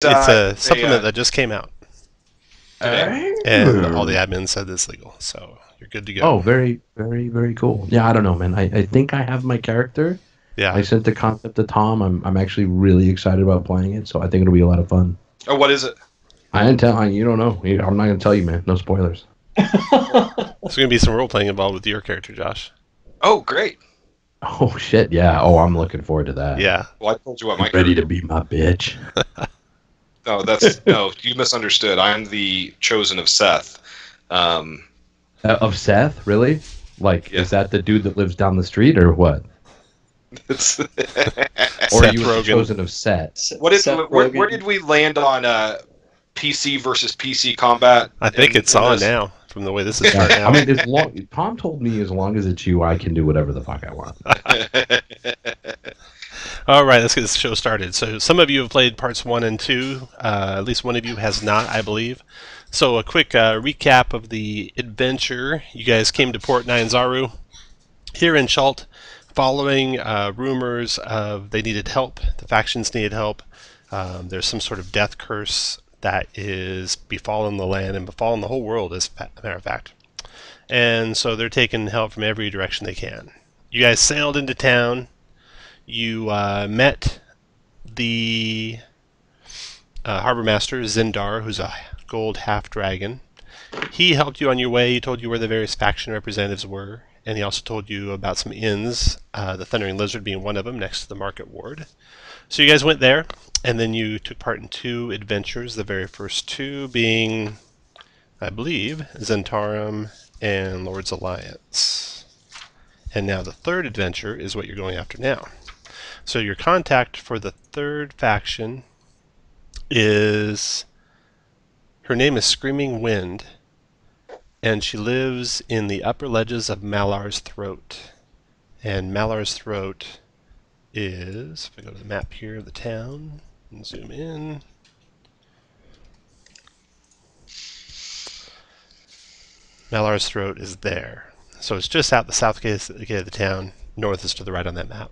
It's a supplement that just came out. Today? And all the admins said it's legal, so you're good to go. Oh, very, very, very cool. Yeah, I don't know, man. I think I have my character. Yeah. I sent the concept to Tom. I'm actually really excited about playing it, so I think it'll be a lot of fun. Oh, what is it? I didn't tell you. Don't know. I'm not gonna tell you, man. No spoilers. There's going to be some role playing involved with your character, Josh. Oh, great. Oh shit, yeah. Oh, I'm looking forward to that. Yeah. Well, I told you what my Ready to be my bitch. No, you misunderstood. I'm the chosen of Seth. Of Seth, really? Like, Yeah. is that the dude that lives down the street, or what? It's Or Seth you were Rogen. chosen of Set? what is Seth where Rogen. did we land on PC versus PC combat? I think it's in on this? now, from the way this is starting I out. mean, Tom told me as long as it's you, I can do whatever the fuck I want. All right, let's get this show started. So some of you have played parts 1 and 2. At least one of you has not, I believe. So a quick recap of the adventure. You guys came to Port Nyanzaru here in Shalt, following rumors of they needed help. The factions needed help. There's some sort of death curse that is befallen the land and befallen the whole world, as a matter of fact. And so they're taking help from every direction they can. You guys sailed into town. You met the harbor master, Zindar, who's a gold half-dragon. He helped you on your way. He told you where the various faction representatives were, and he also told you about some inns, the Thundering Lizard being one of them, next to the Market Ward. So you guys went there, and then you took part in 2 adventures, the very first 2 being, I believe, Zentarum and Lord's Alliance. And now the 3rd adventure is what you're going after now. So your contact for the 3rd faction is, her name is Screaming Wind, and she lives in the upper ledges of Malar's Throat. And Malar's Throat is, if I go to the map here of the town and zoom in, Malar's Throat is there. So it's just out the south gate of the town. North is to the right on that map.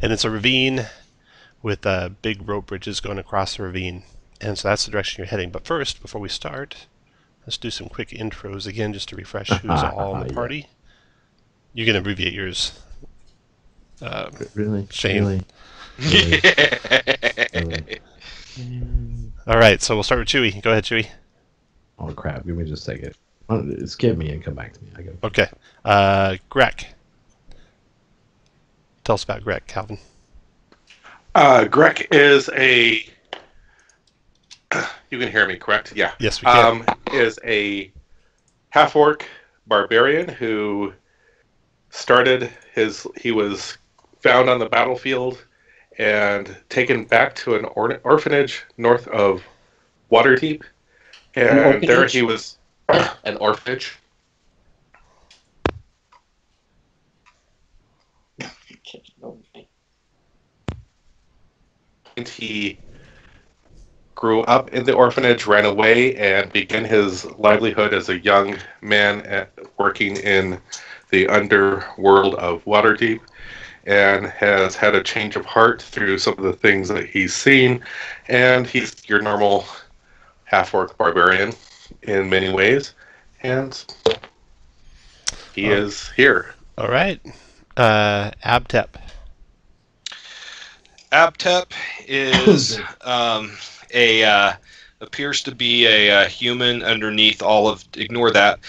And it's a ravine with big rope bridges going across the ravine. And so that's the direction you're heading. But first, before we start, let's do some quick intros again just to refresh who's all in the party. You can abbreviate yours. Really? Shane. Really? All right, so we'll start with Chewy. Go ahead, Chewy. Oh crap! Give me just a second. Skip me and come back to me. I go. Okay. Greg. Tell us about Greg, Calvin. Greg is a... You can hear me, correct? Yeah. Yes, we can. Is a half-orc barbarian who he was found on the battlefield and taken back to an orphanage north of Waterdeep. And there he was... an orphanage. And he grew up in the orphanage, ran away, and began his livelihood as a young man working in the underworld of Waterdeep, and has had a change of heart through some of the things that he's seen. And he's your normal half-orc barbarian in many ways, and he is here. All right. Abtep. Abtep is appears to be a human underneath all of. Ignore that.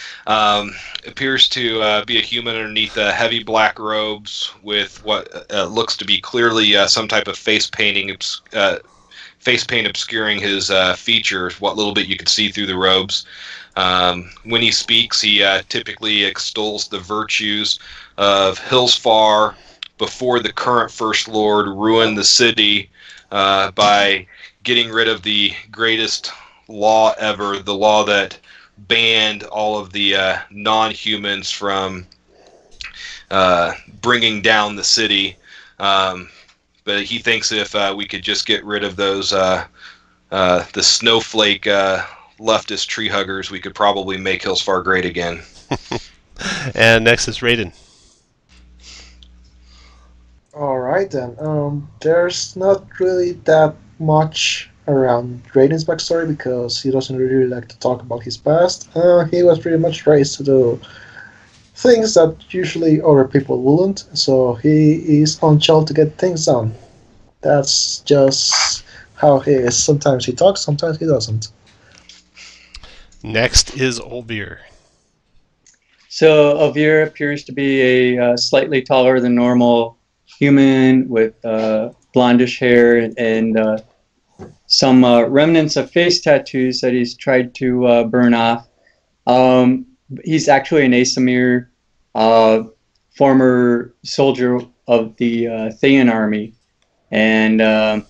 Appears to be a human underneath heavy black robes with what looks to be clearly some type of face paint obscuring his features. What little bit you can see through the robes. When he speaks, he typically extols the virtues of Hillsfar before the current First Lord ruined the city by getting rid of the greatest law ever, the law that banned all of the non-humans from bringing down the city. But he thinks if we could just get rid of those the snowflake leftist tree huggers, we could probably make Hillsfar great again. And next is Raiden. All right then. There's not really that much around Raiden's backstory because he doesn't really like to talk about his past. He was pretty much raised to do things that usually other people wouldn't, so he is on chill to get things done. That's just how he is. Sometimes he talks, sometimes he doesn't. Next is Olvir. So Elvira appears to be a slightly taller than normal human with blondish hair and some remnants of face tattoos that he's tried to burn off. He's actually an Asamir, former soldier of the Thayan army, and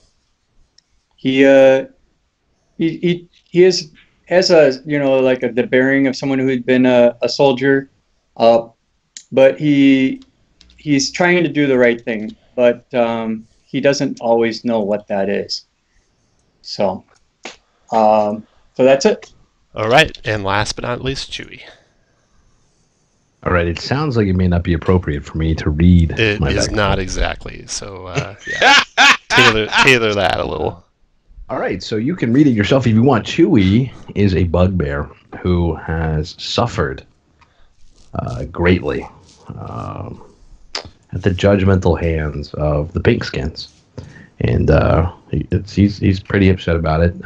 he has a like the bearing of someone who had been a soldier, but he's trying to do the right thing, but he doesn't always know what that is. So that's it. All right, and last but not least, Chewie. All right, it sounds like it may not be appropriate for me to read. It my is backstory. not exactly. So yeah, tailor that a little. All right, so you can read it yourself if you want. Chewie is a bugbear who has suffered greatly at the judgmental hands of the Pinkskins, and he's pretty upset about it.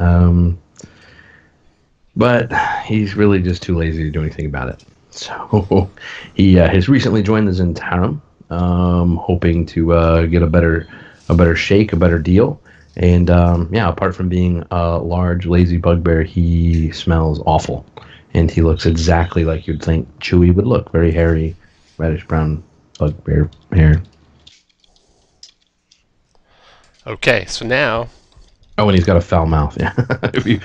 But he's really just too lazy to do anything about it. So he has recently joined the Zentarum, hoping to get a better shake, a better deal. And apart from being a large, lazy bugbear, he smells awful. And he looks exactly like you'd think Chewie would look. Very hairy, reddish-brown bugbear hair. Okay, so now... Oh, and he's got a foul mouth. Yeah, if you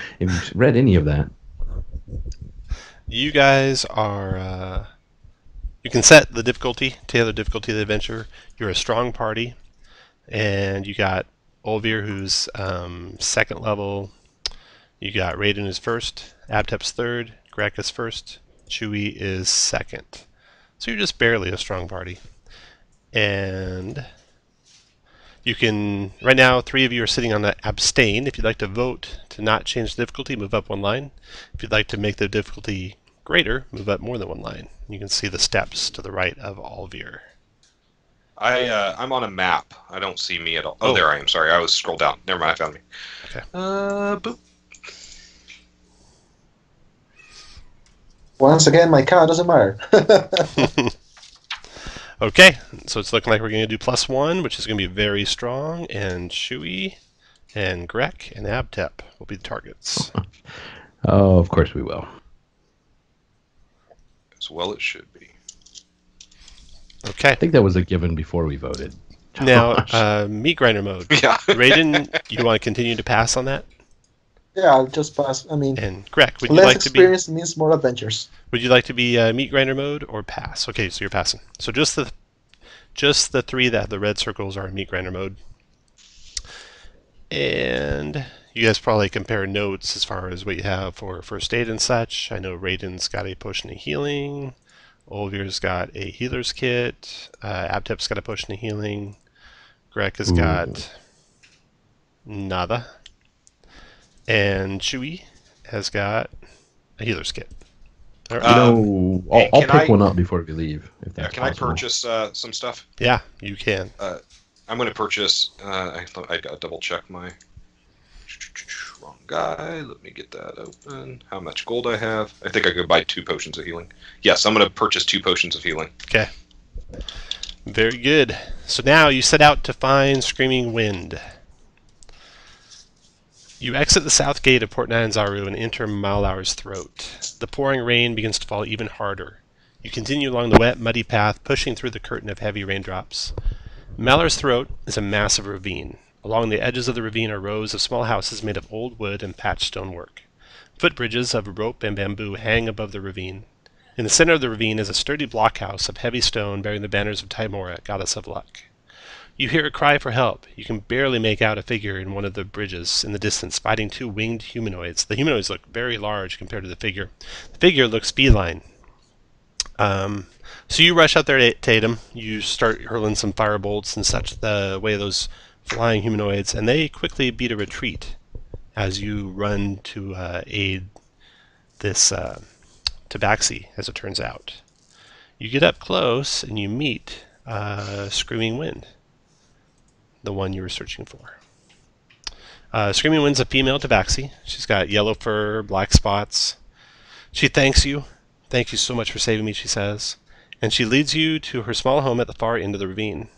read any of that. You guys are... you can set the difficulty, tailor the difficulty of the adventure. You're a strong party. And you got Olvir, who's second level. You got Raiden, who's first. Abtep's third. Grek is first. Chewie is second. So you're just barely a strong party. And you can, right now, 3 of you are sitting on the abstain. If you'd like to vote to not change the difficulty, move up 1 line. If you'd like to make the difficulty greater, move up more than 1 line. You can see the steps to the right of Olvir. I'm on a map. I don't see me at all. Oh, there I am. Sorry, I was scrolled down. Never mind, I found me. Okay. Boop. Once again, my count doesn't matter. Okay, so it's looking like we're going to do +1, which is going to be very strong, and Chewie, and Grek, and Abtep will be the targets. Oh, of course we will. As well it should be. Okay. I think that was a given before we voted. Now, meat grinder mode. Yeah. Raiden, you want to continue to pass on that? Yeah, I'll just pass. I mean, And Grek, would you less like to be? experience means more adventures. Would you like to be meat grinder mode or pass? Okay, so you're passing. So just the 3 that have the red circles are in meat grinder mode. And you guys probably compare notes as far as what you have for first aid and such. I know Raiden's got a potion of healing. Olvir's got a healer's kit. Abtep's got a potion of healing. Grek has got nada. And Chewie has got a healer's kit. I'll pick one up before we leave. If that's Can I possible. purchase some stuff? Yeah, you can. I'm going to purchase... I got to double check my... Wrong guy. Let me get that open. How much gold I have? I think I could buy 2 potions of healing. Yes, I'm going to purchase 2 potions of healing. Okay. Very good. So now you set out to find Screaming Wind. You exit the south gate of Port Nyanzaru and enter Malaur's throat. The pouring rain begins to fall even harder. You continue along the wet, muddy path, pushing through the curtain of heavy raindrops. Malaur's throat is a massive ravine. Along the edges of the ravine are rows of small houses made of old wood and patched stonework. Footbridges of rope and bamboo hang above the ravine. In the center of the ravine is a sturdy blockhouse of heavy stone bearing the banners of Timora, goddess of luck. You hear a cry for help. You can barely make out a figure in one of the bridges in the distance, fighting 2 winged humanoids. The humanoids look very large compared to the figure. The figure looks feline. So you rush out there to Tatum. You start hurling some firebolts and such the way of those flying humanoids, and they quickly beat a retreat. as you run to aid this tabaxi, as it turns out. You get up close and you meet Screaming Wind, the one you were searching for. Screaming Wind's a female tabaxi. She's got yellow fur, black spots. She thanks you. Thank you so much for saving me, she says. And she leads you to her small home at the far end of the ravine.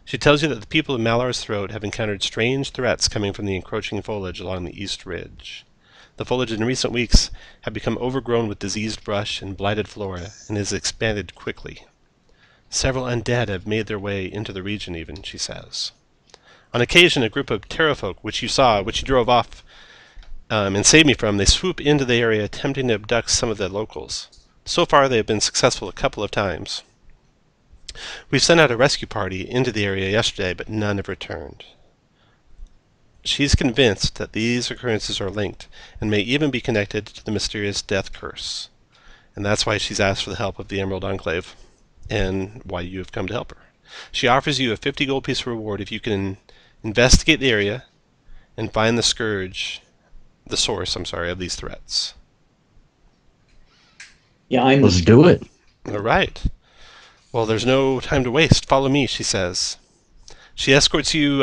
She tells you that the people of Malar's Throat have encountered strange threats coming from the encroaching foliage along the east ridge. The foliage in recent weeks have become overgrown with diseased brush and blighted flora, and has expanded quickly. Several undead have made their way into the region even, she says. On occasion, a group of terrafolk, which you drove off and saved me from, they swoop into the area attempting to abduct some of the locals. So far, they have been successful a couple of times. We've sent out a rescue party into the area yesterday, but none have returned. She's convinced that these occurrences are linked, and may even be connected to the mysterious death curse. And that's why she's asked for the help of the Emerald Enclave, and why you have come to help her. She offers you a 50 gold piece reward if you can investigate the area and find the source of these threats. Yeah, I'm Let's do it. All right. Well, there's no time to waste. Follow me, she says. She escorts you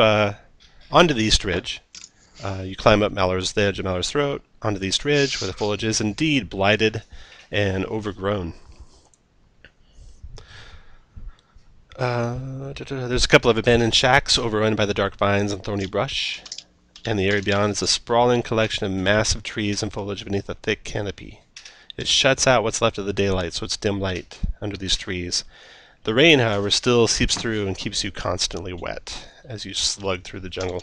onto the East Ridge. You climb up the edge of Malar's Throat, onto the East Ridge, where the foliage is indeed blighted and overgrown. There's a couple of abandoned shacks overrun by the dark vines and thorny brush, and the area beyond is a sprawling collection of massive trees and foliage beneath a thick canopy. It shuts out what's left of the daylight, so it's dim light under these trees. The rain, however, still seeps through and keeps you constantly wet as you slug through the jungle.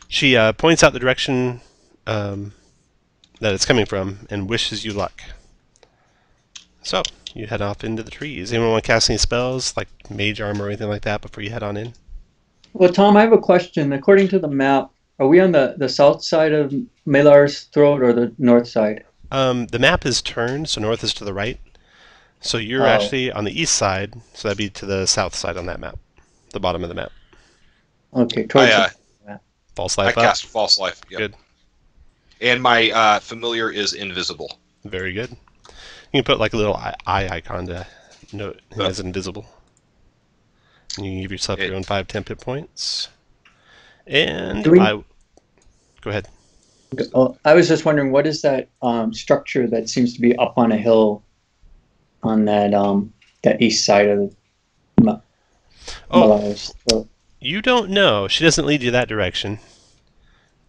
She points out the direction that it's coming from and wishes you luck. So, you head off into the trees. Anyone want to cast any spells, like mage armor or anything like that, before you head on in? Well, Tom, I have a question. According to the map, are we on the south side of Malar's Throat or the north side? The map is turned, so north is to the right. So you're actually on the east side, so that'd be to the south side on that map, the bottom of the map. Okay, False I life up. cast False Life. Yep. Good. And my familiar is invisible. Very good. You can put like a little eye icon to note him as invisible. And you can give yourself your own 5 temp points. And go ahead. I was just wondering, what is that structure that seems to be up on a hill on that east side of Malar's Throat? You don't know. She doesn't lead you that direction.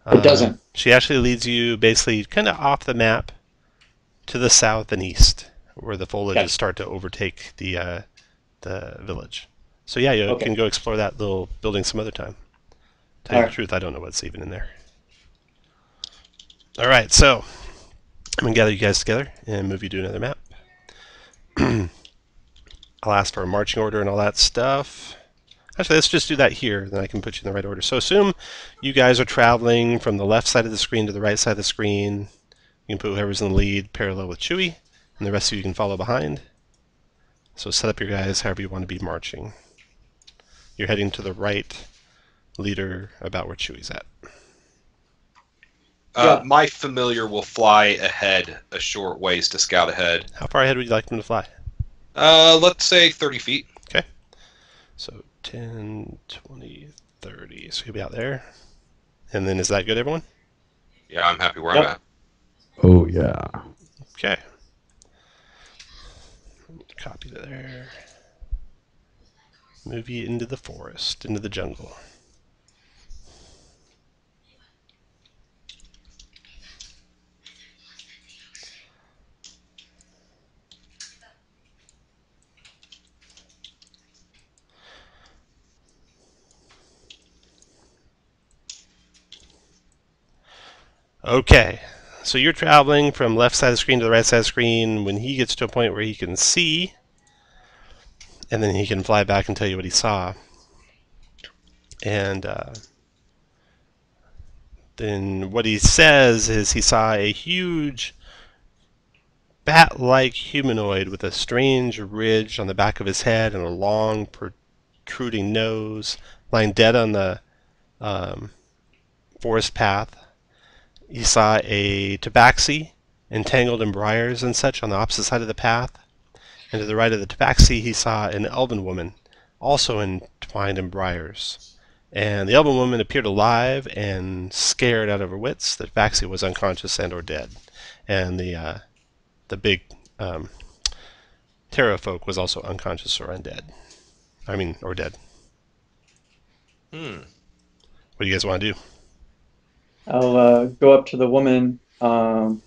It doesn't. She actually leads you basically kind of off the map to the south and east, where the foliages start to overtake the village. So yeah, you can go explore that little building some other time. Tell you the truth, I don't know what's even in there. All right, so I'm going to gather you guys together and move you to another map. I'll ask for a marching order and all that stuff. Actually, let's just do that here, then I can put you in the right order. So assume you guys are traveling from the left side of the screen to the right side of the screen. You can put whoever's in the lead parallel with Chewie, and the rest of you can follow behind. So set up your guys however you want to be marching. You're heading to the right leader about where Chewie's at. My familiar will fly ahead a short ways to scout ahead. How far ahead would you like them to fly? Let's say 30 feet. Okay. So 10, 20, 30. So you'll be out there. And then is that good, everyone? Yeah, I'm happy where I'm at. Oh, yeah. Okay. Copy that there. Move you into the forest, into the jungle. Okay, so you're traveling from left side of the screen to the right side of the screen. When he gets to a point where he can see, and then he can fly back and tell you what he saw. And then what he says is he saw a huge bat-like humanoid with a strange ridge on the back of his head and a long protruding nose lying dead on the forest path. he saw a tabaxi entangled in briars and such on the opposite side of the path. And to the right of the tabaxi, he saw an elven woman, also entwined in briars. And the elven woman appeared alive and scared out of her wits. The tabaxi was unconscious and or dead. And the big Terra folk was also unconscious or undead. Or dead. What do you guys want to do? I'll go up to the woman and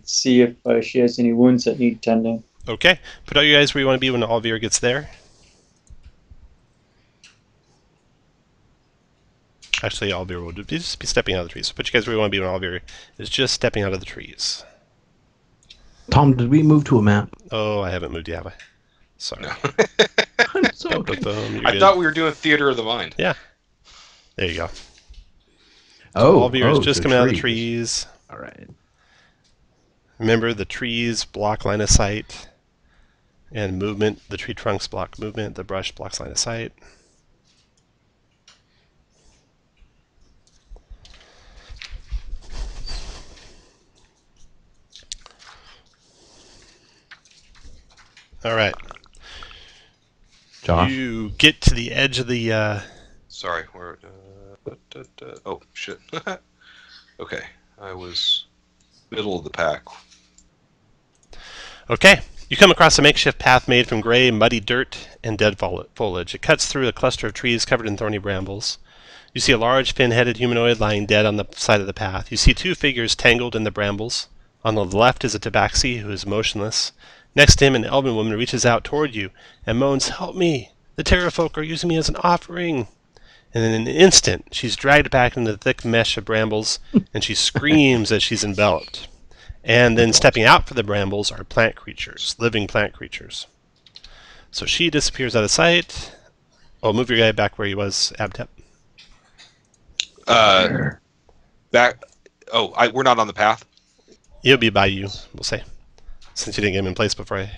see if she has any wounds that need tending. Okay. Put all you guys where you want to be when Alvir gets there. Actually, Alvir will just be stepping out of the trees. So put you guys where you want to be when Alvir is just stepping out of the trees. Tom, did we move to a map? Oh, I haven't moved yet, have I? Sorry. No. It's okay. I thought we were doing theater of the mind. Yeah. There you go. Oh, Alvir is just so coming out of the trees. All right. Remember, the trees block line of sight. And movement, the tree trunks block movement, the brush blocks line of sight. All right. Josh? You get to the edge of the... Sorry, we're... oh, shit. Okay, I was middle of the pack. Okay. You come across a makeshift path made from gray, muddy dirt and dead foliage. It cuts through a cluster of trees covered in thorny brambles. You see a large, fin-headed humanoid lying dead on the side of the path. You see two figures tangled in the brambles. On the left is a tabaxi who is motionless. Next to him, an elven woman reaches out toward you and moans, "Help me! The Terra folk are using me as an offering!" And in an instant, she's dragged back into the thick mesh of brambles, and she screams as she's enveloped. And then stepping out from the brambles are plant creatures, living plant creatures. So she disappears out of sight. Oh, move your guy back where he was, Abtep. Back. Oh, we're not on the path. He'll be by you, we'll say, since you didn't get him in place before I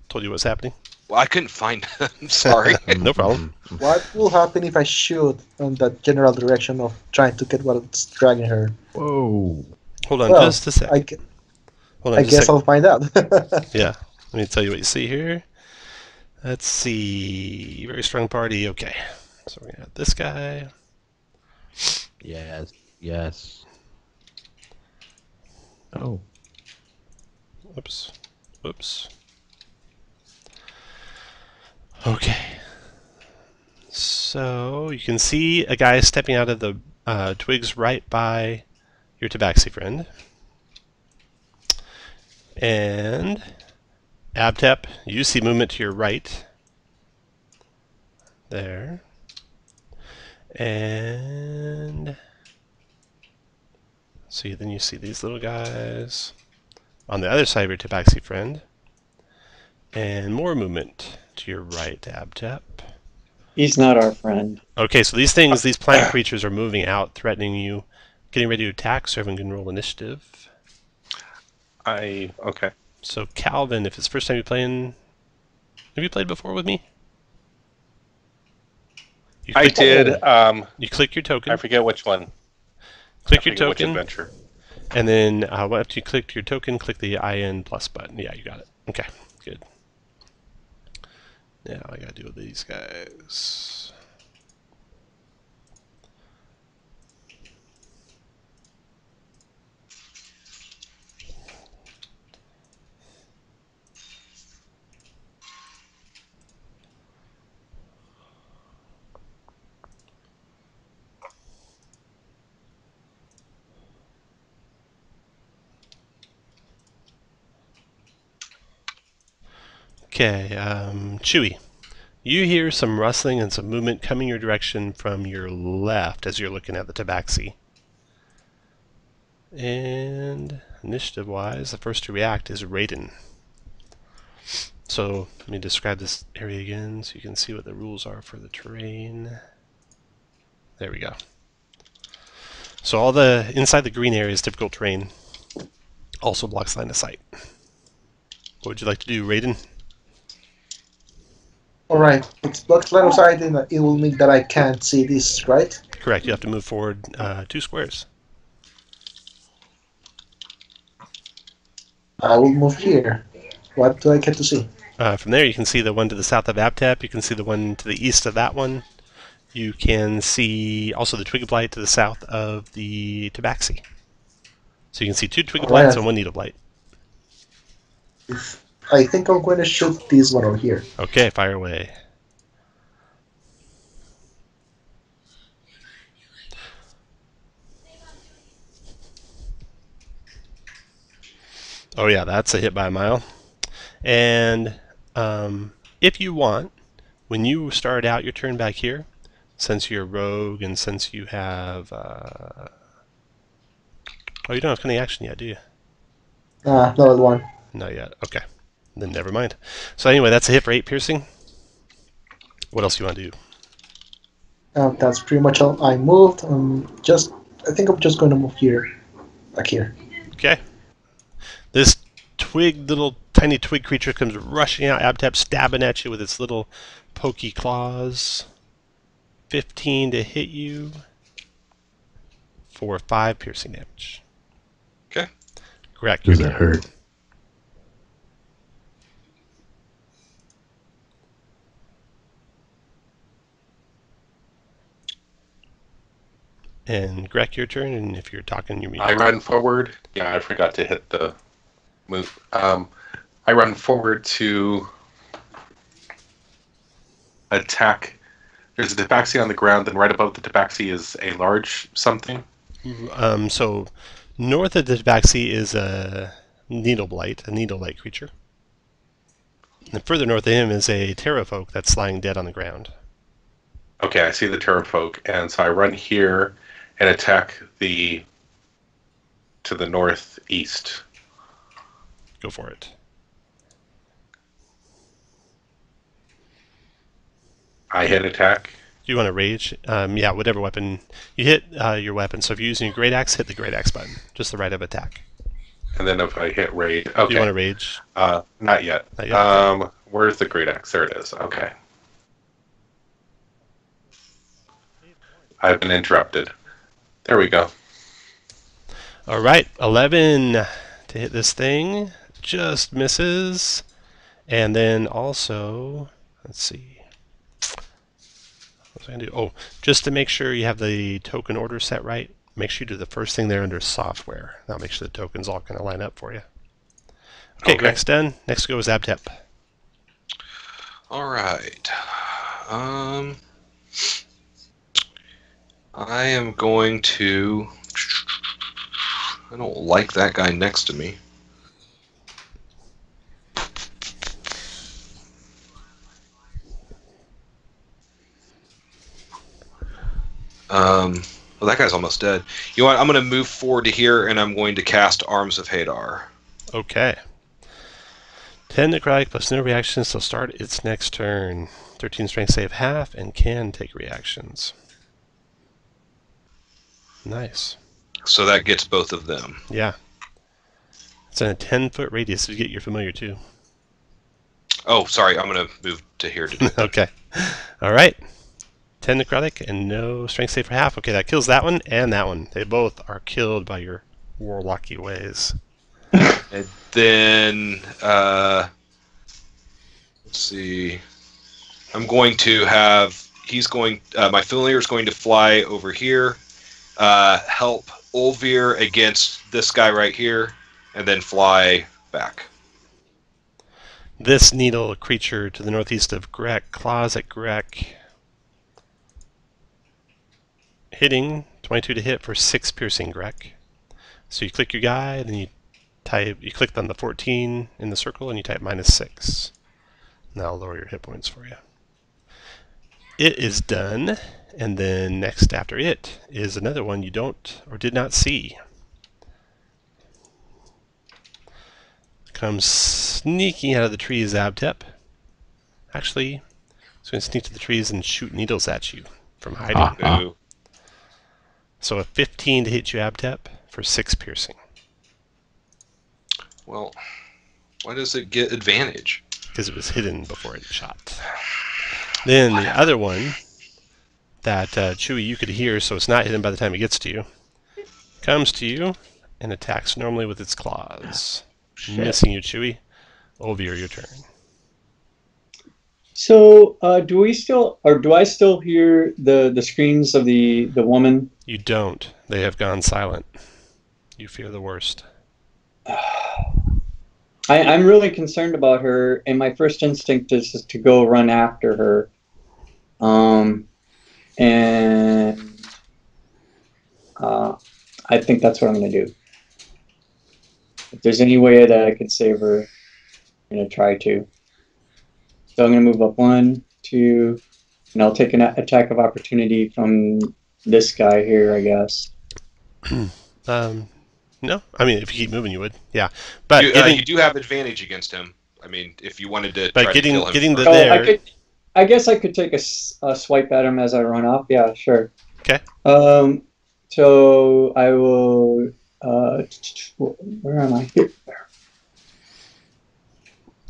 told you what was happening. Well, I couldn't find him. Sorry. No problem. What will happen if I shoot on that general direction of trying to get what's dragging her? Whoa. Hold on Well, just a sec. Hold on I just a guess sec. I'll find out. Yeah, let me tell you what you see here. Let's see. Very strong party. Okay. So we're going to have this guy. Yes. Yes. Oh. Whoops. Whoops. Okay. So you can see a guy stepping out of the twigs right by your tabaxi friend. And Abtep, you see movement to your right. There. And see, then you see these little guys on the other side of your tabaxi friend. And more movement to your right, Abtep. He's not our friend. Okay, so these things, these plant creatures are moving out, threatening you, getting ready to attack, so everyone can roll initiative. Okay. So Calvin, if it's the first time you're playing, have you played before with me? You I click, did. You click your token. I forget which one. Click I your forget which token, adventure. and then after you click your token, click the IN plus button. Yeah, you got it. Okay, good. Now I gotta deal with these guys. Okay, Chewy. You hear some rustling and some movement coming your direction from your left as you're looking at the tabaxi. And initiative-wise, the first to react is Raiden. So let me describe this area again so you can see what the rules are for the terrain. There we go. So all the inside the green area is difficult terrain. Also blocks line of sight. What would you like to do, Raiden? Alright, it's blocked line of sight and it will mean that I can't see this, right? Correct. You have to move forward 2 squares. I will move here. What do I get to see? From there, you can see the one to the south of Abtep. You can see the one to the east of that one. You can see also the Twig Blight to the south of the Tabaxi. So you can see 2 Twig Blights and 1 Needle Blight. I think I'm going to shoot this one over here. Okay, fire away. Oh yeah, that's a hit by a mile. And if you want, when you start out your turn back here, since you're rogue and since you have... oh, you don't have cunning action yet, do you? Not one. Not yet. Okay. Then never mind. So anyway, that's a hit for 8 piercing. What else do you want to do? That's pretty much all. I moved. I think I'm just going to move here. Back here. Okay. This little tiny twig creature comes rushing out, Abtep stabbing at you with its little pokey claws. 15 to hit you for 5 piercing damage. Okay. Correct. Does that hurt? And Greg, your turn, and if you're talking, you mean... I run forward. Yeah, I forgot to hit the move. I run forward to attack. There's a tabaxi on the ground, and right above the tabaxi is a large something. So north of the Tabaxi is a Needle Blight, a Needle-like creature. And further north of him is a Terrafolk that's lying dead on the ground. Okay, I see the Terrafolk, and so I run here and attack to the northeast. Go for it. I hit attack. Do you want to rage? Yeah, whatever weapon. You hit your weapon. So if you're using your great axe, hit the great axe button. Just the right of attack. And then if I hit rage... Okay. Do you want to rage? Not yet. Not yet? Okay. Where's the great axe? There it is. Okay. I've been interrupted. There we go. All right, 11 to hit this thing. Just misses. And then also, let's see. What was I going to do? Oh, just to make sure you have the token order set right, make sure you do the first thing there under software. That'll make sure the tokens all kind of line up for you. Okay, Greg's done. Next goes Abtep. All right. I am going to... I don't like that guy next to me. Well, that guy's almost dead. You know what? I'm going to move forward to here, and I'm going to cast Arms of Hadar. Okay. 10 necrotic plus no reactions till start its next turn. 13 strength save half and can take reactions. Nice. So that gets both of them. Yeah. It's in a 10-foot radius to get your familiar too. Oh, sorry. I'm going to move to here to do that. Okay. All right. 10 necrotic and no strength save for half. Okay, that kills that one and that one. They both are killed by your warlocky ways. And then, let's see. I'm going to have, my familiar is going to fly over here, help Ulvir against this guy right here, and then fly back. This needle creature to the northeast of Grek claws at Grek. Hitting 22 to hit for 6 piercing, Grek. So you click your guy, then you click on the 14 in the circle and you type -6. And that'll lower your hit points for you. It is done, and then next after it is another one you don't or did not see. Comes sneaking out of the trees, Abtep. Actually, it's going to sneak to the trees and shoot needles at you from hiding. Ooh. So a 15 to hit you, Abtep, for 6 piercing. Well, why does it get advantage? Because it was hidden before it shot. Then the other one that Chewie you could hear, so it's not hidden by the time it gets to you, comes to you and attacks normally with its claws. Shit. Missing you, Chewie. Olvir, your turn. So, do I still hear the screams of the woman? You don't. They have gone silent. You fear the worst. I'm really concerned about her, and my first instinct is to go run after her. And I think that's what I'm going to do. If there's any way that I could save her, I'm going to try to. So I'm going to move up 1, 2, and I'll take an attack of opportunity from this guy here, I guess. No, I mean if you keep moving, you would. Yeah, but you do have advantage against him. I mean, if you wanted to try to kill him. Getting first. there. I guess I could take a swipe at him as I run off. Yeah, sure. Okay. So I will. Where am I? Here.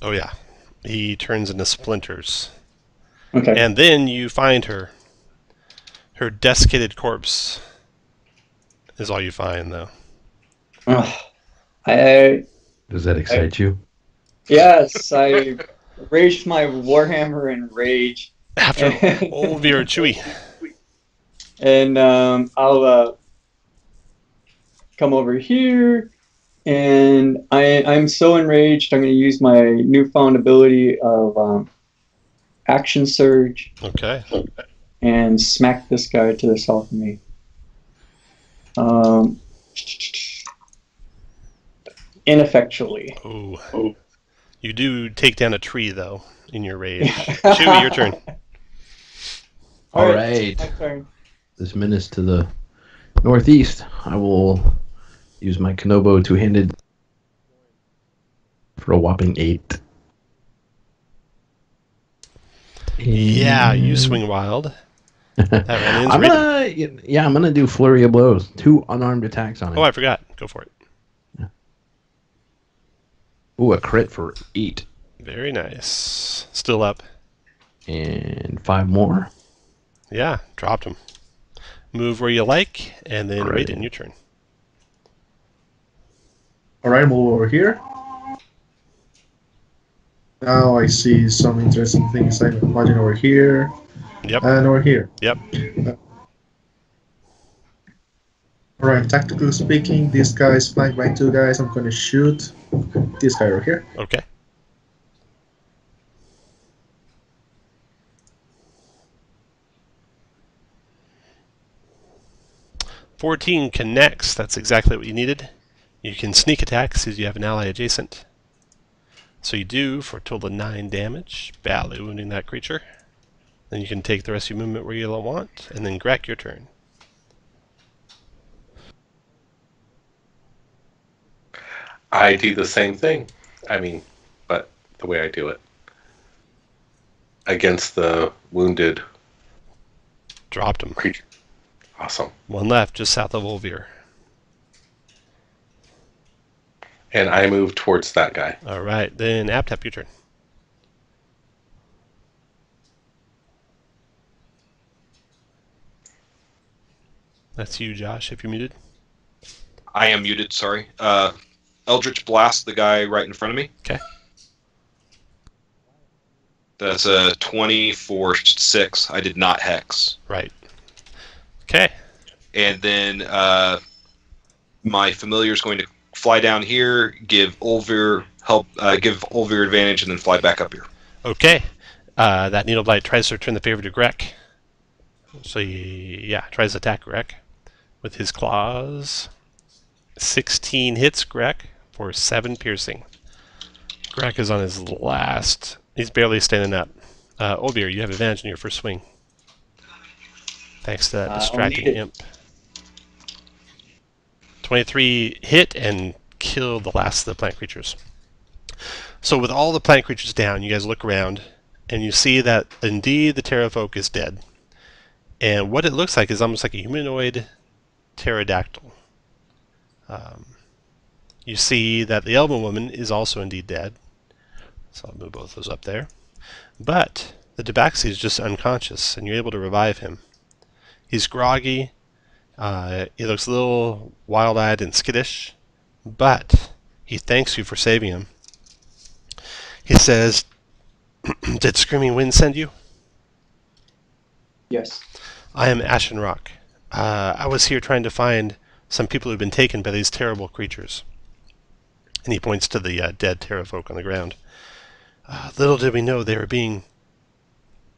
Oh yeah, he turns into splinters. Okay. And then you find her. Her desiccated corpse is all you find, though. Does that excite you? Yes, I raised my warhammer in rage. After Olvir Chewie. And I'll come over here, and I'm so enraged. I'm going to use my newfound ability of action surge. Okay. And smack this guy to the south of me. Ineffectually. Oh. You do take down a tree, though, in your rage. Chewie, your turn. All right. My turn. This menace to the northeast. I will use my Kenobo two-handed for a whopping 8. Yeah, you swing wild. That I'm gonna do flurry of blows. 2 unarmed attacks on it. Oh, I forgot. Go for it. Ooh, a crit for 8. Very nice. Still up. And 5 more. Yeah, dropped him. Move where you like, and then Great. Raiden, your turn. Alright, move over here. Now I see some interesting things I imagine over here. Yep. And over here. Yep. Alright, tactically speaking, this guy is flanked by 2 guys. I'm going to shoot this guy over here. Okay. "14 connects. That's exactly what you needed. You can sneak attack since you have an ally adjacent. So you do for a total of 9 damage, badly wounding that creature. Then you can take the rest of your movement where you want, and then Greg, your turn. I do the same thing. I mean, but the way I do it. Against the wounded Dropped him. creature. Awesome. 1 left, just south of Olvir. And I move towards that guy. Alright, then Aptap, your turn. That's you, Josh, if you're muted. I am muted, sorry. Eldritch Blast, the guy right in front of me. Okay. That's a 20 for 6. I did not hex. Right. Okay. And then my familiar is going to fly down here, give Olvir advantage, and then fly back up here. Okay. That Needle Blight tries to return the favor to Greg. So tries to attack Greg with his claws. 16 hits Greg for 7 piercing. Greg is on his last. He's barely standing up. Olvir, you have advantage in your first swing. Thanks to that distracting imp. 23 hit and kill the last of the plant creatures. So with all the plant creatures down, you guys look around and you see that indeed the Terrafolk is dead. And what it looks like is almost like a humanoid pterodactyl. You see that the Elven Woman is also indeed dead. So I'll move both those up there. But the Tabaxi is just unconscious, and you're able to revive him. He's groggy. He looks a little wild-eyed and skittish, but He thanks you for saving him. He says, "Did Screaming Wind send you?" Yes. "I am Ashen Rock. I was here trying to find some people who've been taken by these terrible creatures." And he points to the dead Terra folk on the ground. Little did we know they were being,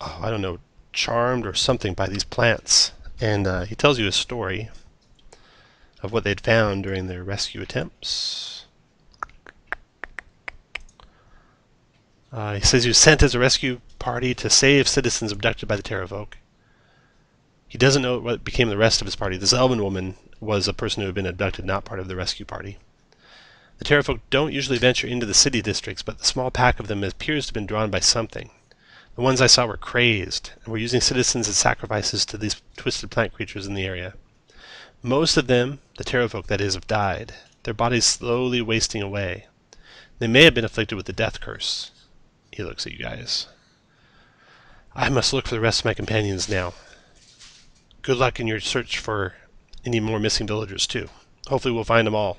I don't know, charmed or something by these plants. And he tells you a story of what they'd found during their rescue attempts. He says he was sent as a rescue party to save citizens abducted by the Terra folk. He doesn't know what became of the rest of his party. This elven woman was a person who had been abducted, not part of the rescue party. The Terra folk don't usually venture into the city districts, but the small pack of them appears to have been drawn by something. The ones I saw were crazed, and were using citizens as sacrifices to these twisted plant creatures in the area. Most of them, the Terra folk that is, have died, their bodies slowly wasting away. They may have been afflicted with the death curse. He looks at you guys. I must look for the rest of my companions now. Good luck in your search for any more missing villagers, too. Hopefully we'll find them all.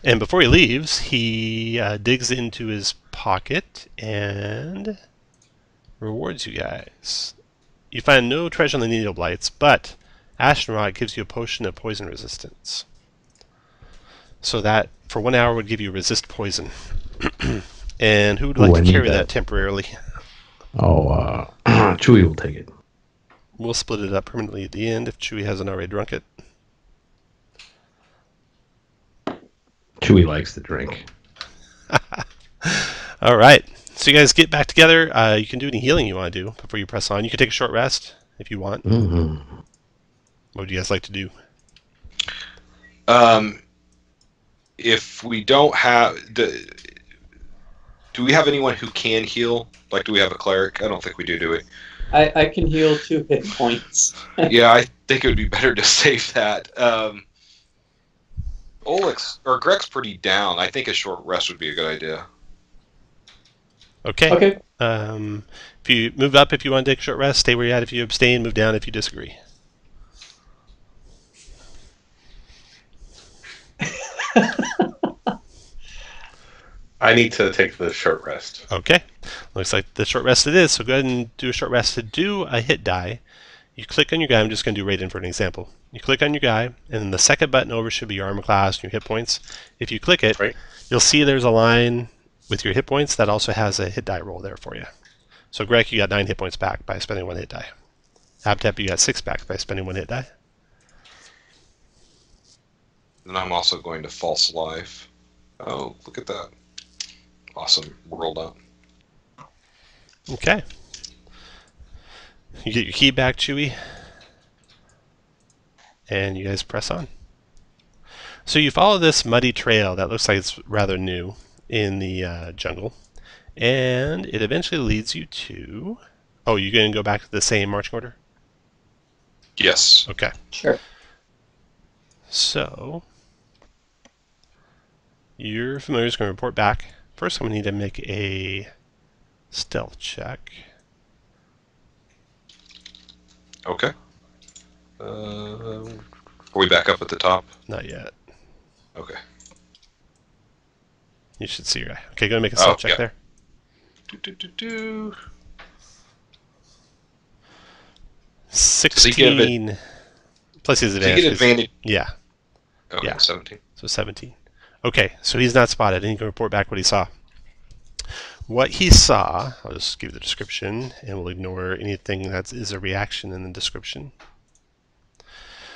And before he leaves, he digs into his pocket and rewards you guys. You find no treasure on the needle blights, but Ashen Rock gives you a potion of poison resistance. So that, for 1 hour, would give you resist poison. And who would like to carry that temporarily? Oh, Chewie will take it. We'll split it up permanently at the end if Chewie hasn't already drunk it. Chewie likes to drink. All right. So you guys get back together. You can do any healing you want to do before you press on. You can take a short rest if you want. Mm-hmm. What would you guys like to do? If we don't have... Do we have anyone who can heal? Like, do we have a cleric? I don't think we do we? I can heal 2 hit points. Yeah, I think it would be better to save that. Greg's pretty down. I think a short rest would be a good idea. Okay. Okay. If you move up if you want to take a short rest, stay where you're at if you abstain, move down if you disagree. I need to take the short rest. Okay. Looks like the short rest it is, so go ahead and do a short rest. To do a hit die, you click on your guy. I'm just going to do Raiden for an example. You click on your guy, and then the second button over should be your armor class and your hit points. If you click it, Right. You'll see there's a line with your hit points that also has a hit die roll there for you. So Greg, you got 9 hit points back by spending 1 hit die. Abtep, you got 6 back by spending 1 hit die. And I'm also going to false life. Oh, look at that. Awesome. Rolled up. Okay. You get your key back, Chewie. And you guys press on. So you follow this muddy trail that looks like it's rather new in the jungle. And it eventually leads you to... Oh, you're going to go back to the same marching order? Yes. Okay. Sure. So... your familiar is going to report back. First, I'm going to need to make a stealth check. Okay. Are we back up at the top? Not yet. Okay. You should see your guy. Okay, go and make a stealth check yeah. there. Do. 16. Plus his advantage. Does he get advantage? Yeah. Okay, Yeah. 17. So 17. Okay, so he's not spotted, and he can report back what he saw. What he saw, I'll just give the description, and we'll ignore anything that is a reaction in the description.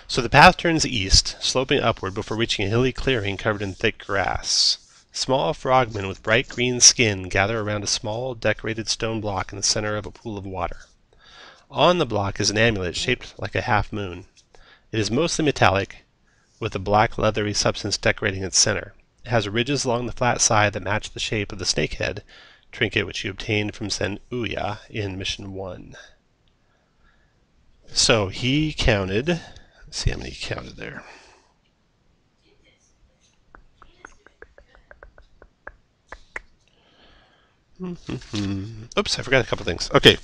So the path turns east, sloping upward before reaching a hilly clearing covered in thick grass. Small frogmen with bright green skin gather around a small, decorated stone block in the center of a pool of water. On the block is an amulet shaped like a half moon. It is mostly metallic, with a black leathery substance decorating its center. It has ridges along the flat side that match the shape of the snakehead trinket which you obtained from Sen Ouya in Mission 1. So he counted, let's see how many he counted there. Oops, I forgot a couple things. Okay,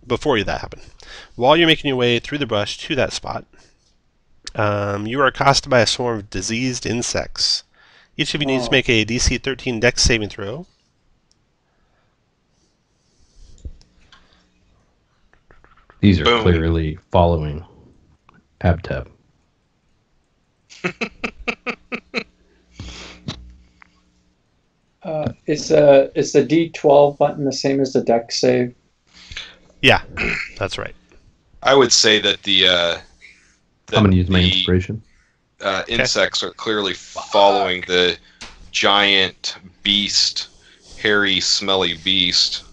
before that happened. While you're making your way through the brush to that spot, You are accosted by a swarm of diseased insects. Each of you needs to make a DC 13 Dex saving throw. These are Boom. clearly following Abtep. Is the D12 button the same as the Dex save? Yeah, that's right. I would say that I'm going to use my inspiration. Insects are clearly following the giant beast, hairy, smelly beast.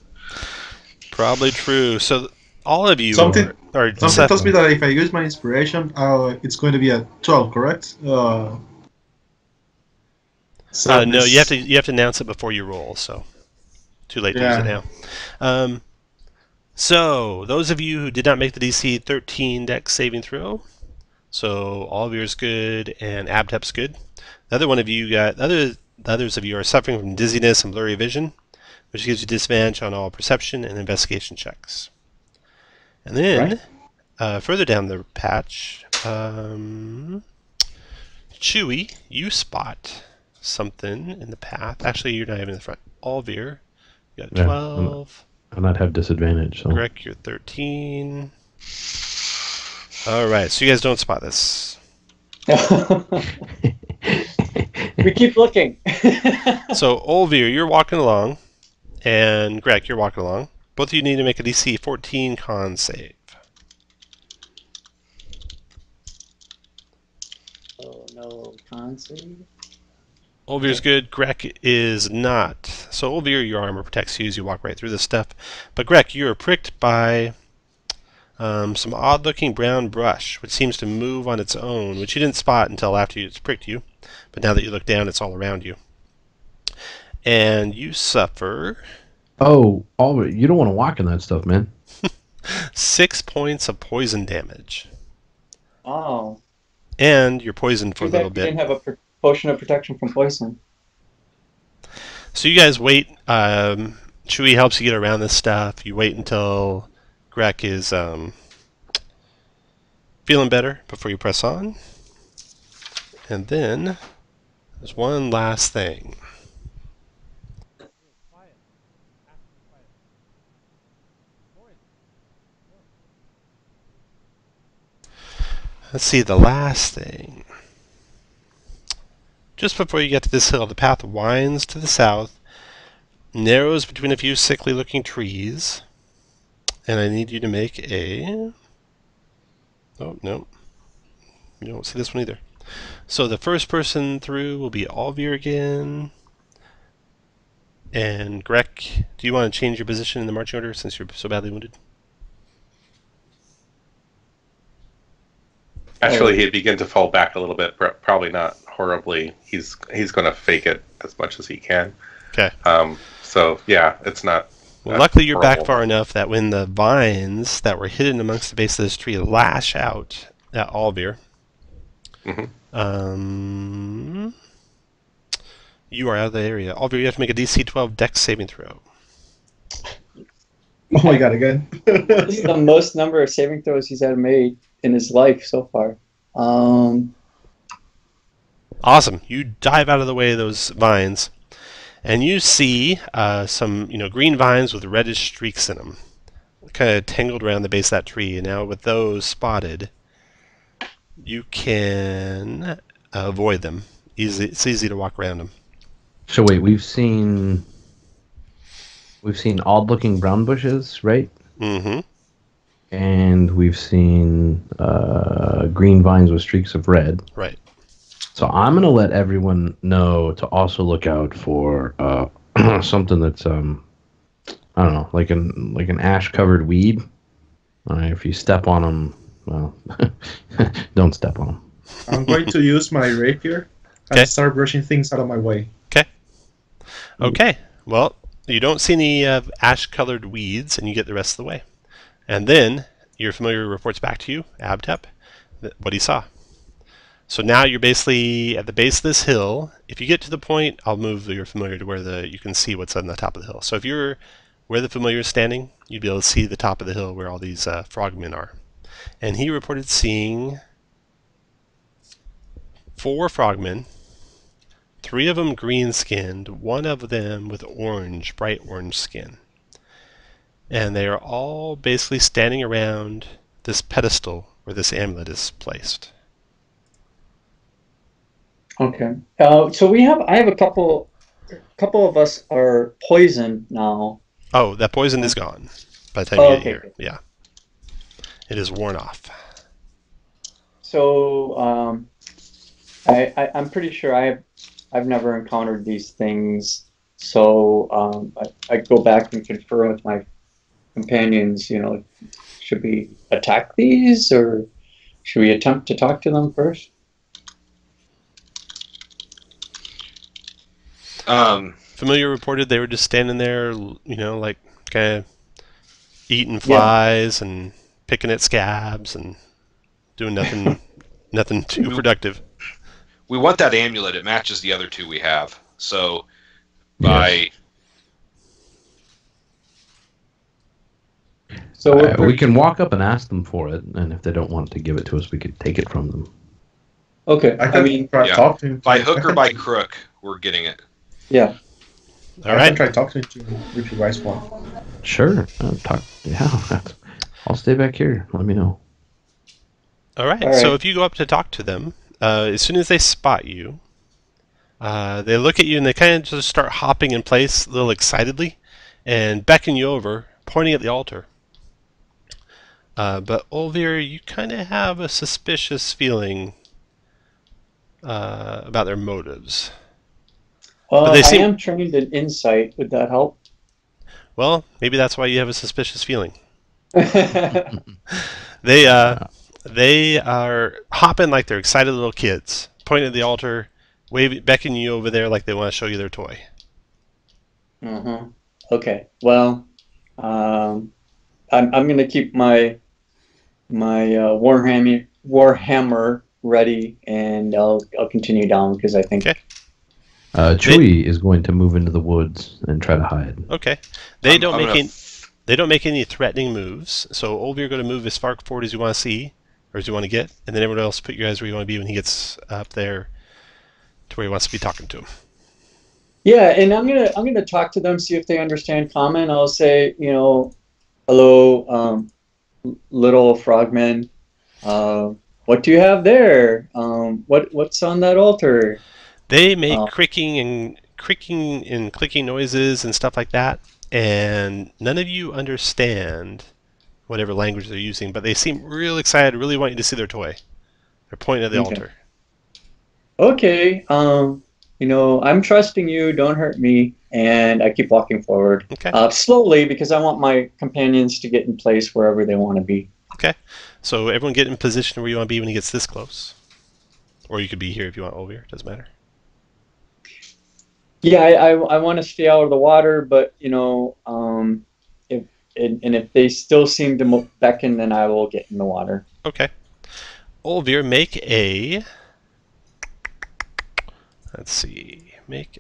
Probably true. So all of you Something are tells me that if I use my inspiration, it's going to be a 12, correct? no, you have to announce it before you roll. So too late to use it now. So those of you who did not make the DC 13 Dex saving throw, so all of yours good and Abtep's good. The other one of you got the others of you are suffering from dizziness and blurry vision, which gives you disadvantage on all perception and investigation checks. And then further down the patch, Chewy, you spot something in the path. Actually, you're not even in the front. Alvir, you got 12. I might have disadvantage. So. Greg, you're 13. All right, so you guys don't spot this. We keep looking. So, Olvir, you're walking along, and Greg, you're walking along. Both of you need to make a DC 14 con save. Oh no, con save? Olvir's good, Greg is not. So Olvir, your armor protects you as you walk right through this stuff. But Greg, you are pricked by some odd-looking brown brush, which seems to move on its own, which you didn't spot until after it's pricked you. But now that you look down, it's all around you. And you suffer... Oh, Olvir, you don't want to walk in that stuff, man. 6 points of poison damage. Oh. And you're poisoned for a little bit. You didn't have a potion of protection from poison. So you guys wait. Chewy helps you get around this stuff. You wait until Greg is feeling better before you press on. And then there's one last thing. Let's see, the last thing. Just before you get to this hill, the path winds to the south, narrows between a few sickly-looking trees, and I need you to make a... Oh, no. You don't see this one either. So the first person through will be Alvir again. And Greg, do you want to change your position in the marching order since you're so badly wounded? Actually, he'd begin to fall back a little bit, probably not horribly. He's going to fake it as much as he can. Okay. So, yeah, it's not... Well, luckily you're back far enough that when the vines that were hidden amongst the base of this tree lash out at Alvir, you are out of the area. Alvir, you have to make a DC 12 Dex saving throw. Oh my god, again. This is the most number of saving throws he's ever made in his life so far. Awesome. You dive out of the way of those vines, and you see some green vines with reddish streaks in them, kind of tangled around the base of that tree. And now with those spotted, you can avoid them. It's easy to walk around them. So wait, we've seen odd-looking brown bushes, right? Mm-hmm. And we've seen green vines with streaks of red. Right. So I'm gonna let everyone know to also look out for something that's I don't know, like an ash-covered weed. If you step on them, well, don't step on them. I'm going to use my rapier and start brushing things out of my way. Okay. Well, you don't see any ash-colored weeds, and you get the rest of the way. And then your familiar reports back to you, Abtep, what he saw. So now you're basically at the base of this hill. If you get to the point, I'll move your familiar to where you can see what's on the top of the hill. So if you're where the familiar is standing, you'd be able to see the top of the hill where all these frogmen are. And he reported seeing 4 frogmen, 3 of them green-skinned, 1 of them with orange, bright orange skin. And they are all basically standing around this pedestal where this amulet is placed. Okay. So I have a couple of us are poisoned now. Oh, that poison is gone by the time you get here. Good. Yeah. It is worn off. So I'm pretty sure I've never encountered these things. So I go back and confer with my companions. Should we attack these, or should we attempt to talk to them first? Familiar reported they were just standing there, like kind of eating flies and picking at scabs and doing nothing too productive. We want that amulet. It matches the other 2 we have. So we can walk up and ask them for it, and if they don't want to give it to us, we could take it from them. Okay. I mean, try talking by hook or by crook, we're getting it. Yeah. All right. I can try talking to him if you guys want. Sure. I'll stay back here. Let me know. All right. So if you go up to talk to them, as soon as they spot you, they look at you and they kind of just start hopping in place a little excitedly and beckon you over, pointing at the altar. But Olvir, you kind of have a suspicious feeling about their motives. Well, I am trained in insight. Would that help? Well, maybe that's why you have a suspicious feeling. They are hopping like they're excited little kids, pointing at the altar, beckoning you over there like they want to show you their toy. Okay. Well, I'm going to keep my warhammer ready, and I'll continue down because I think. Okay. Chewie is going to move into the woods and try to hide. Okay. They don't make any threatening moves. So Olvir going to move as far forward as you want to see, or as you want to get, and then everyone else put you guys where you want to be when he gets up there to where he wants to be talking to him. Yeah, and I'm gonna talk to them, see if they understand common. I'll say, hello, little frogmen. What do you have there? What's on that altar? They make creaking and clicking noises and stuff like that, and none of you understand whatever language they're using, but they seem real excited, really want you to see their toy. They're pointing at the altar. Okay, I'm trusting you, don't hurt me, and I keep walking forward. Okay. Slowly, because I want my companions to get in place wherever they want to be. Okay, so everyone get in position where you want to be when he gets this close. Or you could be here if you want, Olvir, doesn't matter. Yeah, I want to stay out of the water, but if they still seem to beckon, then I will get in the water. Okay. Olvir, make a. Let's see. Make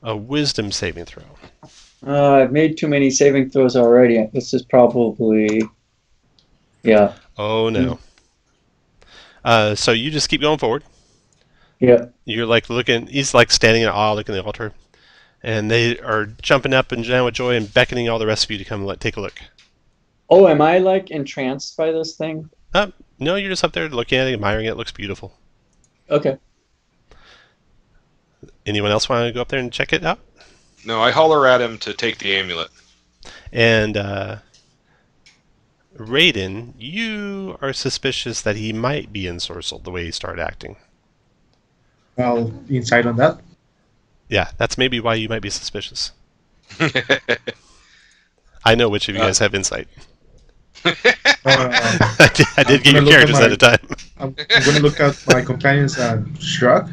a wisdom saving throw. I've made too many saving throws already. This is probably. Yeah. Oh no. So you just keep going forward. Yeah. You're like looking. He's like standing in awe, looking at the altar, and they are jumping up and down with joy and beckoning all the rest of you to come take a look. Oh, am I like entranced by this thing? No, you're just up there looking at it, admiring it. It looks beautiful. Okay. Anyone else want to go up there and check it out? No, I holler at him to take the amulet. And Raiden, you are suspicious that he might be ensorcelled the way he started acting. Well, insight on that. Yeah, that's maybe why you might be suspicious. I know which of you guys have insight. I did give you characters at a time. I'm going to look at my companions and shrug.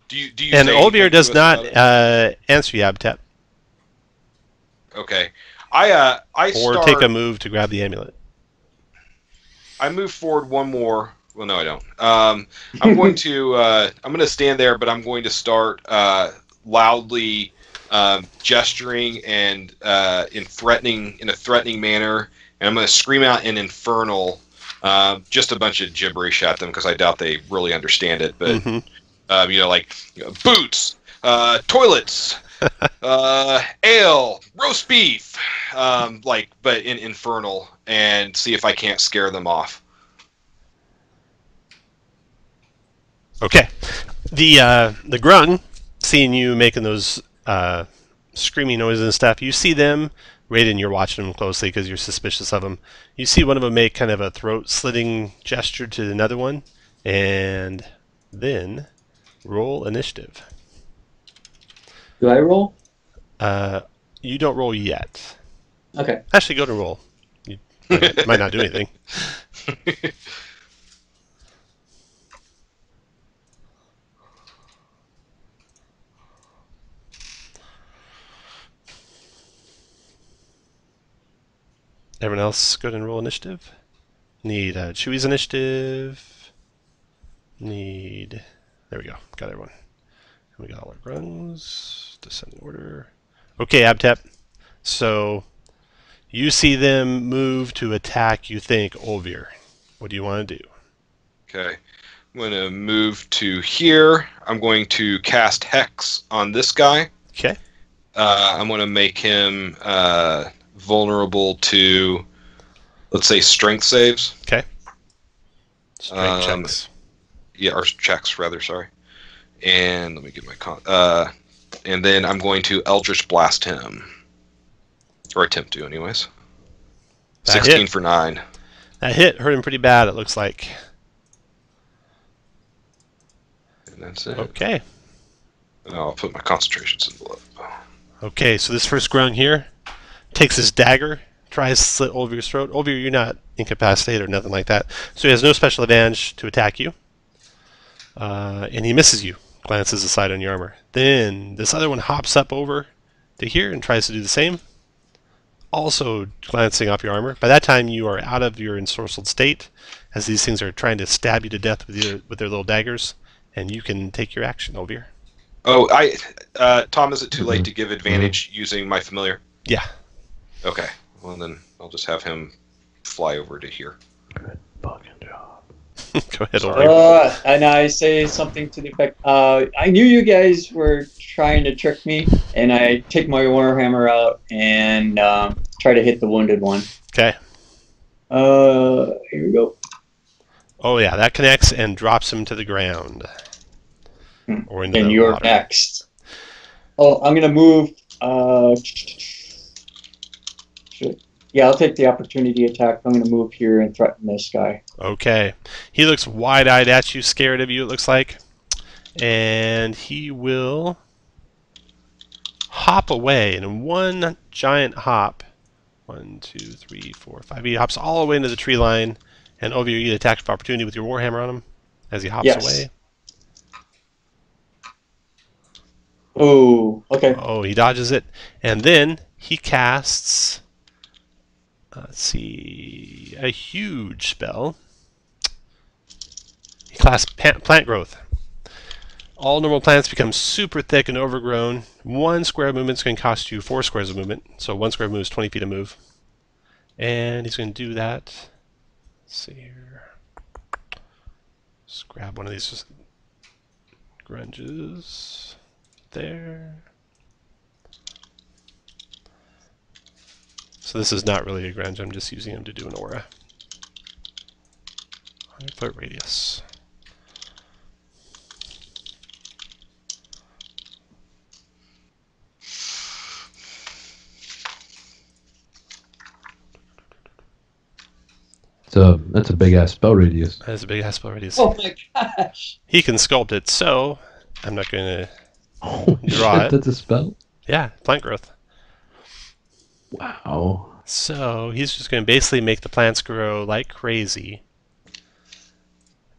Do you and say Olvir does not about answer Yabtep. Okay. I Or start, take a move to grab the amulet. I move forward one more. Well, no, I don't. I'm going to stand there, but I'm going to start loudly gesturing and in a threatening manner, and I'm going to scream out in Infernal, just a bunch of gibberish at them because I doubt they really understand it. But boots, toilets, ale, roast beef, but in Infernal, and see if I can't scare them off. Okay. The grung, seeing you making those screaming noises and stuff, you see them. Raiden, you're watching them closely because you're suspicious of them. You see one of them make kind of a throat-slitting gesture to another one, and then roll initiative. Do I roll? You don't roll yet. Okay. Actually, go to roll. You might not do anything. Everyone else go ahead and roll initiative. Need Chewy's initiative. There we go. Got everyone. And we got all our grungs. Descending order. Okay, Abtep. So you see them move to attack, you think, Olvir. What do you want to do? Okay. I'm going to move to here. I'm going to cast Hex on this guy. Okay. I'm going to make him vulnerable to, let's say, strength saves. Okay. Strength checks. Yeah, or checks, rather, sorry. And let me get my and then I'm going to Eldritch Blast him. Or attempt to, anyways. That 16 hit. for 9. That hit hurt him pretty bad, it looks like. And that's it. Okay. And I'll put my concentration symbol up. Okay, so this first grung here takes his dagger, tries to slit Olvir's throat. Olvir, you're not incapacitated or nothing like that, so he has no special advantage to attack you. And he misses you, glances aside on your armor. Then this other one hops up over to here and tries to do the same, also glancing off your armor. By that time, you are out of your ensorcelled state, as these things are trying to stab you to death with their little daggers, and you can take your action, Olvir. Oh, Tom, is it too late to give advantage using my familiar? Yeah. Okay. Well, then I'll just have him fly over to here. Good fucking job. Go ahead, Olvir. And I say something to the effect, I knew you guys were trying to trick me, and I take my Warhammer out and try to hit the wounded one. Okay. Here we go. Oh yeah, that connects and drops him to the ground. Or into And the you're water. next. Oh, I'm going to move. Yeah, I'll take the opportunity attack. I'm going to move here and threaten this guy. Okay. He looks wide-eyed at you, scared of you, it looks like. And he will hop away. And in one giant hop, 1, 2, 3, 4, 5, he hops all the way into the tree line. And over you get attack of opportunity with your Warhammer on him as he hops away. Oh, okay. Oh, he dodges it. And then he casts, let's see, a huge spell. He casts plant growth. All normal plants become super thick and overgrown. 1 square of movement is going to cost you 4 squares of movement. So 1 square of movement is 20 feet to move. And he's going to do that. Let's see here. Just grab one of these grunges. There. So this is not really a grunge, I'm just using him to do an aura. 100-foot radius. That's a big ass spell radius. That's a big ass spell radius. Oh my gosh. He can sculpt it, so I'm not going to Oh draw shit, it. that's a spell? Yeah, plant growth. Wow. So he's just going to basically make the plants grow like crazy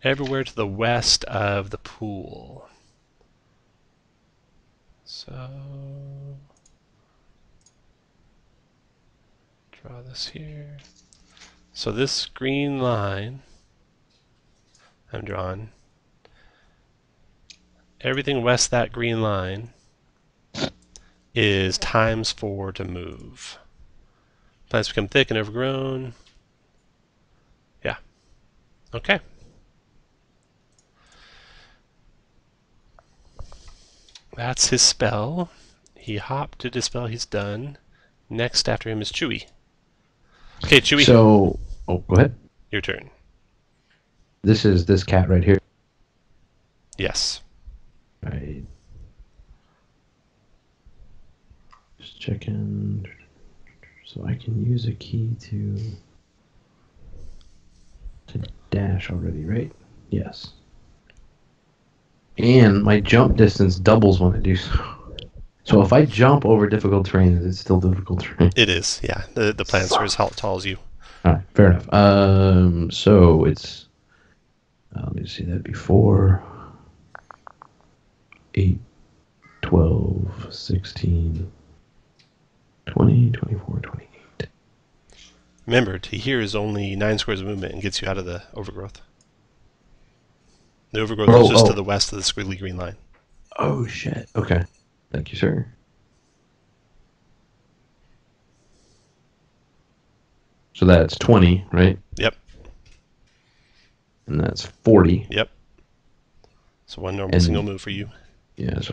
everywhere to the west of the pool. So draw this here. So this green line I'm drawing, everything west of that green line is ×4 to move. Plants become thick and overgrown. Yeah. Okay. That's his spell. He hopped to dispel. He's done. Next after him is Chewy. Okay, Chewy. So, oh, go ahead. Your turn. This is this cat right here. Yes. Right. Just checking. So I can use a key to dash already, right? Yes. And my jump distance doubles when I do so. So if I jump over difficult terrain, is it still difficult terrain? It is, yeah. The plants are as tall as you. All right, fair enough. So it's let me see that before 8, 12, 16, 20, 24, 28. Remember, to here is only 9 squares of movement and gets you out of the overgrowth. The overgrowth is just to the west of the squiggly green line. Oh, shit. Okay. Thank you, sir. So that's 20, right? Yep. And that's 40. Yep. So one normal single move for you. Yeah, so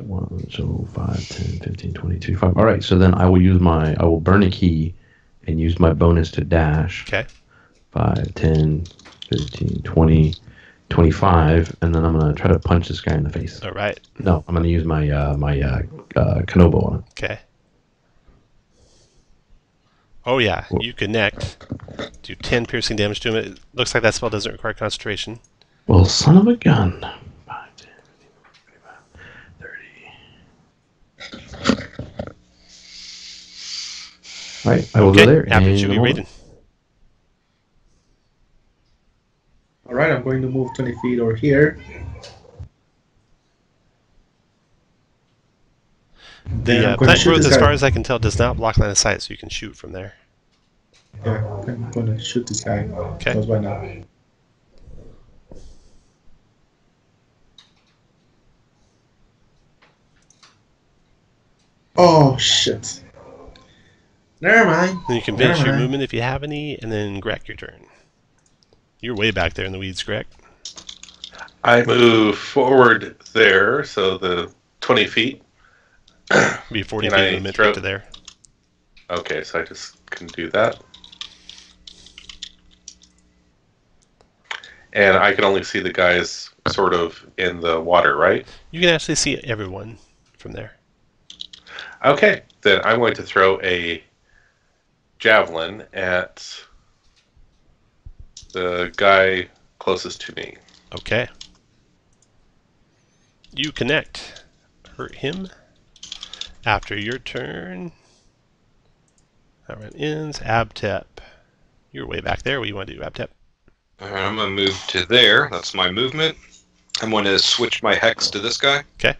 5, 10, 15, 20, 25. All right, so then I will burn a key and use my bonus to dash. Okay. 5, 10, 15, 20, 25, and then I'm going to try to punch this guy in the face. All right. No, I'm going to use my Kanobo on it. Okay. Oh, yeah. You connect. Do 10 piercing damage to him. It looks like that spell doesn't require concentration. Well, son of a gun. 5, 10, 15, 25, 30. All right, I will go there. After and Chewy Raiden. Alright, I'm going to move 20 feet over here. The plant growth, as far as I can tell, does not block line of sight, so you can shoot from there. Yeah, I'm going to shoot this guy. Okay. Close by now. Oh, shit. Never mind. Then you can finish your movement if you have any, and then Greg, your turn. You're way back there in the weeds, Greg. I move forward there, so the 20 feet. Be 40 And feet I movement throw- to there. Okay, so I just can do that. And I can only see the guys sort of in the water, right? You can actually see everyone from there. Okay, then I'm going to throw a javelin at the guy closest to me. Okay. You connect. Hurt him. After your turn. That round ends. Abtep. You're way back there. What do you want to do, Abtep? I'm going to move to there. That's my movement. I'm going to switch my hex to this guy. Okay.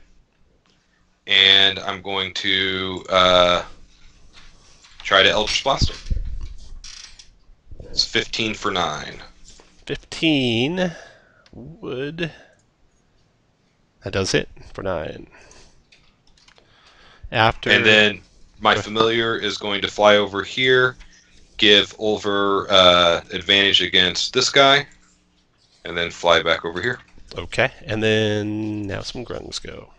And I'm going to try to Eldritch Blast him. It's 15 for 9. 15 would... That does it for 9. After... And then my familiar is going to fly over here, give Ulver advantage against this guy, and then fly back over here. Okay, and then now some grungs go.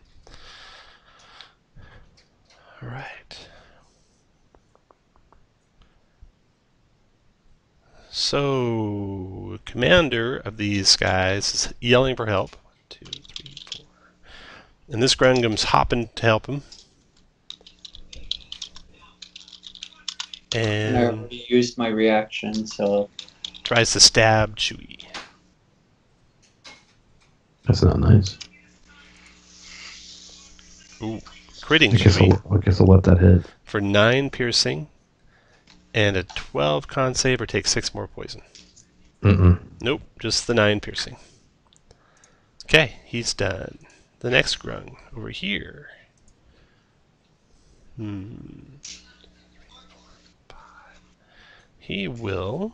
Alright. So, commander of these guys is yelling for help. 1, 2, 3, 4. And this grungum's hopping to help him. And I And already used my reaction, so tries to stab Chewy. That's not nice. Ooh, critting I guess Chewy I'll let that hit. for 9 piercing and a 12 con save or take 6 more poison. Nope, just the 9 piercing. Okay, he's done. The next grung over here. He will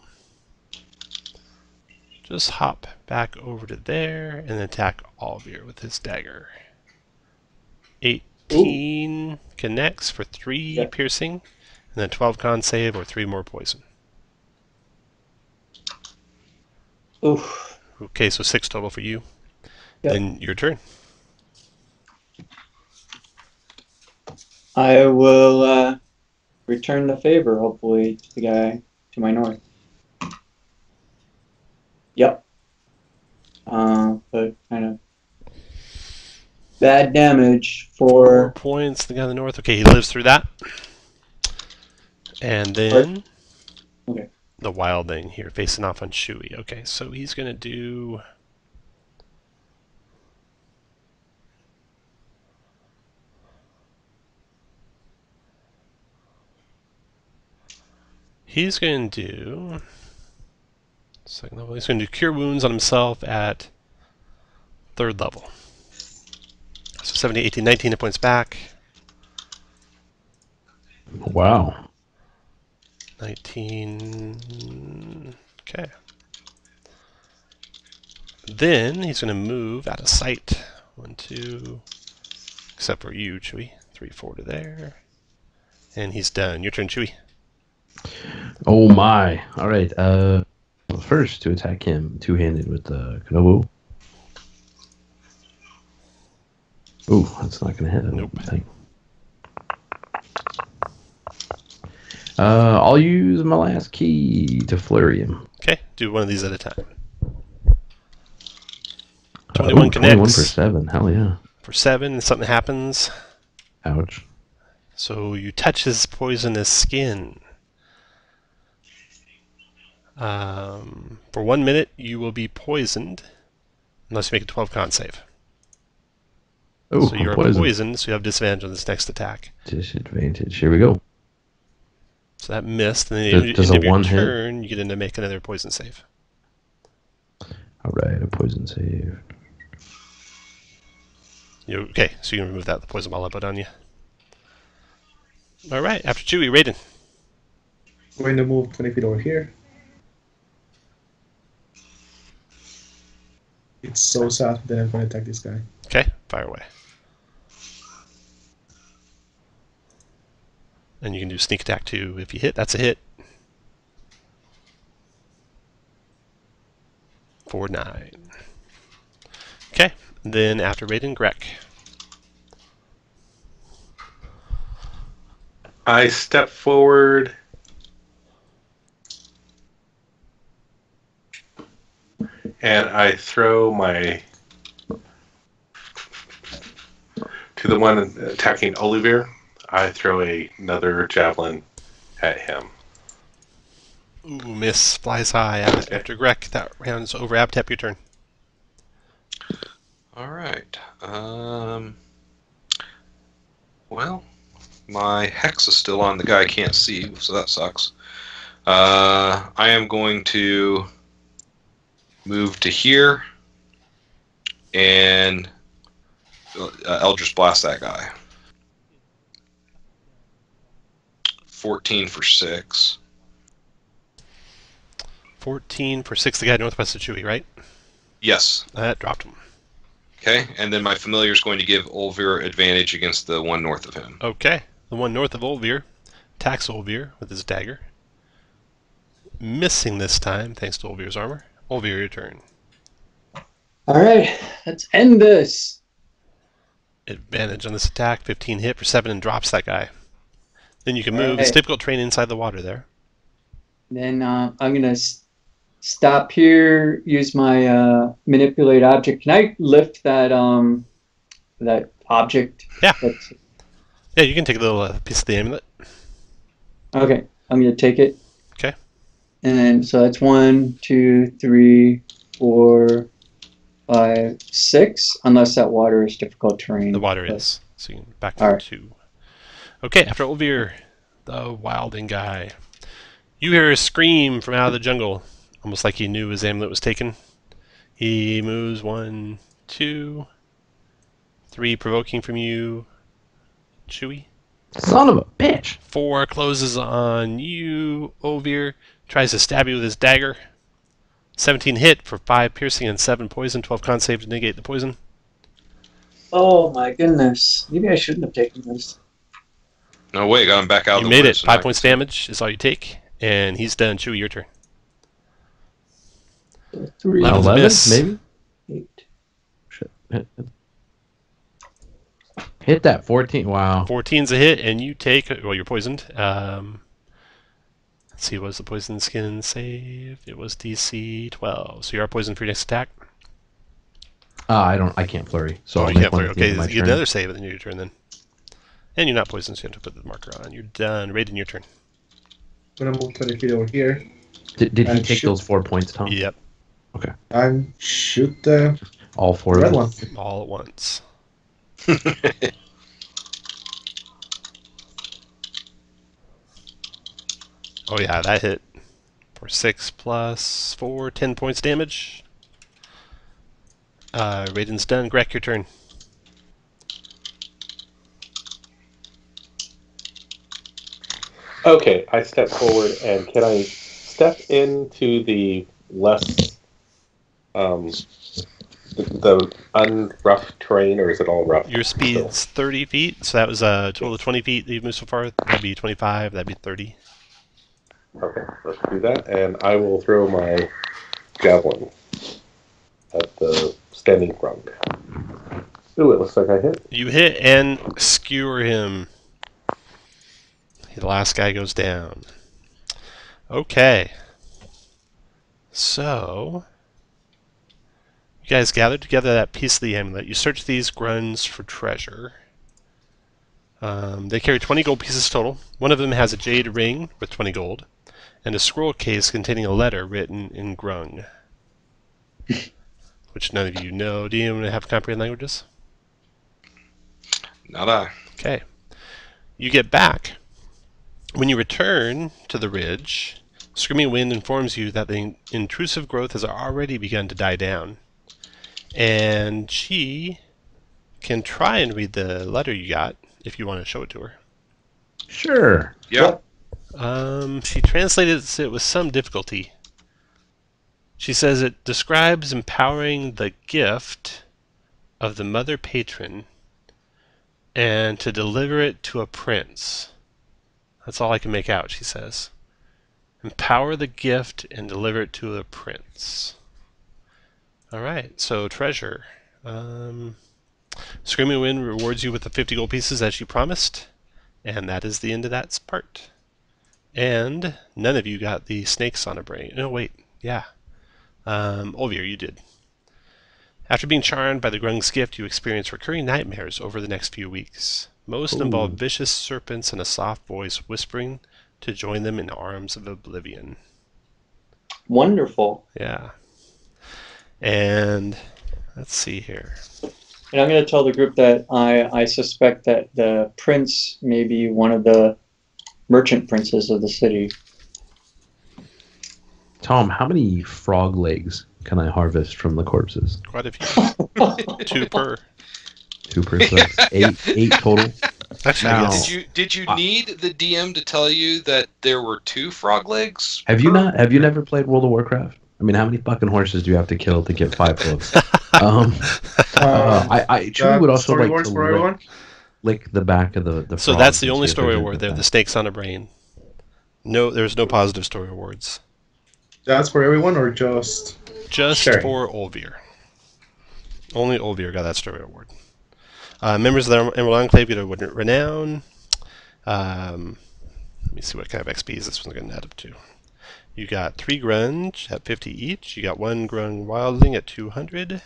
just hop back over to there and attack Alvir with his dagger. 18 connects for 3 Yep. piercing, and then 12 con save or 3 more poison. Oof. Okay, so 6 total for you. Yep. Then your turn. I will return the favor, hopefully, to the guy to my north. Yep. But kind of bad damage 4 for... points. The guy in the north. Okay, he lives through that. And then Okay. the wildling here facing off on Shui. Okay, so he's going to do... He's going to do... Second level. He's going to do Cure Wounds on himself at 3rd level. So 70, 18, 19 hit points back. Wow. 19. Okay. Then he's going to move out of sight. 1, 2. Except for you, Chewy. 3, 4 to there. And he's done. Your turn, Chewy. Oh my. All right. First to attack him two-handed with the Kanobu. Ooh, that's not gonna hit. I don't think. I'll use my last key to flurry him. Okay, do one of these at a time. 21 connects. 21 for 7. Hell yeah. For 7, something happens. Ouch. So you touch his poisonous skin. For 1 minute, you will be poisoned unless you make a 12 con save. Oh, so you're poisoned, so you have disadvantage on this next attack. Disadvantage. Here we go. So that missed, and then at the end of your turn, you get to make another poison save. All right, a poison save. Okay, so you can remove that. The poison ball I put on you. All right, after Chewy, Raiden. I'm going to move 20 feet over here. It's so sad that I'm going to attack this guy. Okay, fire away. And you can do sneak attack too. If you hit, that's a hit. 4, 9. Okay, then after Raiden, Greg. I step forward. And I throw my... To the one attacking Olivier, I throw another javelin at him. Ooh, miss. Flies high. After Greg, that round's over. Abtep, your turn. All right. Well, my hex is still on the guy I can't see, so that sucks. I am going to move to here and Eldritch Blast that guy. 14 for 6. 14 for 6, the guy northwest of Chewy, right? Yes. That dropped him. Okay, and then my familiar is going to give Olvir advantage against the one north of him. Okay, the one north of Olvir attacks Olvir with his dagger. Missing this time, thanks to Olvir's armor. Olvir, your turn. All right, let's end this. Advantage on this attack, 15 hit for 7 and drops that guy. Then you can move. Right. It's difficult terrain inside the water there. Then I'm going to stop here, use my manipulate object. Can I lift that that object? Yeah. Yeah, you can take a little piece of the amulet. Okay, I'm going to take it. Okay. And then, so that's 1, 2, 3, 4, 5, 6, unless that water is difficult terrain. The water is. So you can back down 2. Okay, after Olvir, the wilding guy. You hear a scream from out of the jungle, almost like he knew his amulet was taken. He moves 1, 2, 3, provoking from you. Chewy. Son of a bitch. 4 closes on you. Olvir tries to stab you with his dagger. 17 hit for 5 piercing and 7 poison. 12 con save to negate the poison. Oh my goodness. Maybe I shouldn't have taken this. No way, got him back out of You the made wood, it. so now I 5 can points see. damage is all you take, and he's done. Chewie, your turn. 3, 11's a 11, miss. maybe? 8. Shit. Hit that 14. Wow. 14's a hit, and you take. Well, you're poisoned. Let's see, what was the poison skin save? It was DC 12. So you are poisoned for your next attack. I can't flurry. So I'll you make can't one flurry. at the end Okay, of my you get turn. another save and then your turn then. And you're not poisoned, so you have to put the marker on. You're done. Raiden, your turn. I'm gonna move 20 feet over here Did he And take shoot. those 4 points, Tom? Yep, and shoot the All 4 red of them? one. all at once. Oh yeah, that hit. For 6 plus 4, 10 points damage. Raiden's done. Greg, your turn. Okay, I step forward, and can I step into the less, the unrough terrain, or is it all rough? Your speed's 30 feet, so that was a total of 20 feet that you've moved so far. That'd be 25, that'd be 30. Okay, let's do that, and I will throw my javelin at the standing front. Ooh, it looks like I hit. You hit and skewer him. The last guy goes down. Okay. So, you guys gathered together that piece of the amulet. You search these grunts for treasure. They carry 20 gold pieces total. One of them has a jade ring with 20 gold, and a scroll case containing a letter written in grung, which none of you know. Do you even have to comprehend languages? Not I. Okay. You get back. When you return to the ridge, Screaming Wind informs you that the intrusive growth has already begun to die down. And she can try and read the letter you got, if you want to show it to her. Sure. Yeah. She translated it with some difficulty. She says it describes empowering the gift of the mother patron and to deliver it to a prince. That's all I can make out, she says. Empower the gift and deliver it to a prince. Alright, so treasure. Screaming Wind rewards you with the 50 gold pieces as she promised. And that is the end of that part. And none of you got the snakes on a brain. No, wait. Yeah. Olvir, you did. After being charmed by the Grung's gift, you experience recurring nightmares over the next few weeks. Most involve vicious serpents and a soft voice whispering to join them in arms of oblivion. Wonderful. Yeah. And let's see here. And I'm going to tell the group that I suspect that the prince may be one of the merchant princes of the city. Tom, how many frog legs can I harvest from the corpses? Quite a few. 2 per. 2 per six. Eight total. Actually, Now- yes. Did you need the DM to tell you that there were 2 frog legs? Have you never played World of Warcraft? I mean, how many fucking horses do you have to kill to get 5 hooves? I truly would also story like words to for everyone. lick the back of the So frogs that's the and only see if story there's award there. anything The snakes on a brain. No, there's no positive story awards. That's for everyone or just Just Sure. for Olvir. Only Olvir got that story award. Members of the Emerald Enclave get a renown. Let me see what kind of XP is this one's going to add up to. You got 3 grunge at 50 each. You got 1 grung wildling at 200.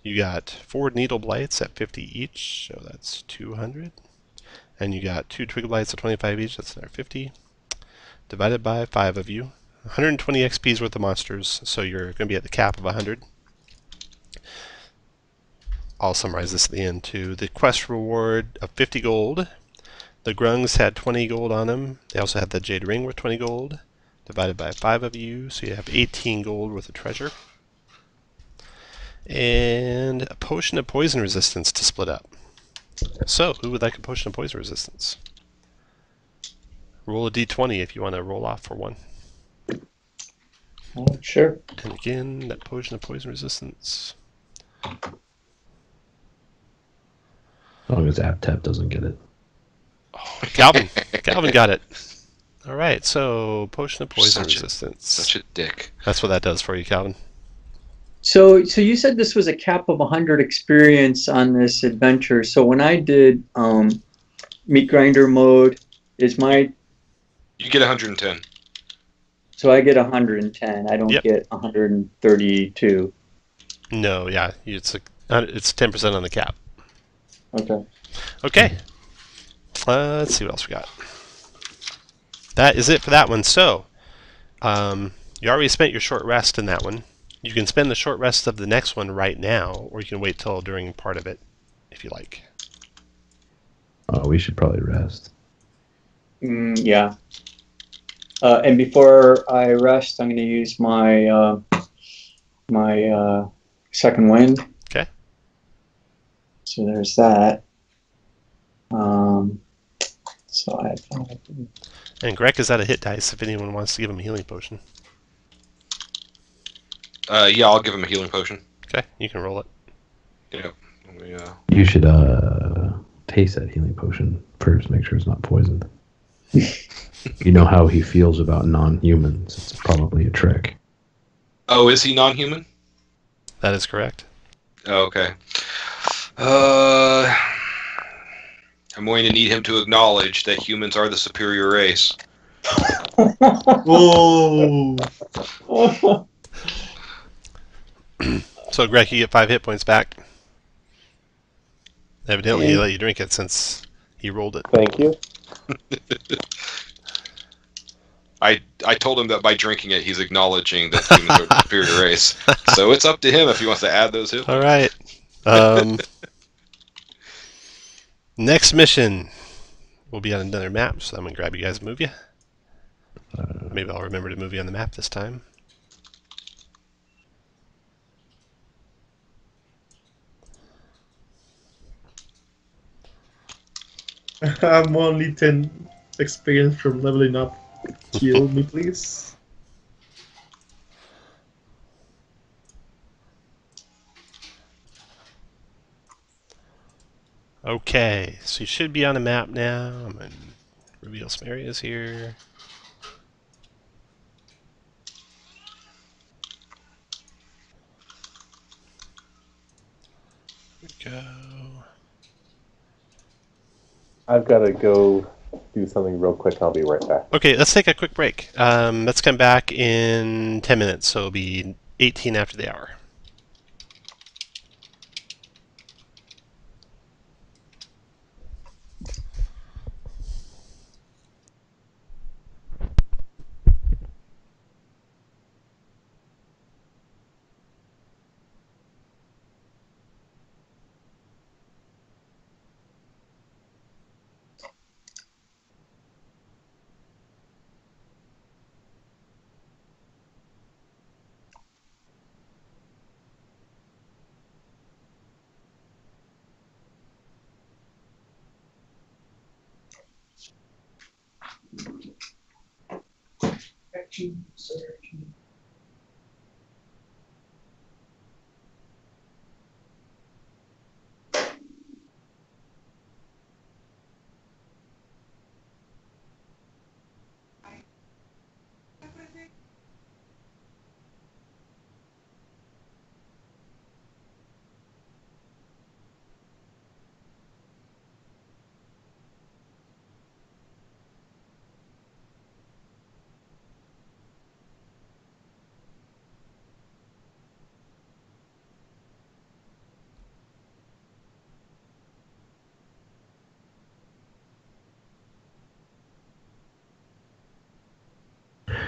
You got 4 needle blights at 50 each, so that's 200. And you got 2 twig blights at 25 each, that's another 50. Divided by 5 of you. 120 XP's worth of monsters, so you're going to be at the cap of 100. I'll summarize this at the end too. The quest reward of 50 gold. The grungs had 20 gold on them. They also had the jade ring with 20 gold. Divided by 5 of you, so you have 18 gold worth of treasure. And a potion of poison resistance to split up. So, who would like a potion of poison resistance? Roll a d20 if you want to roll off for one. Sure. And again, that potion of poison resistance. As long as AppTap doesn't get it. Oh Calvin. Calvin got it. All right, so potion of poison resistance. Such a dick. That's what that does for you, Calvin. So you said this was a cap of 100 experience on this adventure. So when I did meat grinder mode, is my You get 110. so I get 110. I don't Yep. get 132. No, yeah, it's 10% on the cap. Okay. Okay. Let's see what else we got. That is it for that one. So, you already spent your short rest in that one. You can spend the short rest of the next one right now, or you can wait till during part of it, if you like. Oh, we should probably rest. Yeah. And before I rest, I'm going to use my my second wind. Okay. So there's that. So I have 5. And Greg is out of hit dice if anyone wants to give him a healing potion. Yeah, I'll give him a healing potion. Okay, you can roll it. Yep. Let me, You should taste that healing potion first. Make sure it's not poisoned. You know how he feels about non-humans. It's probably a trick. Oh, is he non-human? That is correct. Oh, okay. I'm going to need him to acknowledge that humans are the superior race. Oh, So, Greg, you get 5 hit points back. Evidently, he let you drink it since he rolled it. Thank you. I told him that by drinking it, he's acknowledging that humans are the superior race. So it's up to him if he wants to add those hit. All right. Next mission will be on another map, so I'm going to grab you guys and move you. Maybe I'll remember to move you on the map this time. I'm only 10 experience from leveling up. Heal me, please. Okay, so you should be on the map now. I'm going to reveal some areas here. Here we go. I've got to go do something real quick. I'll be right back. Okay, let's take a quick break. Let's come back in 10 minutes, so it'll be 18 after the hour.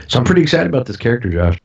So I'm pretty excited about this character, Josh.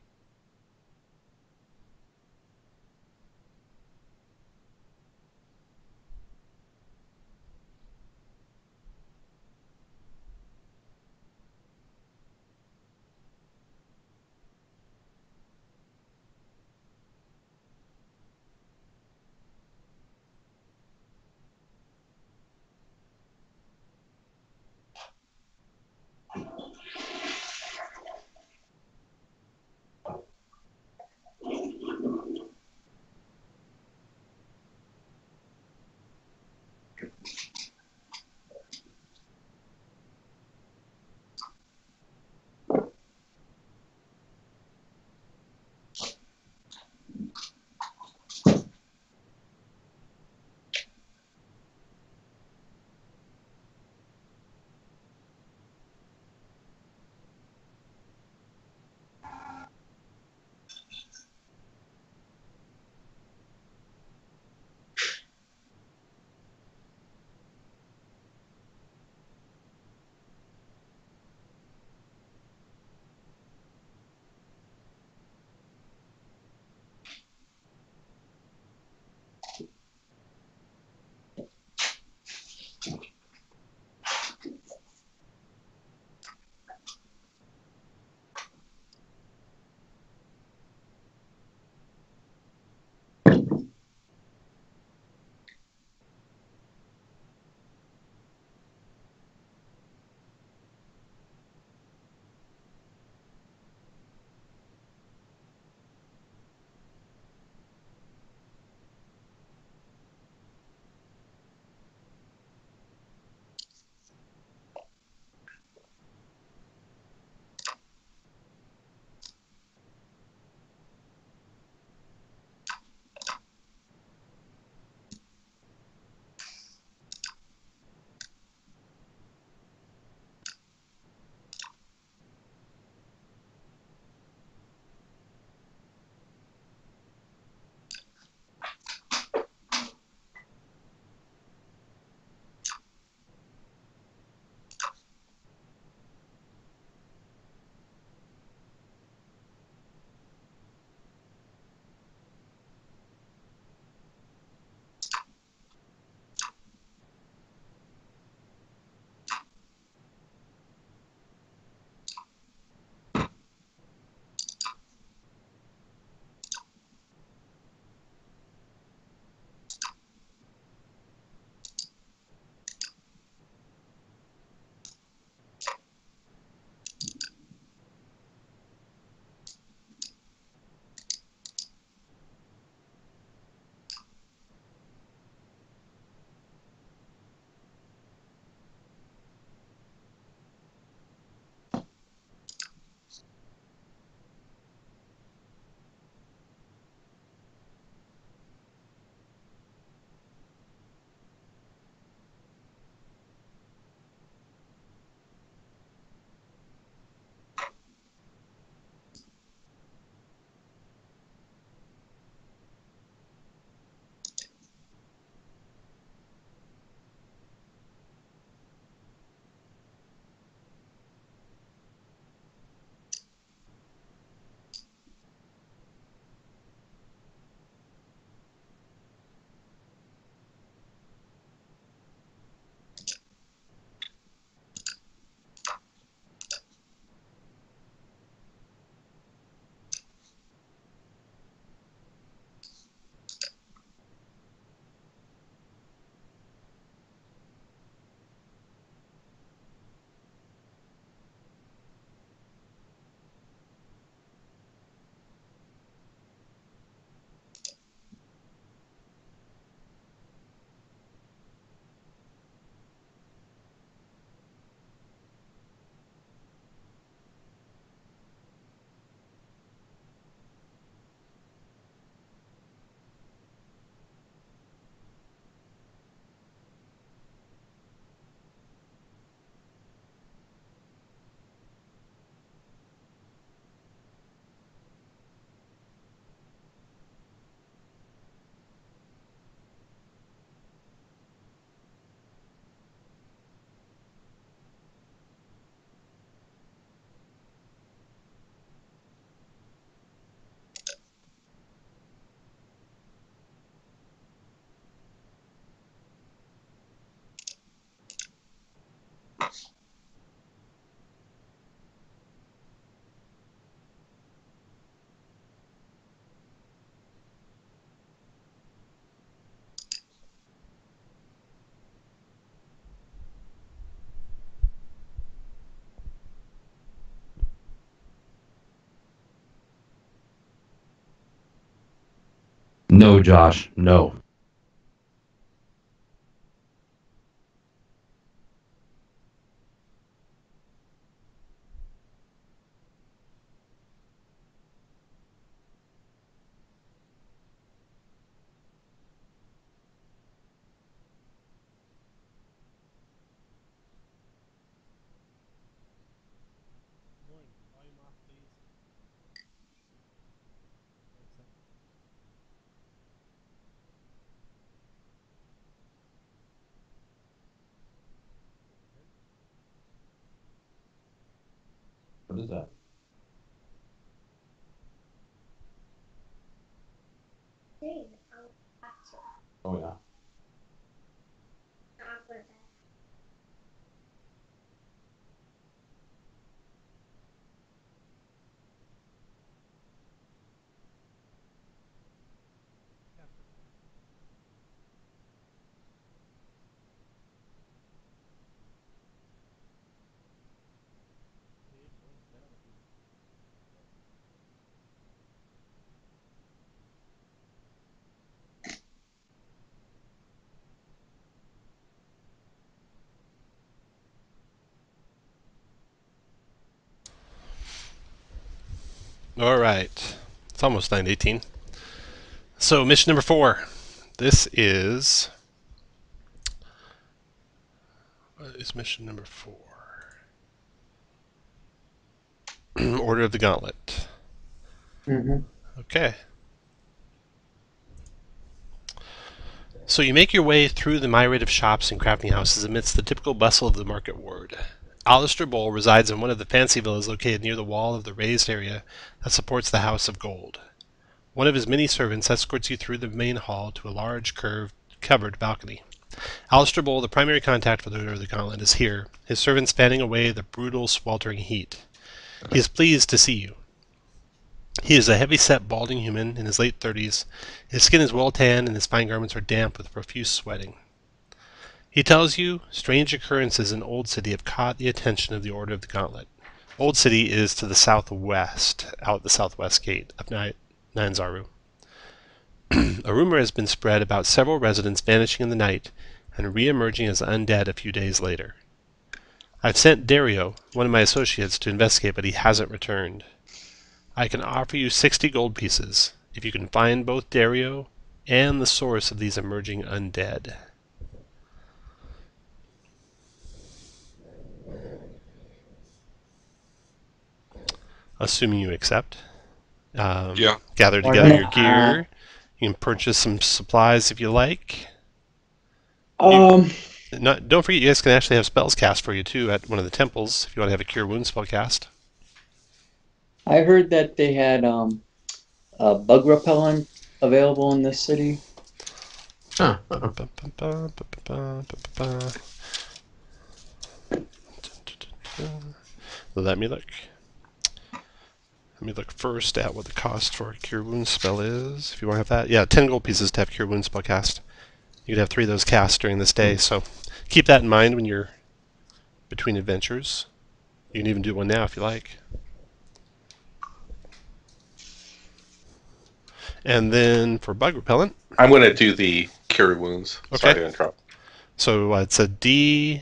No, Josh, no. Volume off, please. What is that? Oh, yeah. All right. It's almost 9:18. So mission number 4. This is... What is mission number 4? Order of the Gauntlet. Okay. So you make your way through the myriad of shops and crafting houses amidst the typical bustle of the market ward. Alistair Bowl resides in one of the fancy villas located near the wall of the raised area that supports the House of Gold. One of his many servants escorts you through the main hall to a large, curved, covered balcony. Alistair Bowl, the primary contact for the Order of the Gauntlet, is here, his servants fanning away the brutal, sweltering heat. He is pleased to see you. He is a heavy-set, balding human in his late 30s. His skin is well tanned and his fine garments are damp with profuse sweating. He tells you strange occurrences in Old City have caught the attention of the Order of the Gauntlet. Old City is to the southwest, out the southwest gate of Nine-Zaru. A rumor has been spread about several residents vanishing in the night and re-emerging as undead a few days later. I've sent Dario, one of my associates, to investigate, but he hasn't returned. I can offer you 60 gold pieces if you can find both Dario and the source of these emerging undead. Assuming you accept. Yeah. Gather together your gear. You can purchase some supplies if you like. Don't forget, you guys can actually have spells cast for you too at one of the temples if you want to have a Cure Wounds spell cast. I heard that they had bug repellent available in this city. Let me look. Let me look first at what the cost for a Cure Wounds spell is. If you want to have that. Yeah, 10 gold pieces to have Cure Wounds spell cast. You could have 3 of those cast during this day, so keep that in mind when you're between adventures. You can even do one now if you like. And then for bug repellent, I'm going to do the Cure Wounds. Okay. Sorry to interrupt. So it's a D8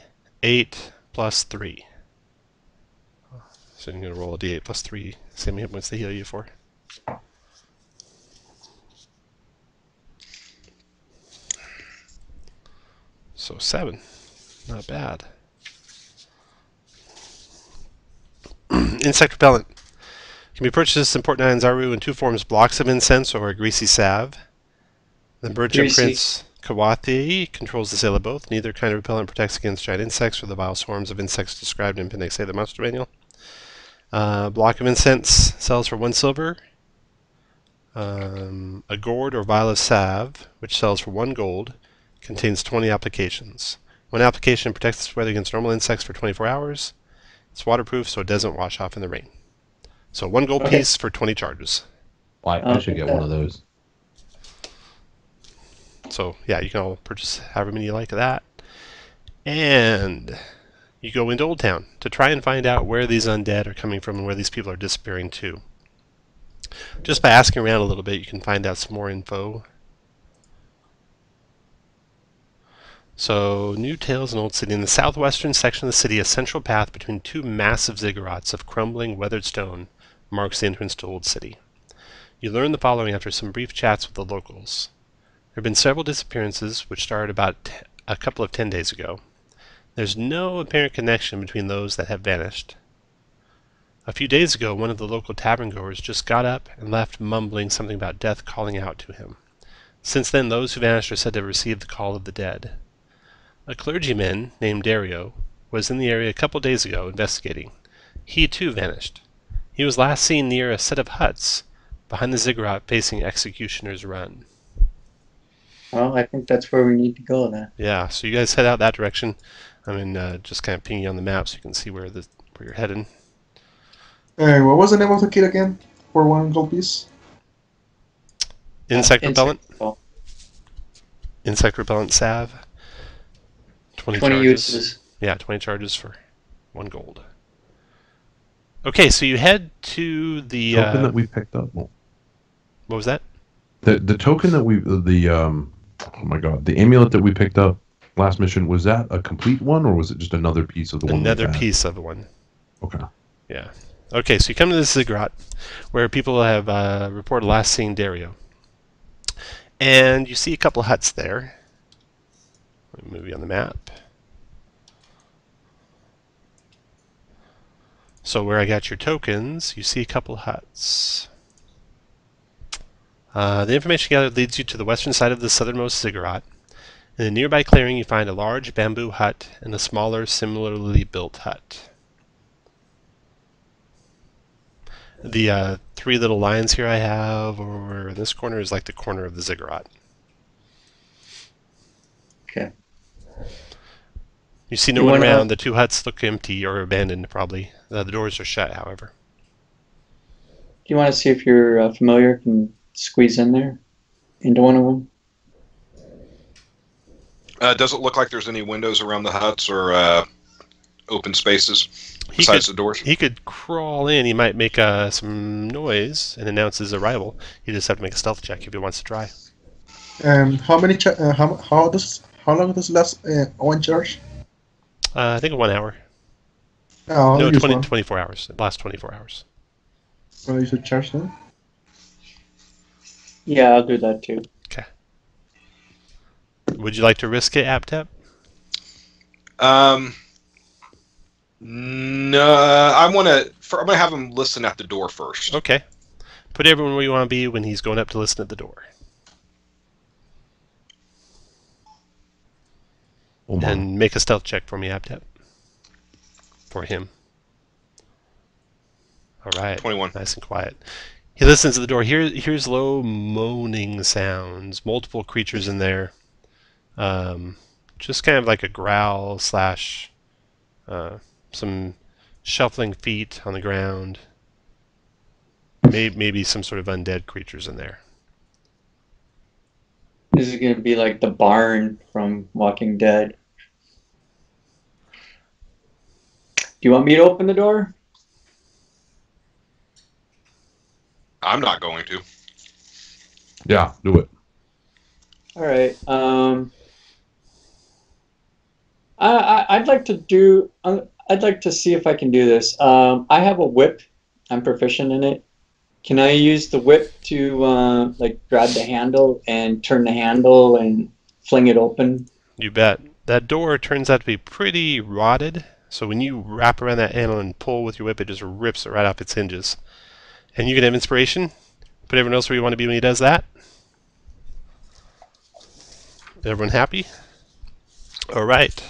plus 3. So you're going to roll a D8 plus 3. Same hit points to heal you for. So 7. Not bad. Insect repellent. Can be purchased in Port Nine-Zaru in 2 forms: blocks of incense or a greasy salve. The merchant Prince Kawati controls the sale of both. Neither kind of repellent protects against giant insects or the vile swarms of insects described in Appendix A of the Monster Manual. Block of incense sells for 1 silver. A gourd or vial of salve, which sells for 1 gold, contains 20 applications. 1 application protects the sweat against normal insects for 24 hours. It's waterproof, so it doesn't wash off in the rain. So 1 gold piece for 20 charges. I should get one of those. So yeah, you can all purchase however many you like of that. And you go into Old Town to try and find out where these undead are coming from and where these people are disappearing to. Just by asking around a little bit, you can find out some more info. So, new tales in Old City. In the southwestern section of the city, a central path between 2 massive ziggurats of crumbling, weathered stone marks the entrance to Old City. You learn the following after some brief chats with the locals. There have been several disappearances, which started about a couple of 10 days ago. There's no apparent connection between those that have vanished. A few days ago, one of the local tavern goers just got up and left mumbling something about death calling out to him. Since then, those who vanished are said to have received the call of the dead. A clergyman named Dario was in the area a couple days ago investigating. He too vanished. He was last seen near a set of huts behind the ziggurat facing Executioner's Run. Well, I think that's where we need to go then. Yeah, so you guys head out that direction. I mean, just kind of ping you on the map so you can see where you're heading. What was the name of the kid again? For 1 gold piece? Insect repellent. Oh, Insect repellent salve. 20 20 charges. uses. Yeah, 20 charges for 1 gold. Okay, so you head to the Token that we picked up. what was that? The token that oh my god, the amulet that we picked up last mission, was that a complete one or was it just another piece of the one? Another piece of one. Okay. Yeah. Okay, so you come to this ziggurat where people have reported last seeing Dario. And you see a couple huts there. Let me move you on the map. So where I got your tokens, you see a couple huts. The information gathered leads you to the western side of the southernmost ziggurat. In a nearby clearing, you find a large bamboo hut and a smaller, similarly built hut. The three little lines here I have over in this corner is like the corner of the ziggurat. Okay. You see no one around. The two huts look empty or abandoned, probably. The doors are shut, however. Do you want to see if your familiar can squeeze in there into one of them? Does it look like there's any windows around the huts or open spaces besides the doors? He could crawl in. He might make some noise and announce his arrival. You just have to make a stealth check if he wants to try. How many? How long does it last? One charge? I think 1 hour. Oh, No, 24 hours. It lasts 24 hours. Oh, you should charge then? Yeah, I'll do that too. Okay. Would you like to risk it, AppTap? No, I'm gonna have him listen at the door first. Okay. Put everyone where you want to be when he's going up to listen at the door. Oh my. And make a stealth check for me, AppTap. For him. Alright. 21. Nice and quiet. He listens to the door. Here's low moaning sounds. Multiple creatures in there. Just kind of like a growl slash some shuffling feet on the ground. Maybe some sort of undead creatures in there. This is going to be like the barn from Walking Dead. Do you want me to open the door? I'm not going to. Yeah, do it. All right. I'd like to do. I'd like to see if I can do this. I have a whip. I'm proficient in it. Can I use the whip to like grab the handle and turn the handle and fling it open? You bet. That door turns out to be pretty rotted, so when you wrap around that handle and pull with your whip, it just rips it right off its hinges. And you can have inspiration. Put everyone else where you want to be when he does that. Everyone happy? Alright.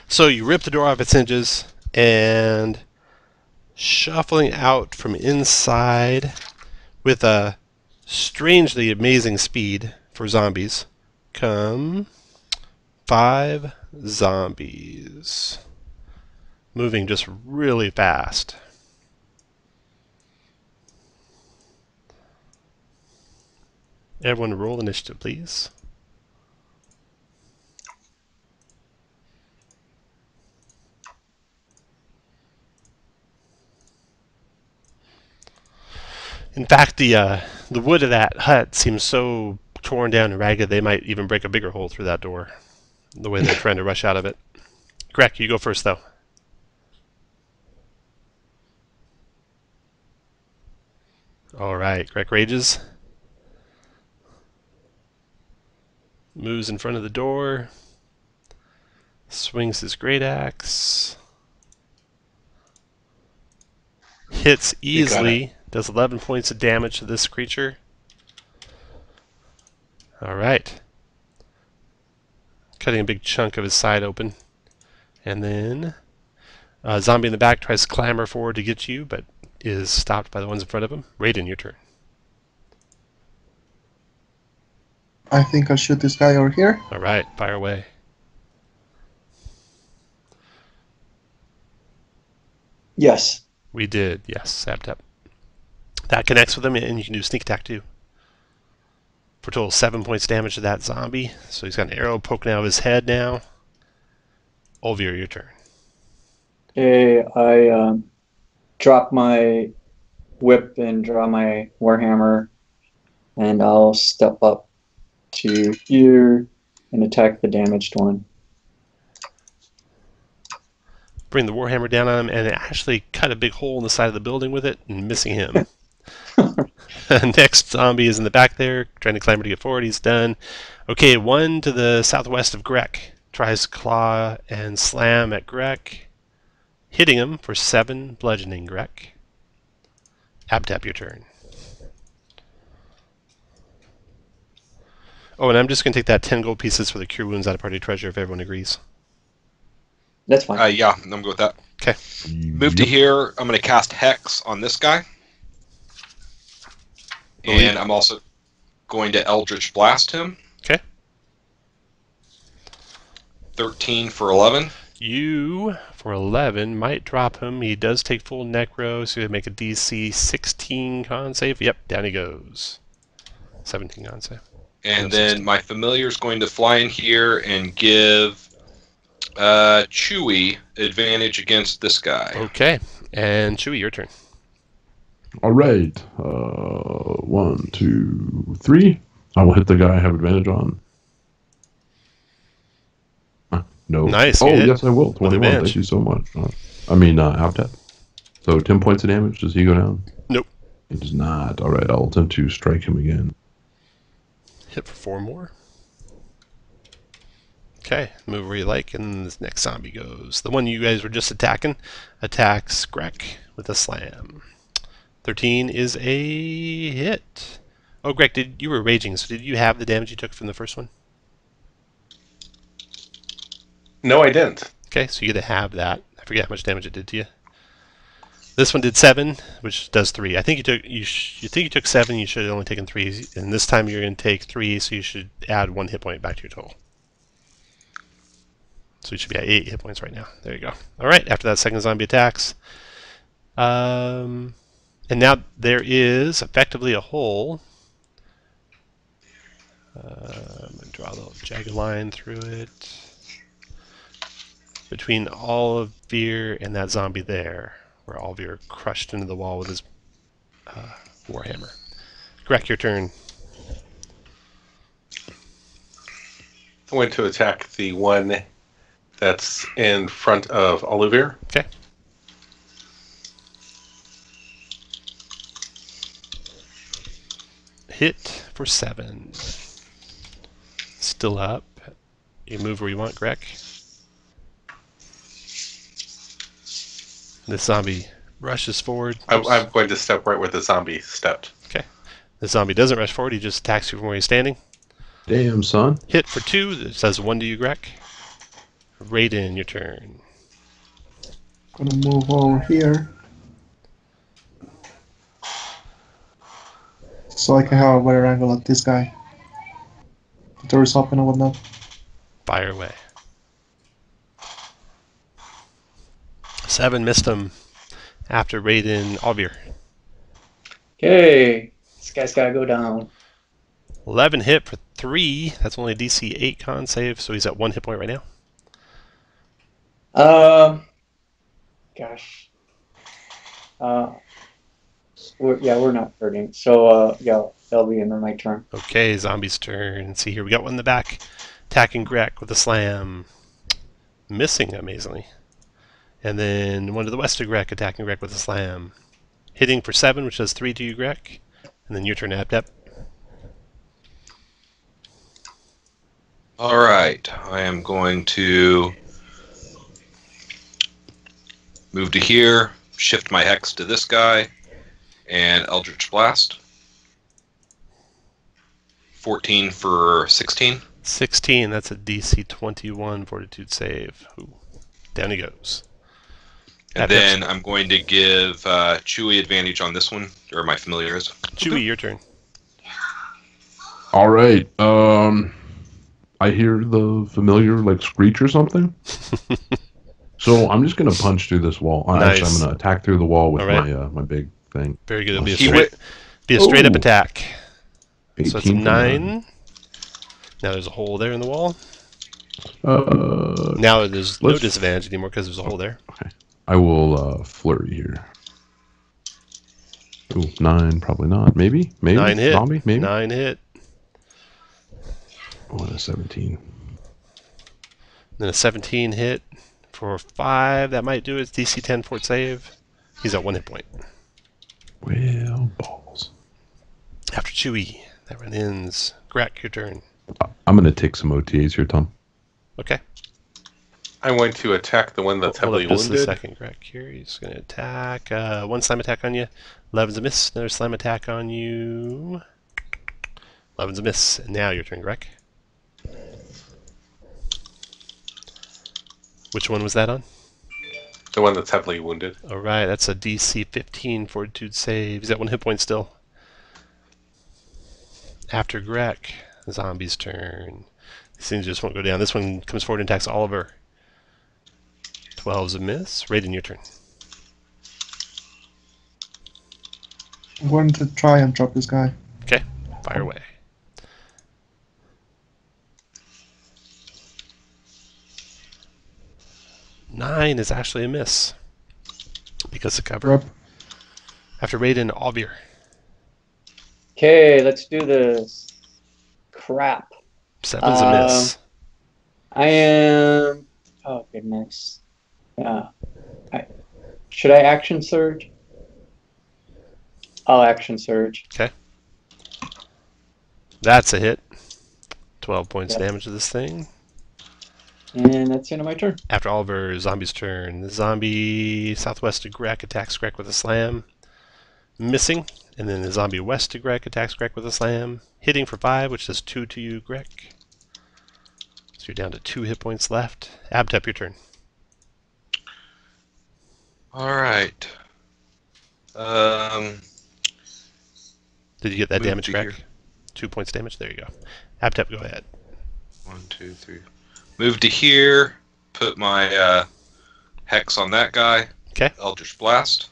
So you rip the door off its hinges, and shuffling out from inside with a strangely amazing speed for zombies come 5 zombies. Moving just really fast. Everyone roll initiative, please. In fact, the wood of that hut seems so torn down and ragged they might even break a bigger hole through that door, the way they're trying to rush out of it. Greg, you go first, though. Alright, Greg rages. Moves in front of the door. Swings his great axe. Hits easily. Does 11 points of damage to this creature. Alright. Cutting a big chunk of his side open. And then a zombie in the back tries to clamber forward to get you, but is stopped by the ones in front of him. Raiden, your turn. I think I'll shoot this guy over here. Alright, fire away. Yes. We did, yes, Saptep. That connects with him, and you can do sneak attack too. For a total of 7 points damage to that zombie. So he's got an arrow poking out of his head now. Olvir, your turn. Okay, I drop my whip and draw my warhammer, and I'll step up to here and attack the damaged one. bring the Warhammer down on him, and it actually cut a big hole in the side of the building with it, and missing him. Next zombie is in the back there, trying to clamber to get forward. He's done. Okay, one to the southwest of Grek. Tries to claw and slam at Grek. Hitting him for 7, bludgeoning Grek. Tap, your turn. Oh, and I'm just going to take that 10 gold pieces for the cure wounds out of party treasure if everyone agrees. That's fine. Yeah, I'm good with that. Okay. Move to here. I'm going to cast Hex on this guy. And I'm also going to Eldritch Blast him. Okay. 13 for 11. You, for 11, might drop him. He does take full Necro, so you make a DC 16 con save. Yep, down he goes. 17 con save. And then my familiar is going to fly in here and give Chewie advantage against this guy. Okay, and Chewie, your turn. All right. 1, 2, 3. I will hit the guy I have advantage on. No. Nice. Oh, hit. yes, I will. 21. advantage. Thank you so much. Outap. So 10 points of damage. Does he go down? Nope. He does not. All right. I'll attempt to strike him again. Hit for 4 more. Okay, move where you like, and this next zombie goes. The one you guys were just attacking attacks Grek with a slam. 13 is a hit. Oh, Greg, you were raging, so did you have the damage you took from the first one? No, I didn't. Okay, so you get to have that. I forget how much damage it did to you. This one did 7, which does 3. I think you took you think you took 7. You should have only taken 3, and this time you're going to take 3, so you should add 1 hit point back to your total. So you should be at 8 hit points right now. There you go. All right, after that second zombie attacks, and now there is effectively a hole. I'm going to draw a little jagged line through it between Olivir and that zombie there, where Olivir crushed into the wall with his warhammer. Greg, your turn. I'm going to attack the one that's in front of Olivir. Okay. Hit for 7. Still up. You move where you want, Greg. This zombie rushes forward. I'm going to step right where the zombie stepped. Okay. The zombie doesn't rush forward. He just attacks you from where he's standing. Damn, son. Hit for 2. It says 1 to you, Greg. Raiden, your turn. Gonna move over here. So I can have a better angle at this guy. The door is open and whatnot. Fire away. 7 missed him after Raiden Olivir. Okay, this guy's gotta go down. 11 hit for 3. That's only a DC 8 con save, so he's at 1 hit point right now. Gosh. We're not hurting. So, yeah, that'll be in my turn. Okay, zombie's turn. See here, we got one in the back. Attacking Grek with a slam. Missing, amazingly. And then one to the west of Grek, attacking Grek with a slam. Hitting for 7, which does 3 to you, Grek. And then your turn, Abdep. Alright, I am going to move to here, shift my hex to this guy, and Eldritch Blast. 14 for 16. 16, that's a DC 21 fortitude save. Ooh. Down he goes. And then I'm going to give Chewie advantage on this one, or my familiar is. Chewie, your turn. All right. I hear the familiar like screech or something. So I'm just gonna punch through this wall. Nice. Actually, I'm gonna attack through the wall with right. my big thing. Very good. It'll be He a straight up Ooh. attack. So it's a 18 for 9. Now there's a hole there in the wall. Now there's no disadvantage anymore because there's a hole there. Okay. I will flurry here. Ooh, 9, probably not. Maybe? 9 hit. Zombie? Maybe? 9 hit. Oh, and a 17. Then a 17 hit For 5, that might do it. It's DC 10 fort save. He's at 1 hit point. Well, balls. After Chewie, that run ends. Grak, your turn. I'm going to take some OTAs here, Tom. Okay. I'm going to attack the one that's Hold heavily up just a wounded. second, Grak here. He's going to attack. 1 slam attack on you. 11's a miss. Another slam attack on you. 11's a miss. And now your turn, Grak. Which one was that on? The one that's heavily wounded. Alright, that's a DC 15 fortitude save. He's at 1 hit point still. After Grek, the zombie's turn. These things just won't go down. This one comes forward and attacks Oliver. 12's a miss. Raiden, your turn. I'm going to try and drop this guy. Okay, fire away. Nine is actually a miss. Because of cover. Rep. After Raiden, Alvir. Okay, let's do this. Crap. 7's a miss. I am. Oh goodness. Should I action surge? I'll action surge. Okay. That's a hit. 12 points Yep. damage to this thing. And that's the end of my turn. After Oliver, zombie's turn. The zombie southwest to Grek attacks Grek with a slam. Missing. And then the zombie west to Grek attacks Grek with a slam. Hitting for 5, which does 2 to you, Grek. So you're down to 2 hit points left. Abtep, your turn. All right. Did you get that Move damage, to Grek? here. 2 points damage? There you go. Abtep, go ahead. 1, 2, 3. Move to here. Put my hex on that guy. Okay. Eldritch Blast.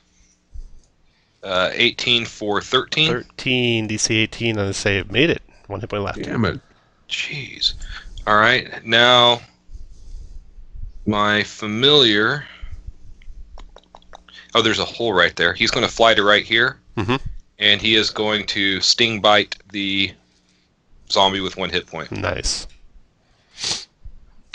18 for 13. 13, DC 18 on the save. Made it. 1 hit point left. Damn it. Jeez. All right. Now, my familiar. Oh, there's a hole right there. He's going to fly to right here. Mhm. And he is going to sting bite the zombie with 1 hit point. Nice.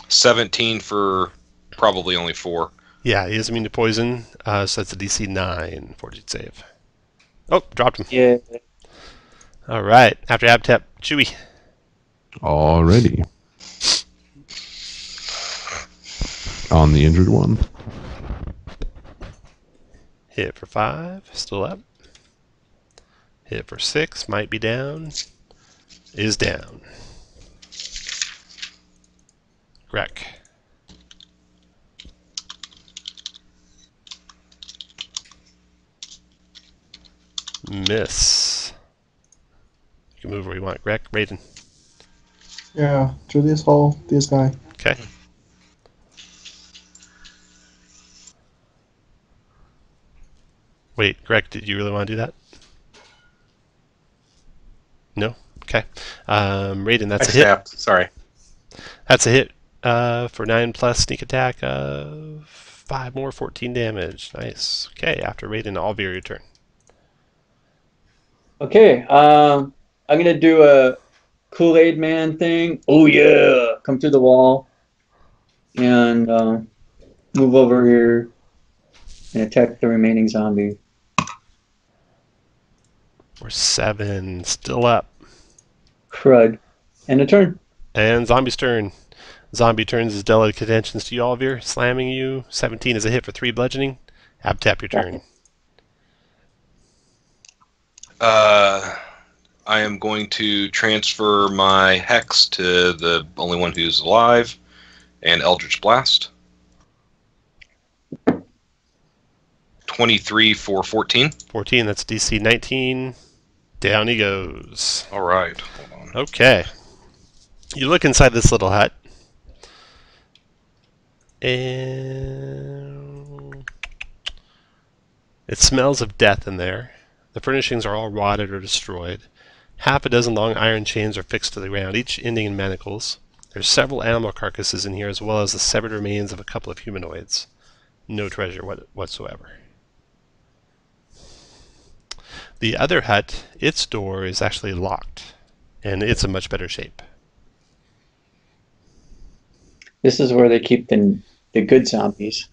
17 for probably only 4. Yeah, he is immune to poison, so that's a DC 9 fortitude save. Oh, dropped him. Yeah. All right. After Abtep, Chewie. Already. On the injured one. Hit for 5, still up. Hit for 6, might be down. Is down. Grek. Miss. You can move where you want. Grek, Raiden. Yeah, through this hole, this guy. Okay. Wait, Greg, did you really want to do that? No? Okay. Raiden, that's a hit. Snapped. Sorry. That's a hit for 9 plus sneak attack of 5 more, 14 damage. Nice. Okay, after Raiden, Alvir, your turn. Okay. I'm gonna do a Kool-Aid Man thing. Oh yeah! Come through the wall and move over here and attack the remaining zombie. For 7, still up. Crud. And a turn. And Zombie's turn. Zombie turns his delicate attentions to you, Alvir, slamming you. 17 is a hit for 3 bludgeoning. Abtap, your turn. I am going to transfer my hex to the only one who's alive, and Eldritch Blast. 23 for 14. 14, that's DC 19. Down he goes. All right, hold on. Okay. You look inside this little hut. And it smells of death in there. The furnishings are all rotted or destroyed. Half a dozen long iron chains are fixed to the ground, each ending in manacles. There's several animal carcasses in here, as well as the severed remains of a couple of humanoids. No treasure whatsoever. The other hut, its door is actually locked, and it's in much better shape. This is where they keep the the good zombies.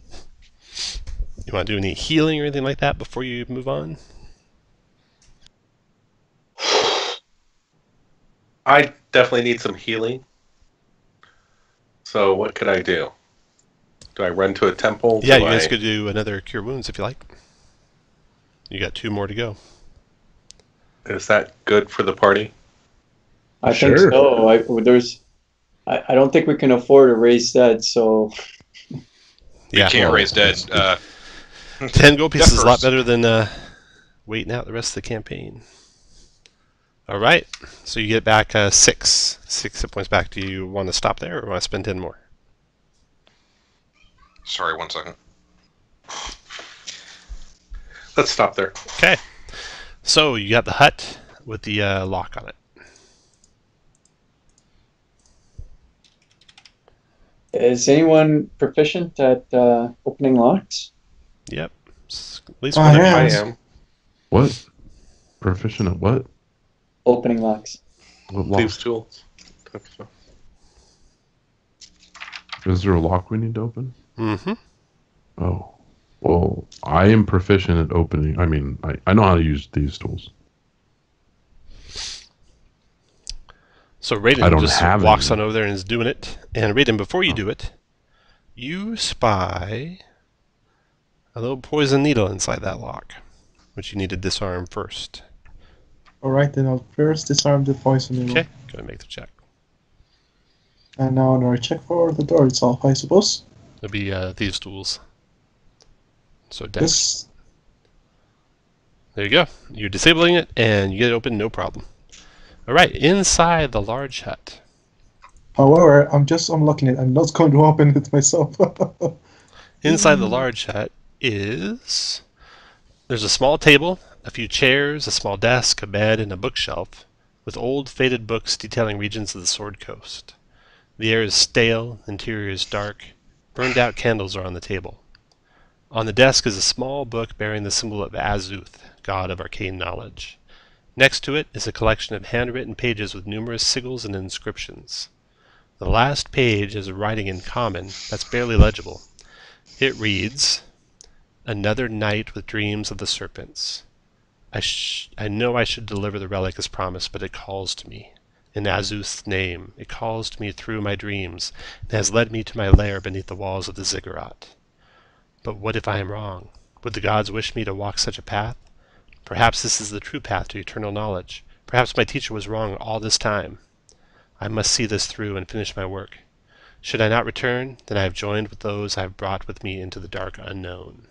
You want to do any healing or anything like that before you move on? I definitely need some healing. So what could I do? Do I run to a temple? Yeah, Do you guys I- could do another Cure Wounds if you like. You got 2 more to go. Is that good for the party? I Sure. think so. I don't think we can afford to raise that, so We can't raise dead. 10 gold pieces is a lot first. better than waiting out the rest of the campaign. All right, so you get back 6 hit points back. Do you want to stop there or want to spend 10 more? Sorry, 1 second. Let's stop there. Okay, so you got the hut with the lock on it. is anyone proficient at opening locks? Yep, at least I one of you. am. I is. am. What? Proficient at what? Opening locks. What lock? Thieves' tools. Is there a lock we need to open? Mm-hmm. Oh. Well, I am proficient at opening. I mean, I know how to use these tools. So Raiden I don't just have walks any. on over there and is doing it. And Raiden, before you do it, you spy a little poison needle inside that lock, which you need to disarm first. Alright, then I'll first disarm the poison needle. Okay, go ahead and make the check. And now another check for the door itself, I suppose. It'll be thieves' tools. So dex. Yes. There you go. You're disabling it, and you get it open, no problem. All right, inside the large hut. However, I'm just unlocking it. I'm not going to open it myself. Inside the large hut there's a small table, a few chairs, a small desk, a bed, and a bookshelf with old faded books detailing regions of the Sword Coast. The air is stale, interior is dark, burned out candles are on the table. On the desk is a small book bearing the symbol of Azuth, god of arcane knowledge. Next to it is a collection of handwritten pages with numerous sigils and inscriptions. The last page is a writing in common that's barely legible. It reads, "Another night with dreams of the serpents. I know I should deliver the relic as promised, but it calls to me. In Azuth's name, it calls to me through my dreams, and has led me to my lair beneath the walls of the ziggurat. But what if I am wrong? Would the gods wish me to walk such a path? Perhaps this is the true path to eternal knowledge. Perhaps my teacher was wrong all this time. I must see this through and finish my work. Should I not return, then I have joined with those I have brought with me into the dark unknown."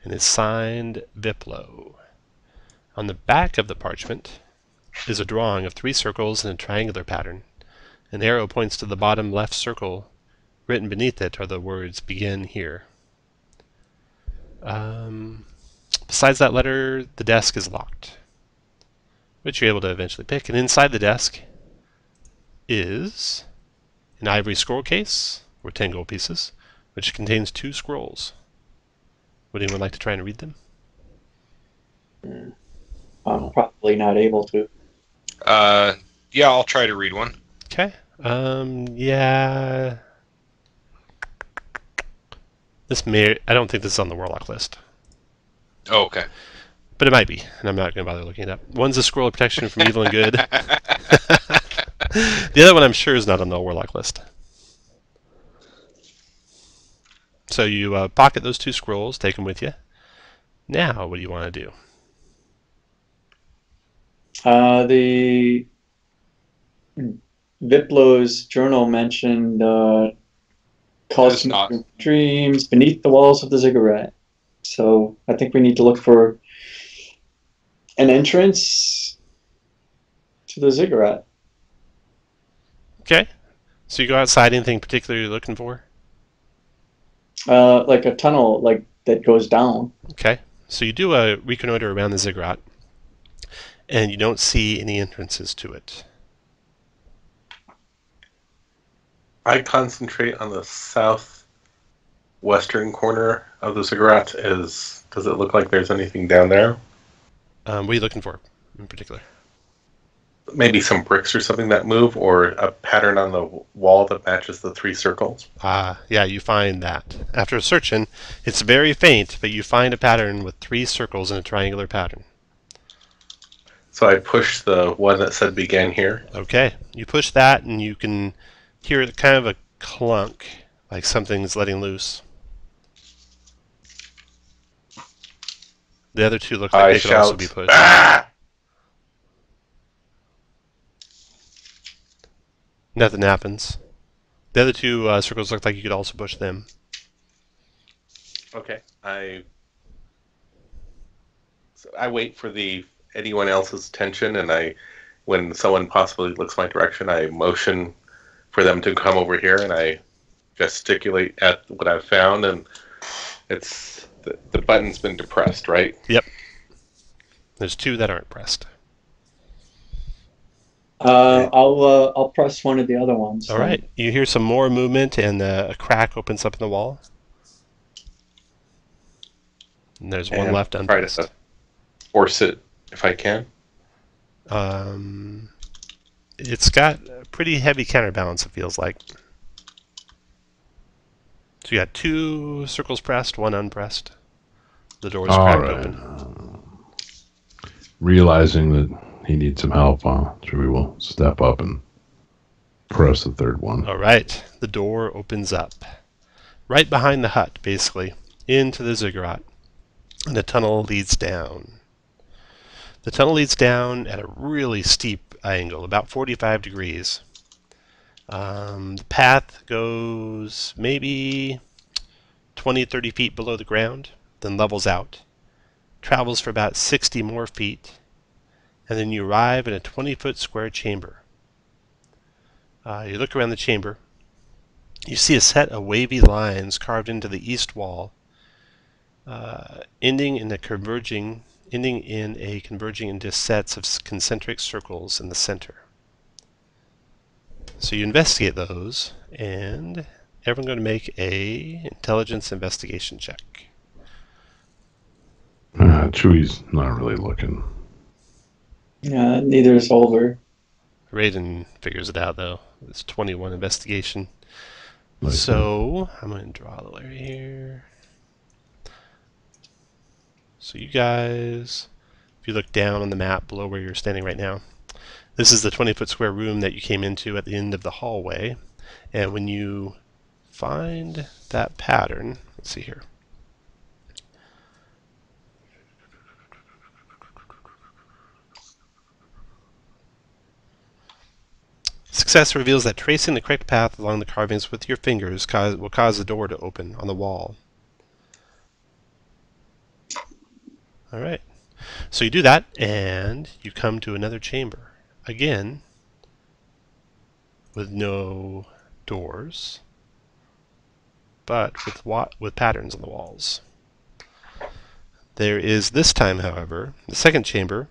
And it's signed Viplo. On the back of the parchment is a drawing of 3 circles in a triangular pattern. An arrow points to the bottom left circle. Written beneath it are the words "Begin here." Besides that letter, the desk is locked, which you're able to eventually pick. And inside the desk is an ivory scroll case with 10 gold pieces, which contains 2 scrolls. Would anyone like to try and read them? I'm probably not able to. Yeah, I'll try to read one. Okay. Yeah. I don't think this is on the Warlock list. Oh, okay. But it might be, and I'm not going to bother looking it up. One's a scroll of protection from evil and good. The other one I'm sure is not on the Warlock list. So you pocket those 2 scrolls, take them with you. Now, what do you want to do? The Viplo's journal mentioned calls It's not. to dreams beneath the walls of the ziggurat. So I think we need to look for an entrance to the ziggurat. Okay. So you go outside, anything particular you're looking for? Like a tunnel, like that goes down. Okay. So you do a reconnoiter around the ziggurat, and you don't see any entrances to it. I concentrate on the southwestern corner of the ziggurat. Does it look like there's anything down there? What are you looking for in particular? maybe some bricks or something that move, or a pattern on the wall that matches the 3 circles? Yeah, you find that. After searching, it's very faint, but you find a pattern with 3 circles in a triangular pattern. So I push the one that said begin here. Okay, you push that and you can hear kind of a clunk, like something's letting loose. The other 2 look like I they could also shout, be pushed. "Ah!" Nothing happens. The other 2 circles look like you could also push them. Okay. I wait for anyone else's attention, and when someone possibly looks my direction, I motion for them to come over here, and I gesticulate at what I've found, and it's the button's been depressed, right? Yep. There's 2 that aren't pressed. I'll press one of the other ones. All right. You hear some more movement, and a crack opens up in the wall. And there's one left unpressed. Try to force it if I can. It's got a pretty heavy counterbalance, it feels like. So you got 2 circles pressed, 1 unpressed. The door's cracked open. Realizing that he needs some help, we will step up and press the 3rd one. All right. The door opens up. Right behind the hut, basically, into the ziggurat. And the tunnel leads down. The tunnel leads down at a really steep angle, about 45 degrees. The path goes maybe 20, 30 feet below the ground, then levels out. Travels for about 60 more feet, and then you arrive in a 20-foot square chamber. You look around the chamber. You see a set of wavy lines carved into the east wall, ending in a converging into sets of concentric circles in the center. So you investigate those, and everyone's going to make a intelligence investigation check. Chewy's not really looking. Yeah, neither is Oliver. Raiden figures it out, though. It's 21 investigation. Nice. So I'm going to draw a little area here. So you guys, if you look down on the map below where you're standing right now, this is the 20-foot square room that you came into at the end of the hallway. And when you find that pattern, let's see here. Success reveals that tracing the correct path along the carvings with your fingers will cause the door to open on the wall. Alright, so you do that, and you come to another chamber. Again, with no doors, but with patterns on the walls. There is this time, however, the second chamber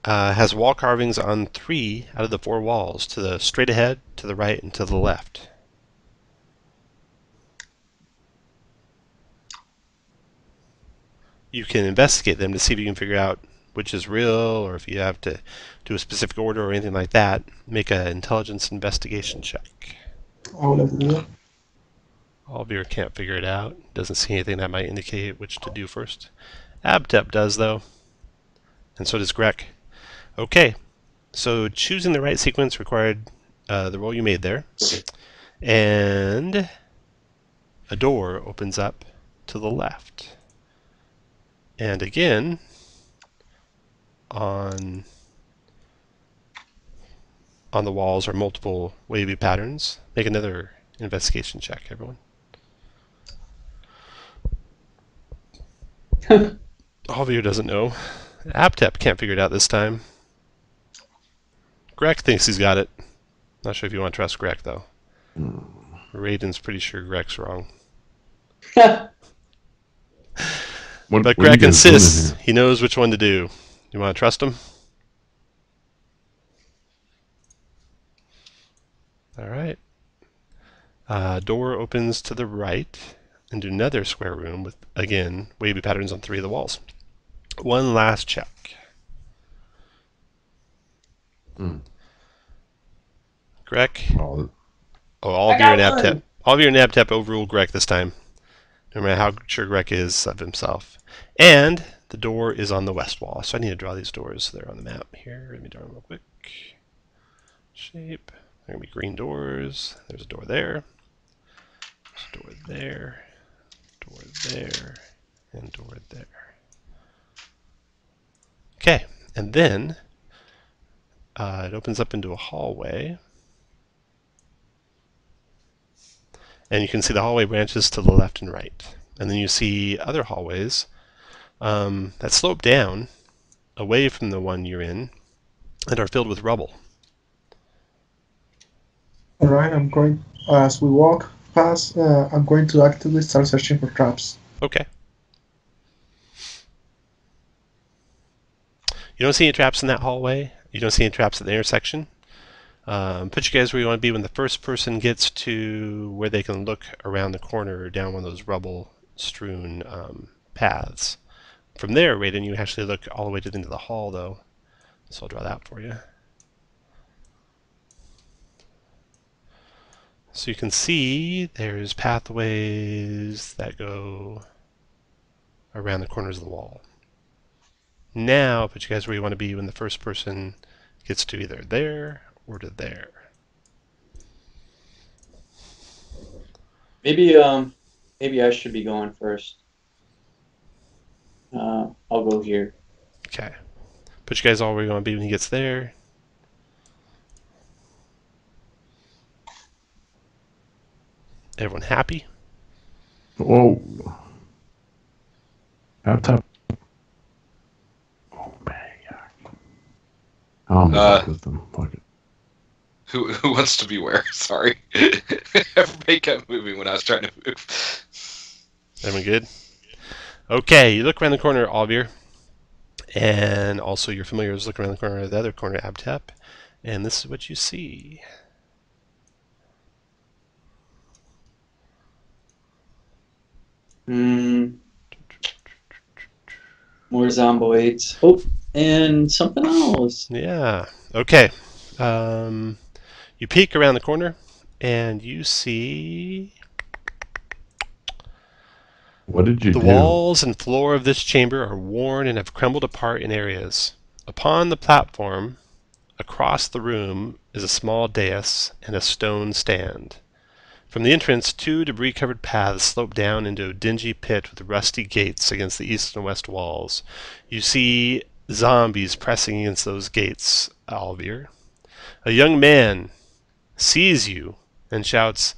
has wall carvings on 3 out of the 4 walls, to the straight ahead, to the right, and to the left. You can investigate them to see if you can figure out which is real, or if you have to do a specific order or anything like that. Make an intelligence investigation check. I'll let you know. Oliver can't figure it out. Doesn't see anything that might indicate which to do first. Abtep does, though. And so does Greg. Okay, so choosing the right sequence required the roll you made there. And a door opens up to the left. And again, on the walls are multiple wavy patterns. Make another investigation check, everyone. Oliver doesn't know. Aptep can't figure it out this time. Greg thinks he's got it. Not sure if you want to trust Greg, though. Raiden's pretty sure Greg's wrong. But Greg insists he knows which one to do. You want to trust him? All right. Door opens to the right into another square room with, again, wavy patterns on 3 of the walls. One last check. Hmm. Greg? Oh, All of you are Nabtep. All of you are Nabtep overrule Greg this time. No matter how sure Greg is of himself. And the door is on the west wall. So I need to draw these doors. They're on the map here. Let me draw them real quick. Shape. There are going to be green doors. There's a door there. There's a door there. Door there. And door there. Okay. And then it opens up into a hallway. And you can see the hallway branches to the left and right. And then you see other hallways that slope down away from the one you're in and are filled with rubble. Alright, I'm going, as we walk past, I'm going to actively start searching for traps. Okay. You don't see any traps in that hallway. You don't see any traps at the intersection. Put you guys where you want to be when the first person gets to where they can look around the corner or down one of those rubble-strewn paths. From there, Raiden, you actually look all the way to the end of the hall, though. So I'll draw that for you. So you can see there's pathways that go around the corners of the wall. Now, put you guys where you want to be when the first person gets to either there or to there. Maybe maybe I should be going first. I'll go here. Okay. Put you guys all where you want to be when he gets there. Everyone happy? whoa. Tap. Oh, man. I'm fuck with them. Fuck it. Who wants to be where? Sorry. Everybody kept moving when I was trying to move. Everyone good? Okay, you look around the corner, Alvir. And also your familiars look around the corner of the other corner, Abtep. And this is what you see. More zomboids. Oh, and something else. Yeah. Okay. You peek around the corner, and you see What did you the do? walls and floor of this chamber are worn and have crumbled apart in areas. Upon the platform, across the room, is a small dais and a stone stand. From the entrance, two debris-covered paths slope down into a dingy pit with rusty gates against the east and west walls. You see zombies pressing against those gates, Alvir. A young man sees you and shouts,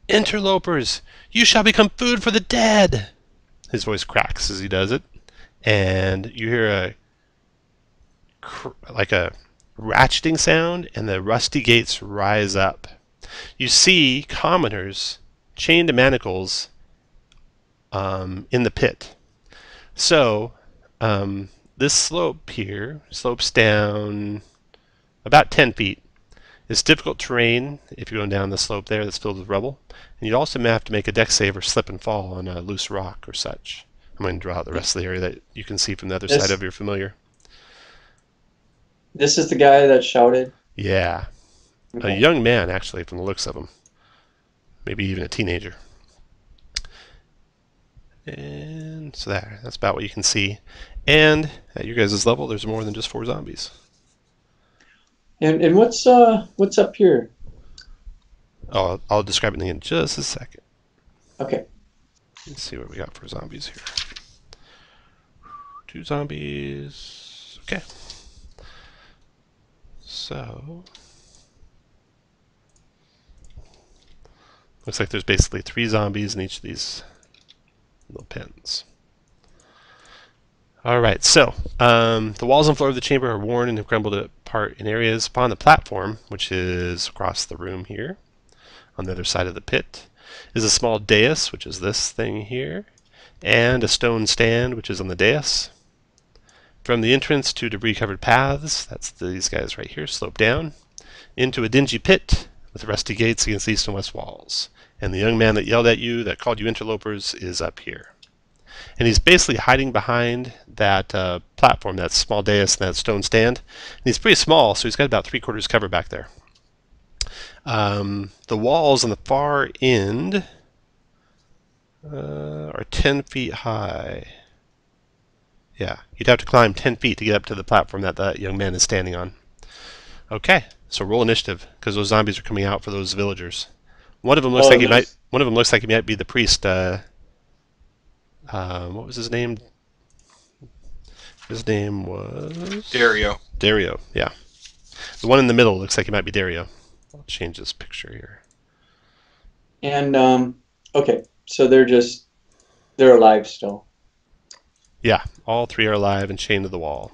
"Interlopers, you shall become food for the dead!" His voice cracks as he does it, and you hear like a ratcheting sound, and the rusty gates rise up. You see commoners chained to manacles in the pit. So this slope here slopes down about 10 feet. It's difficult terrain if you're going down the slope there that's filled with rubble. And you'd also have to make a dex save or slip and fall on a loose rock or such. I'm going to draw out the rest of the area that you can see from the other side of your familiar. This is the guy that shouted? Yeah. Okay. A young man, actually, from the looks of him. Maybe even a teenager. And so that's about what you can see. And at your guys' level, there's more than just 4 zombies. And what's up here? Oh, I'll describe it in just a second. Okay. Let's see what we got for zombies here. 2 zombies. Okay. So looks like there's basically 3 zombies in each of these little pens. Alright, so the walls and floor of the chamber are worn and have crumbled apart in areas. Upon the platform, which is across the room here, on the other side of the pit, is a small dais, which is this thing here, and a stone stand, which is on the dais. From the entrance to debris-covered paths, that's these guys right here, slope down, into a dingy pit with rusty gates against the east and west walls. And the young man that yelled at you, that called you interlopers, is up here. and he's basically hiding behind that platform, that small dais, and that stone stand. And he's pretty small, so he's got about 3/4 cover back there. The walls on the far end are 10 feet high. Yeah, you'd have to climb 10 feet to get up to the platform that that young man is standing on. Okay, so roll initiative because those zombies are coming out for those villagers. One of them looks like he might. One of them looks like he might be the priest. What was his name? His name was Dario. Dario. Yeah, the one in the middle looks like he might be Dario. I'll change this picture here. And okay, so they're alive still. Yeah, all 3 are alive and chained to the wall.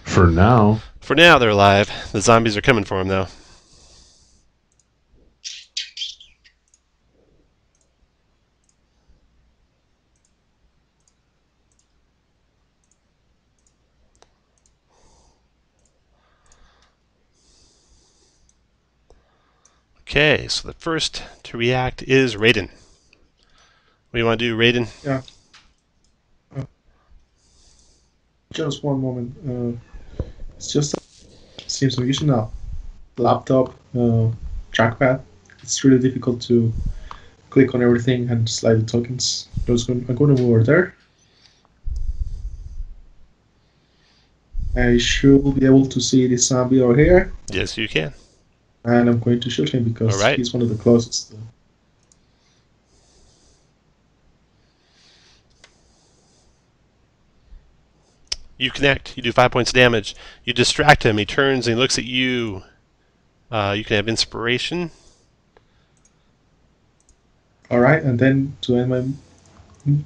For now. For now, they're alive. The zombies are coming for him, though. Okay, so the first to react is Raiden. What do you want to do, Raiden? Yeah. Just one moment. It's just seems I'm using a laptop trackpad. It's really difficult to click on everything and slide the tokens. I'm going to move over there. I should be able to see this zombie over here. Yes, you can. And I'm going to shoot him because Alright. he's one of the closest. You connect. You do 5 points of damage. You distract him. He turns and he looks at you. You can have inspiration. Alright, and then to end my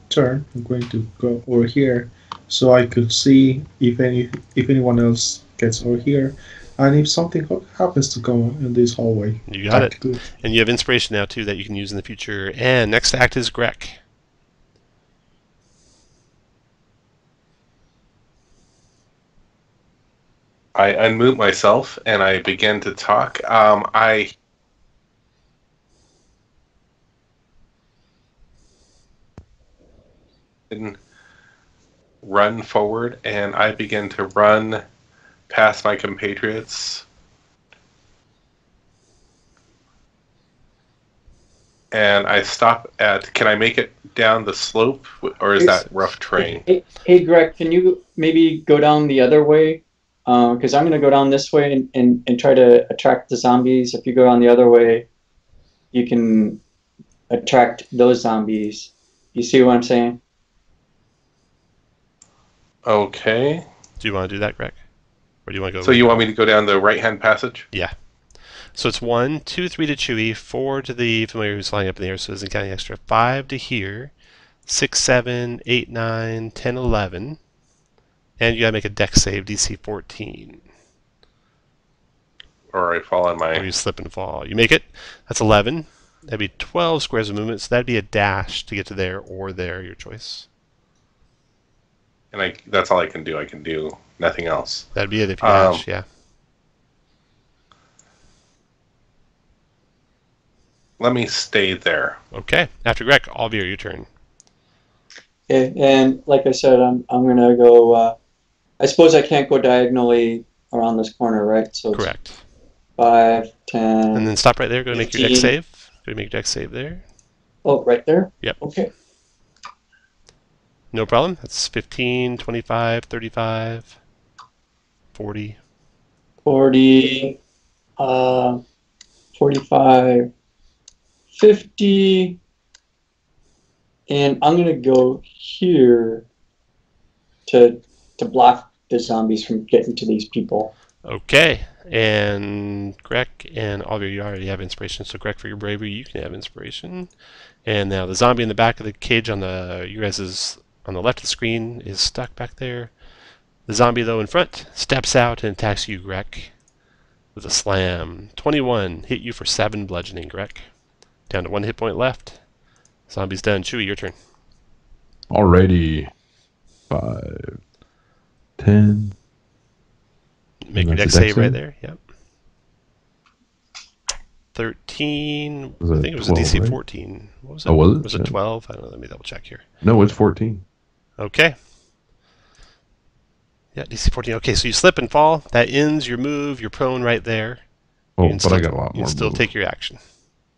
turn, I'm going to go over here so I could see if anyone else gets over here, and if something happens to come in this hallway. You got it. And you have inspiration now too that you can use in the future. And next act is Greg. I unmute myself and I begin to talk. I run forward and I begin to run past my compatriots. And I stop at, can I make it down the slope or is that rough terrain? Hey, Greg, can you maybe go down the other way? Because I'm going to go down this way and try to attract the zombies. If you go down the other way, you can attract those zombies. You see what I'm saying? Okay. Do you want to do that, Greg? Or do you want to go? So you want me to go down the right-hand passage? Yeah. So it's 1, 2, 3 to Chewie, 4 to the familiar who's flying up in the air, so isn't counting extra. 5 to here, 6, 7, 8, 9, 10, 11. And you gotta make a dex save, DC 14. Or I fall on my... Or you slip and fall. You make it. That's 11. That'd be 12 squares of movement, so that'd be a dash to get to there or there, your choice. And that's all I can do. I can do nothing else. That'd be it if you dash, yeah. Let me stay there. Okay. After Greg, Alvier, your turn. Okay, and like I said, I'm going to go... I suppose I can't go diagonally around this corner, right? So it's Correct. 5, 10... And then stop right there. Go 15. make your dex save. Go make your dex save there. Oh, right there? Yep. Okay. No problem. That's 15, 25, 35, 40. 40, 45, 50, and I'm going to go here to block the zombies from getting to these people. Okay. And Greg and Alvier, you already have inspiration. So Greg, for your bravery, you can have inspiration. And now the zombie in the back of the cage on the you guys' on the left of the screen is stuck back there. The zombie, though, in front steps out and attacks you, Greg, with a slam. 21. Hit you for 7 bludgeoning, Greg. Down to 1 hit point left. Zombie's done. Chewie, your turn. Alrighty. 5, 10. Make your And dex that's a save dex right save? there. Yep. 13. Was I it think it was 12, a DC right? 14. What was it? Oh, was it? Was it Yeah. 12? I don't know. Let me double check here. No, it's 14. Okay. Yeah, DC 14. Okay, so you slip and fall. That ends your move. You're prone right there. Oh, You can but still, I got a lot you more. can still move. take your action.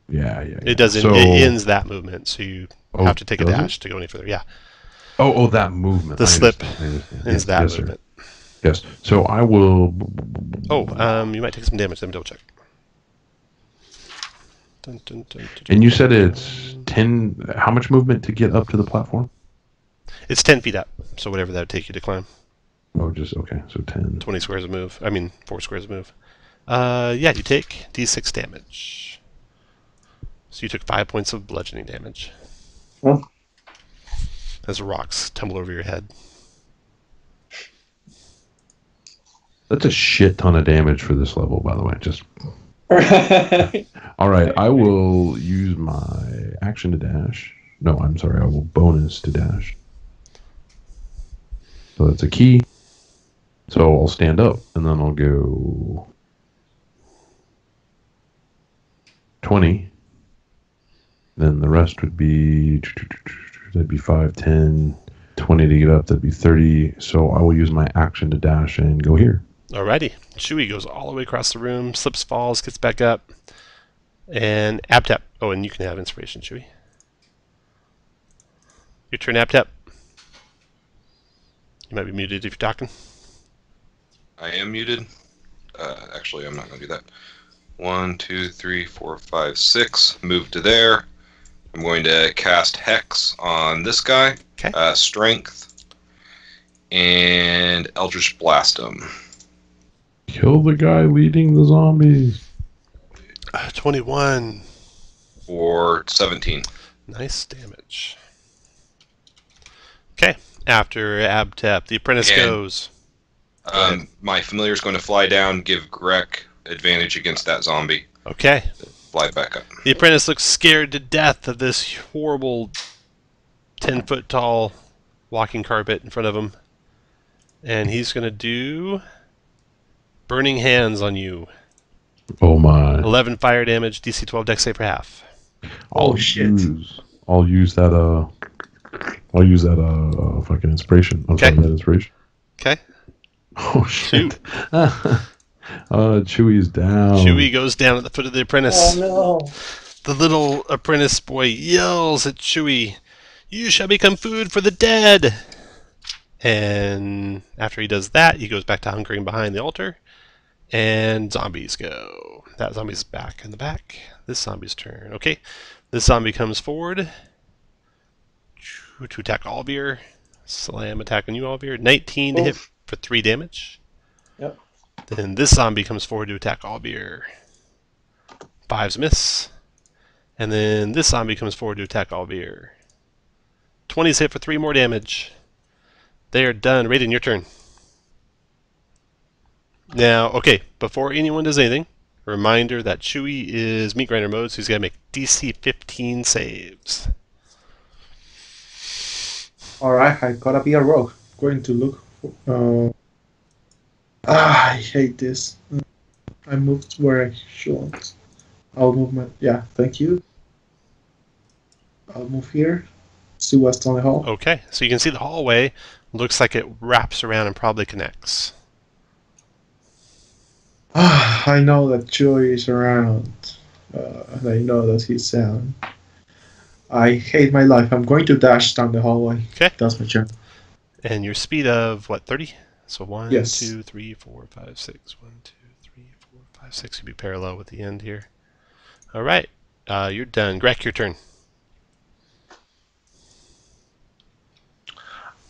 Yeah. It doesn't. So, It ends that movement, so you Oh, have to take a does it? dash to go any further. Yeah, Oh, that movement. the I slip understand. ends that yes, movement. Sir. Yes. So I will. Oh, you might take some damage. Let me double check. Dun, dun, dun, dun, And you dun, said dun. it's 10. How much movement to get up to the platform? It's 10 feet up, so whatever that would take you to climb. Oh, just okay. So 10. 20 squares of move. I mean, 4 squares of move. Yeah, you take D6 damage. So you took 5 points of bludgeoning damage. Oh. As rocks tumble over your head. That's a shit ton of damage for this level, by the way. Just Right. all right. I will use my action to dash. No, I'm sorry. I will bonus to dash. So that's a key. So I'll stand up and then I'll go 20. Then the rest would be that'd be 5, 10, 20 to get up. That'd be 30. So I will use my action to dash and go here. Alrighty. Chewie goes all the way across the room, slips, falls, gets back up, and Abtep. Oh, and you can have inspiration, Chewie. Your turn, Abtep. You might be muted if you're talking. I am muted. Actually, I'm not going to do that. 1, 2, 3, 4, 5, 6. Move to there. I'm going to cast Hex on this guy. Okay. Strength. And Eldritch Blast him. Kill the guy leading the zombies. 21. For 17. Nice damage. Okay. After Abtep, the apprentice And- goes. My familiar is going to fly down, give Grek advantage against that zombie. Okay. Fly back up. The apprentice looks scared to death of this horrible 10-foot tall walking carpet in front of him. And he's going to do Burning Hands on you. Oh my! 11 fire damage, DC 12 dex save for half. Oh, shit. I'll use that. Fucking inspiration. I'm sorry, Okay. that inspiration. Okay. Oh shit! Chewie's down. Chewie goes down at the foot of the apprentice. Oh no. The little apprentice boy yells at Chewie, "You shall become food for the dead!" And after he does that, he goes back to hunkering behind the altar. And zombies go. That zombie's back in the back. This zombie's turn. Okay. This zombie comes forward to attack Alvear. Slam attack on you, Alvear. 19 to hit Oof. for 3 damage. Yep. Then this zombie comes forward to attack Alvear. 5's miss. And then this zombie comes forward to attack Alvear. 20's hit for 3 more damage. They are done. Raiden, your turn. Now, okay, before anyone does anything, a reminder that Chewie is meat grinder mode, so he's got to make DC 15 saves. Alright, I gotta be a rogue. Going to look for. I hate this. I moved where I shouldn't. I'll move my. Yeah, thank you. I'll move here. See what's down the hall. Okay, so you can see the hallway. Looks like it wraps around and probably connects. I know that Joey is around. And I know that he's down. I hate my life. I'm going to dash down the hallway. Okay. That's my turn. And your speed of, what, 30? So 1, Yes. 2, 3, 4, 5, 6. 1, 2, 3, 4, 5, 6. You'd be parallel with the end here. All right. You're done. Greg, your turn.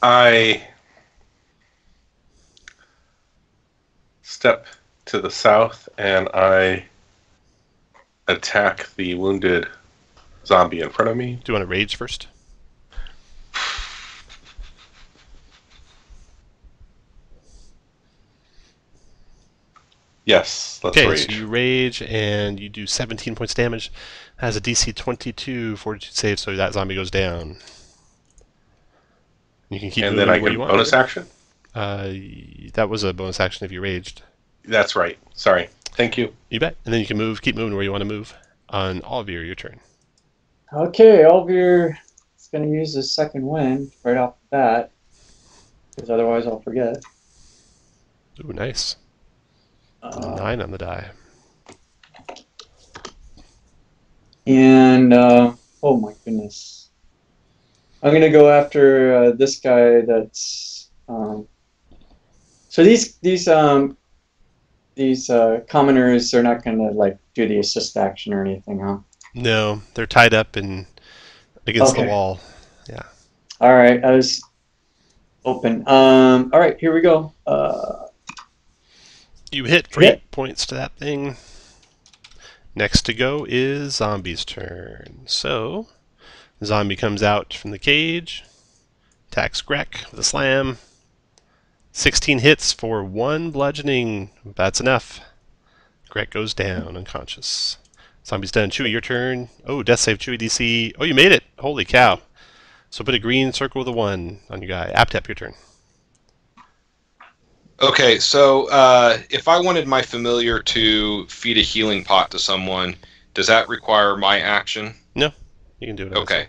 I step to the south and I attack the wounded zombie in front of me. Do you want to rage first? Yes, let's Okay, rage. so you rage and you do 17 points damage. Has a DC 22 fortitude save, so that zombie goes down. You can keep And moving then I where can you want. bonus action? That was a bonus action if you raged. That's right. Sorry. Thank you. You bet. And then you can move, keep moving where you want to move. On Alvir, your turn. Okay, Alvir is going to use his second wind right off the bat, because otherwise I'll forget. Ooh, nice. 9 on the die. And, oh my goodness. I'm going to go after this guy that's... so these commoners, they're not going to, like, do the assist action or anything, huh? No, they're tied up and against the wall. Yeah. All right, I was open. All right, here we go. You hit for 8 points to that thing. Next to go is Zombie's turn. So, Zombie comes out from the cage, attacks Grek with a slam. 16 hits for 1 bludgeoning. That's enough. Grek goes down, unconscious. Zombie's done. Chewie, your turn. Oh, death save, Chewie DC. Oh, you made it. Holy cow. So put a green circle with a 1 on your guy. Aptep, your turn. Okay, so if I wanted my familiar to feed a healing pot to someone, does that require my action? No, you can do it. Okay.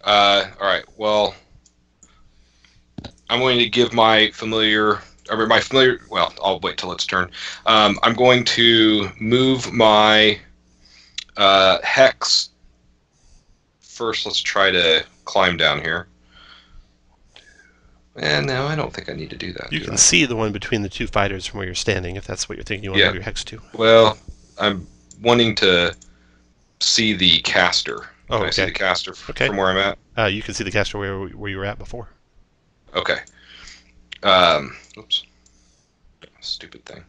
All right. Well, I'm going to give my familiar. Well, I'll wait till its turn. I'm going to move my hex. First, let's try to climb down here. And no, I don't think I need to do that. You can see the one between the 2 fighters from where you're standing, if that's what you're thinking you want to move your hex to. Well, I'm wanting to see the caster. Oh, Can I see the caster from where I'm at? You can see the caster where you were at before. Okay. Oops. Stupid thing.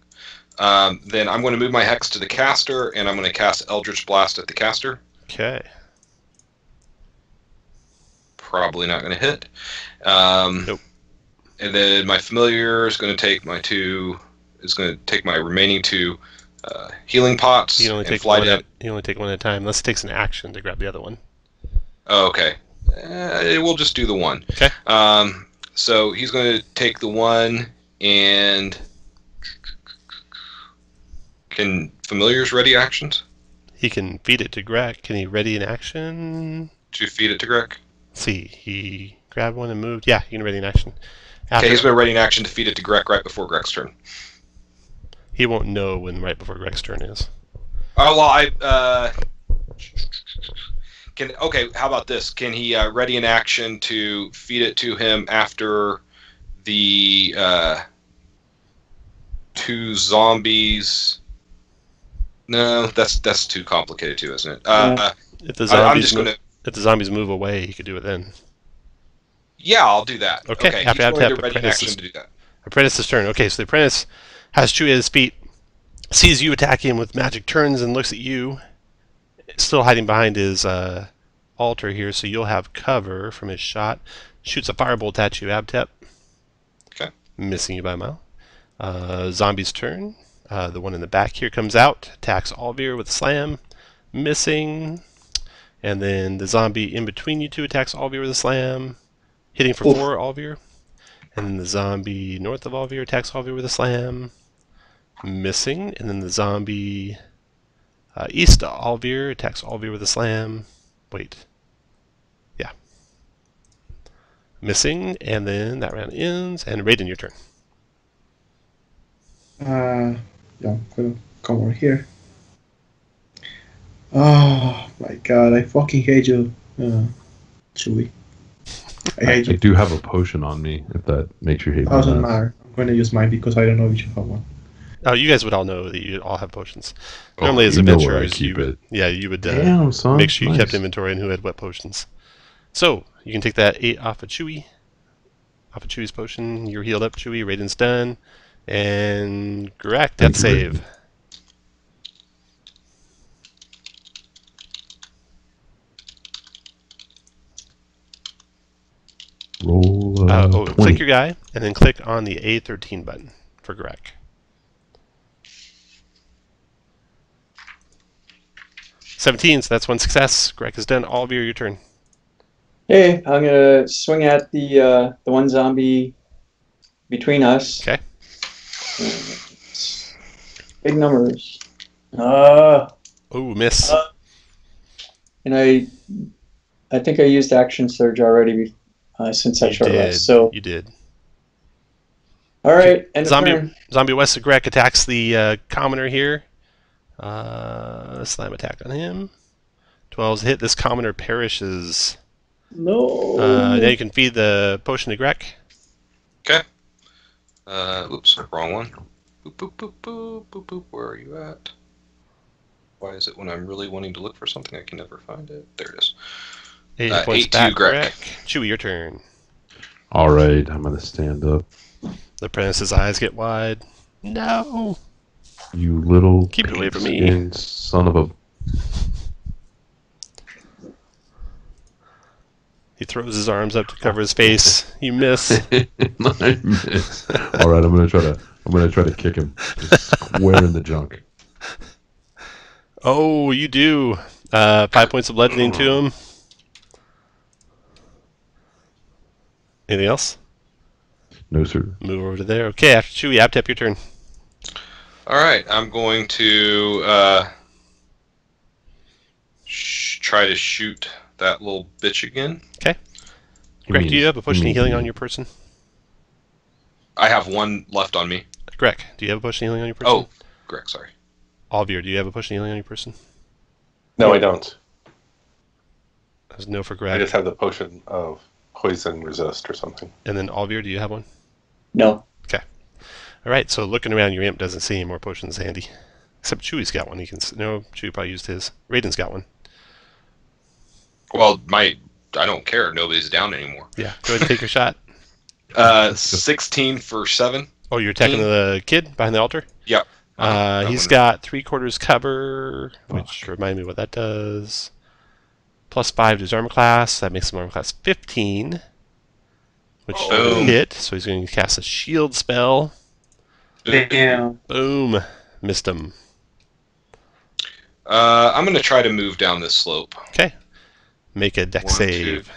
Then I'm going to move my hex to the caster, and I'm going to cast Eldritch Blast at the caster. Okay. Probably not going to hit. Nope. And then my familiar is going to take my remaining 2 healing pots. You can only take one. You only take one at a time. Unless it takes an action to grab the other one. Oh, okay. We'll just do the 1. Okay. So he's going to take the 1, and can familiars ready actions? He can feed it to Greg. Can he ready an action? To feed it to Greg? Let's see, he grabbed one and moved. Yeah, he can ready an action. Okay, he's going to ready an action to feed it to Greg right before Greg's turn. He won't know when right before Greg's turn is. Oh, well, okay, how about this? Can he ready an action to feed it to him after the 2 zombies? No, that's too complicated too, isn't it? If the zombies move away, he could do it then. Yeah, I'll do that. Okay, he's going to ready an action to do that. Apprentice's turn. Okay, so the apprentice has Chewie at his feet, sees you attacking him with magic, turns and looks at you, still hiding behind his altar here, so you'll have cover from his shot. Shoots a firebolt at you, Abtep. Okay. Missing you by a mile. Zombie's turn. The one in the back here comes out, attacks Alvir with a slam, missing. And then the zombie in between you 2 attacks Alvir with a slam, hitting for 4, Alvir. And then the zombie north of Alvir attacks Alvir with a slam, missing. And then the zombie east of Alvir attacks Alvir with a slam. Wait. Yeah. Missing. And then that round ends. And Raiden, your turn. Yeah, I'm gonna come over here. Oh my god, I fucking hate you, Chewie. I hate you. I do have a potion on me, if that makes you hate me. Doesn't matter. I'm going to use mine because I don't know if you have one. Oh, you guys would all know that you all have potions. Normally, as adventurers, you would make sure you kept inventory and who had what potions. So you can take that 8 off of Chewie, off of Chewie's potion. You're healed up, Chewie. Raiden's done, and correct. Death save. Roll. Click your guy, and then click on the A13 button for Greg. 17, so that's 1 success. Greg has done. All of your turn. Hey, I'm gonna swing at the one zombie between us. Okay. Big numbers. Oh, miss. And I think I used action surge already since I short rest. So You did. all right, end of turn. Zombie West of Greg attacks the commoner here. Slam attack on him. 12's hit. This commoner perishes. No. Now you can feed the potion to Greg. Okay. Oops, wrong one. Boop, boop, boop, boop, boop, boop. Where are you at? Why is it when I'm really wanting to look for something I can never find it? There it is. 8 points 8 to back, Greg. Greg. Chewie, your turn. All right, I'm gonna stand up. The apprentice's eyes get wide. No! You little Keep it away from me. pink-skinned son of a. He throws his arms up to cover his face. You miss. I miss. All right, I'm gonna try to kick him just square in the junk. Oh, you do. 5 points of bludgeoning to him. Anything else? No, sir. Move over to there. Okay, after Chewie, Aptep, your turn. All right, I'm going to try to shoot that little bitch again. Okay. Greg, do you have a potion of healing on your person? I have one left on me. Greg, do you have a potion of healing on your person? Oh, Greg, sorry. Alvier, do you have a potion of healing on your person? No, I don't. There's no for I Greg. just have the potion of poison resist or something. And then Alvier, do you have one? No. Okay. All right. So looking around, your imp doesn't see any more potions handy. Except Chewie's got one. He can. No, Chewie probably used his. Raiden's got one. Well, I don't care. Nobody's down anymore. Yeah. Go ahead and take your shot. 16 for 7. Oh, you're attacking the kid behind the altar? Yep. He's got 3/4 cover, which remind me what that does. +5 to his armor class. That makes him armor class 15, which Boom. hit. So he's going to cast a shield spell. Damn. Boom. Missed him. I'm going to try to move down this slope. Okay. Make a deck 1, 2, save.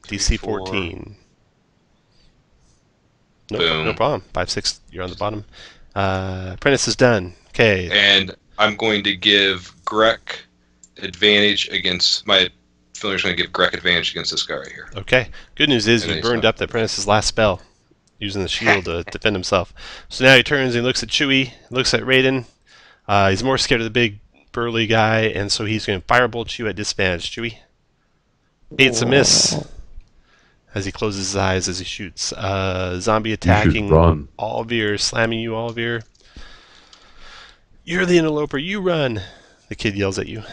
3, DC 4. 14. Boom. No problem. 5, 6. You're on the bottom. Apprentice is done. Okay. And I'm going to give Greg advantage against my filler's going to give Greg advantage against this guy right here. Okay. Good news is And you then burned he's up the apprentice's last spell using the shield to defend himself. So now he turns and looks at Chewie, looks at Raiden. He's more scared of the big burly guy, and so he's going to firebolt you at disadvantage. Chewie. 8's a miss. As he closes his eyes as he shoots. Zombie attacking run. Alvier, slamming you, Alvier. You're the interloper, you run! The kid yells at you.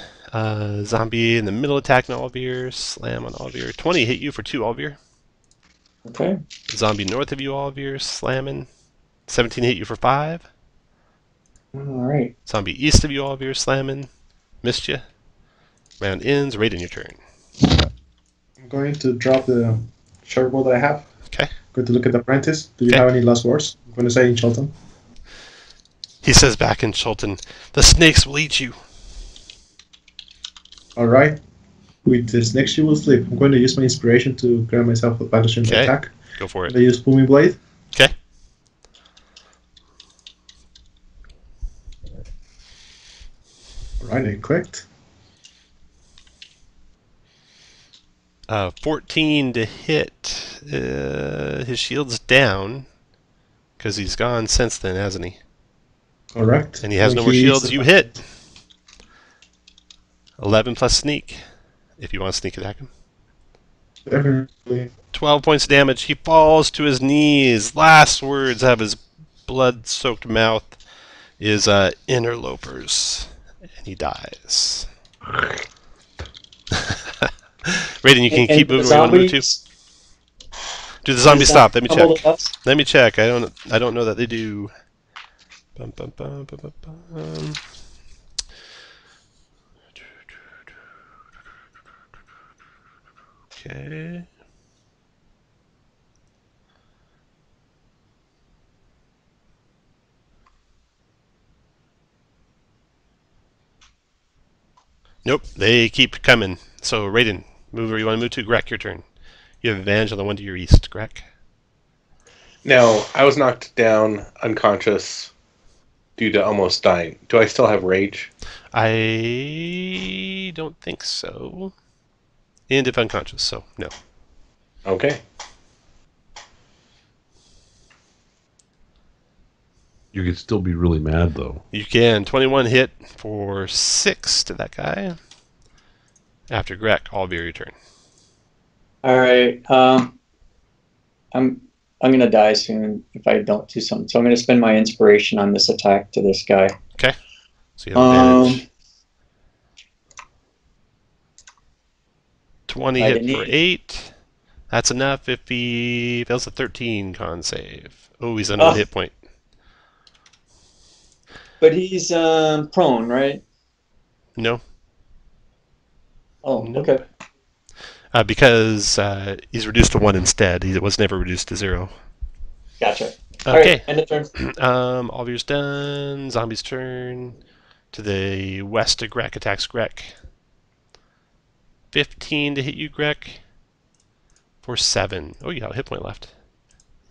Zombie in the middle attacking Alvier, slam on Alvier. 20 hit you for 2, Alvier. Okay. Zombie north of you, Alvier, slamming. 17 hit you for 5. All right. Zombie east of you, Alvier, slamming. Missed you. Round ends, right in your turn. I'm going to drop the short bow that I have. Okay. Going to look at the apprentice. Do you Okay. have any last words? I'm going to say in Chelton. He says back in Chulton, the snakes will eat you. Alright. With this next you will sleep. I'm going to use my inspiration to grant myself advantage in the Okay. attack. Go for it. I use Booming Blade. Okay. Alright, I clicked. 14 to hit. His shield's down because he's gone since then, hasn't he? Correct. And he has no more shields. You hit. 11 plus sneak, if you want to sneak attack him. Definitely. 12 points of damage. He falls to his knees. Last words out of his blood-soaked mouth is interlopers. And he dies. Raiden, you can keep moving where you want to move to. Do the zombies stop? Let me check. Let me check. I don't know that they do. Bum, bum, bum, bum, bum, bum. Okay. Nope, they keep coming. So, Raiden, move where you want to move to. Greg, your turn. You have advantage on the one to your east, Greg. Now, I was knocked down unconscious due to almost dying. Do I still have rage? I don't think so. And if unconscious, so no. Okay. You could still be really mad though. You can 21 hit for 6 to that guy. After Greg, all of your turn. All right. I'm gonna die soon if I don't do something. So I'm gonna spend my inspiration on this attack to this guy. Okay. So you have advantage. 20 hit for 8. That's enough if he fails a 13 con save. Oh, he's under 1 hit point. But he's prone, right? No. Oh, Nope. okay. Because he's reduced to 1 instead. He was never reduced to 0. Gotcha. Okay. All right, end of turn. All of yours done. Zombie's turn. To the west of Greg attacks Greg. 15 to hit you, Greg. For 7. Oh, you got a hit point left.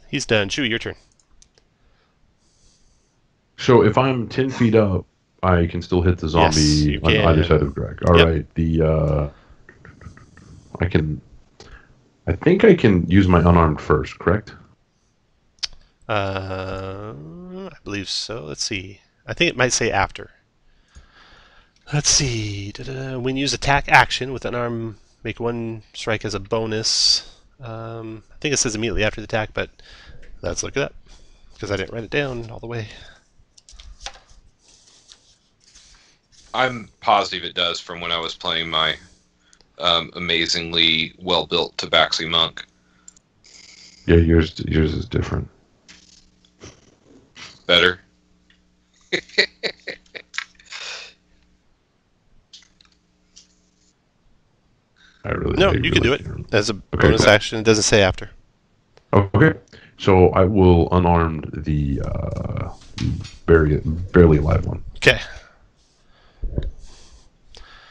He's done. Chewie, your turn. So if I'm 10 feet up, I can still hit the zombie you on can. either side of Greg. All Yep. right. I think I can use my unarmed first, correct? I believe so. Let's see. I think it might say after. Let's see. When you use attack action with an arm, make 1 strike as a bonus. I think it says immediately after the attack, but let's look it up because I didn't write it down all the way. I'm positive it does from when I was playing my amazingly well-built Tabaxi monk. Yeah, yours is different. Better. No, you can do it as a bonus action. It doesn't say after. Okay, so I will unarmed the barely alive one. Okay.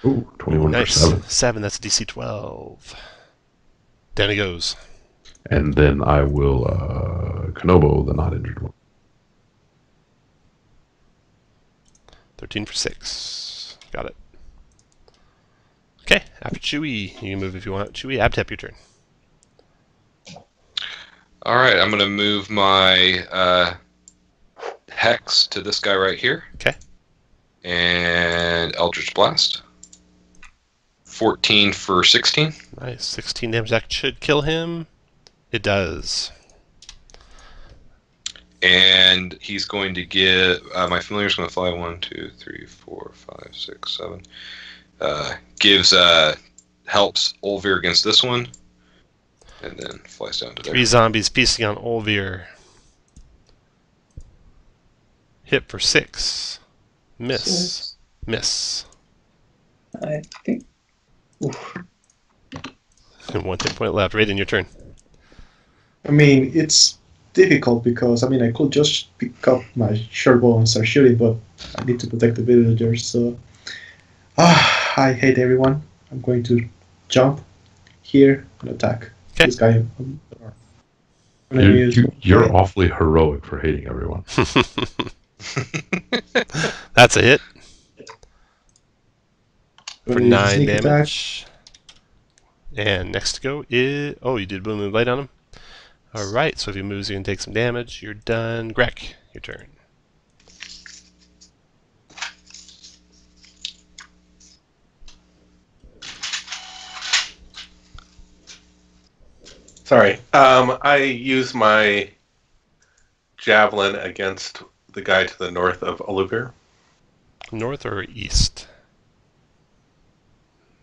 Ooh, 21 Nice. for 7. 7, that's DC 12. Down he goes. And then I will Kanobo the not injured one. 13 for 6. Got it. Okay, after Chewie, you can move if you want. Chewie, Abtep, your turn. All right, I'm going to move my Hex to this guy right here. Okay. And Eldritch Blast. 14 for 16. Nice. 16 damage. That should kill him. It does. And he's going to get... my familiar's going to fly 1, 2, 3, 4, 5, 6, 7. Gives... helps Olvir against this one. And then flies down to there. 3 zombies piecing on Olvir. Hit for 6. Miss. 6. Miss. I think. Oof. And 1 hit point left. Raiden, your turn. I mean, it's difficult because, I mean, I could just pick up my short bow and start shooting, but I need to protect the villagers, so... I hate everyone. I'm going to jump here and attack this guy. You're awfully heroic for hating everyone. That's a hit. For Gonna use 9 sneak damage. And next to go is... Oh, you did Boom Blade on him? Alright, so if he moves, you can take some damage. You're done. Greg, your turn. Sorry. I use my javelin against the guy to the north of Olivir. North or east?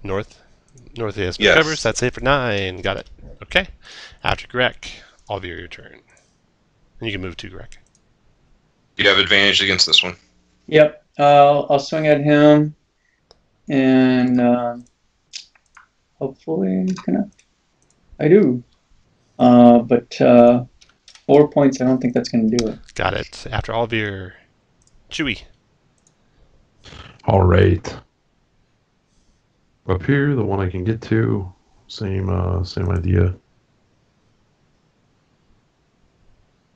North? North is Yes. covers. That's it for 9. Got it. Okay. After Greg, all of your turn. And you can move to Greg. You have advantage against this one. Yep. I'll swing at him, and hopefully I do. But 4 points. I don't think that's going to do it. Got it. After all of your... Chewie. All right. Up here, the one I can get to, same idea.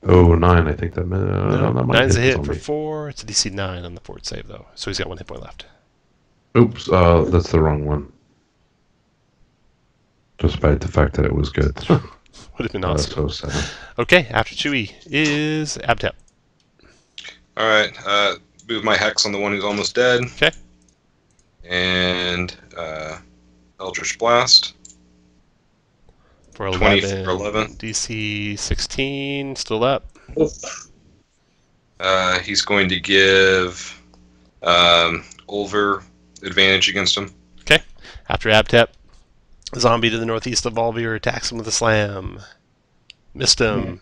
Oh, 9, I think that might Nine's a hit zombie. for 4. It's a DC 9 on the fort save, though. So he's got 1 hit point left. Oops, that's the wrong one. despite the fact that it was good. Would have been awesome. So sad. Okay, after Chewie is Abtep. All right. Move my hex on the one who's almost dead. Okay. And Eldritch Blast. For 20 11. for 11. DC 16, still up. He's going to give Ulver advantage against him. Okay. After Abtep, zombie to the northeast of Volvier attacks him with a slam. Missed him.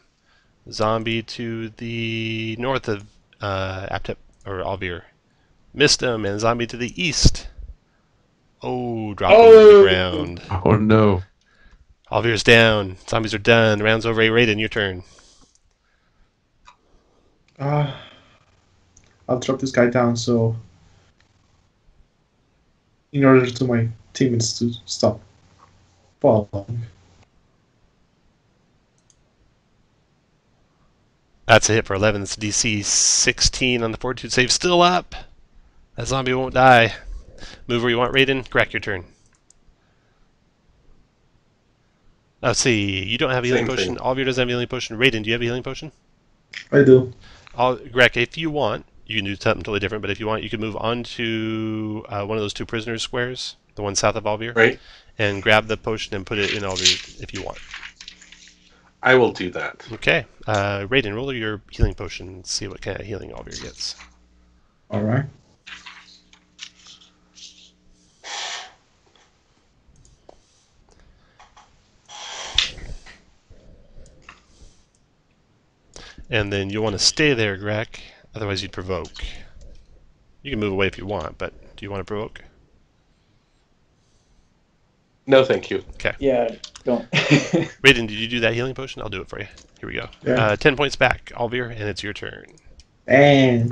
Zombie to the north of Abtep, or Alvir. Missed him, and zombie to the east. Oh, dropped him to the ground. Oh no. Alvir's down. Zombies are done. Round's over. Raiden, your turn. I'll drop this guy down so in order to my teammates to stop falling. That's a hit for 11. That's DC 16 on the Fortitude save. Still up. That zombie won't die. Move where you want, Raiden. Crack your turn. Let's see. You don't have a healing Same potion. thing. All of you doesn't have a healing potion. Raiden, do you have a healing potion? I do. Greg, if you want, you can do something totally different, but if you want, you can move on to one of those two prisoners squares, the one south of Alvir, Right? and grab the potion and put it in Alvir if you want. I will do that. Okay. Raiden, roll your healing potion and see what kind of healing Alvir gets. All right. And then you'll want to stay there, Greg, otherwise you'd provoke. You can move away if you want, but do you want to provoke? No, thank you. Okay. Yeah, don't. Raiden, did you do that healing potion? I'll do it for you. Here we go. Yeah. 10 points back, Alvir, and it's your turn. Bang.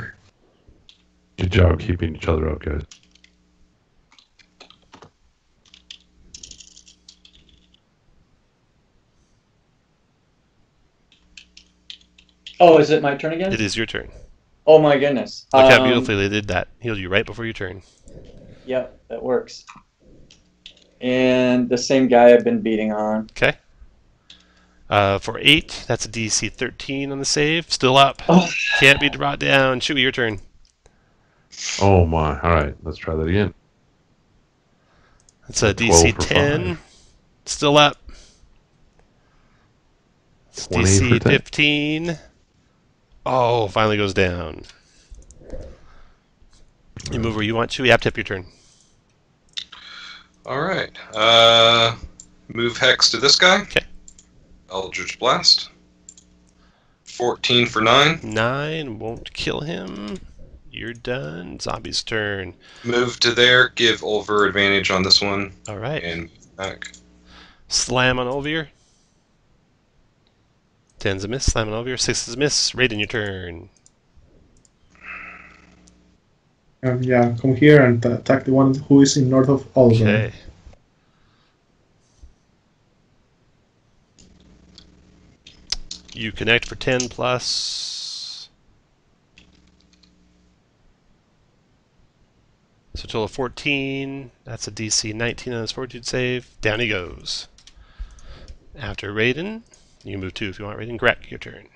Good job keeping each other up, guys. Oh, is it my turn again? It is your turn. Oh my goodness. Look how beautifully they did that. Healed you right before your turn. Yep, that works. And the same guy I've been beating on. Okay. For 8, that's a DC 13 on the save. Still up. Oh. Can't be brought down. Chewie, your turn. Oh my. Alright, let's try that again. That's a 12 DC for 10. 5. Still up. It's 20 DC for 10. 15. Oh, finally goes down. You move where you want, Chewie. Abtep, your turn. All right. Move hex to this guy. Okay. Eldritch Blast. 14 for 9. 9 won't kill him. You're done. Zombie's turn. Move to there. Give Ulver advantage on this one. All right. And back. Slam on Olvir. 10's a miss. Slam on Olvir. 6 is a miss. Raiden, your turn. Yeah, come here and attack the one who is in north of Oliver. Okay. You connect for 10 plus. So total of 14. That's a DC 19 on his Fortitude save. Down he goes. After Raiden, you can move 2 if you want, Raiden. Greg, your turn.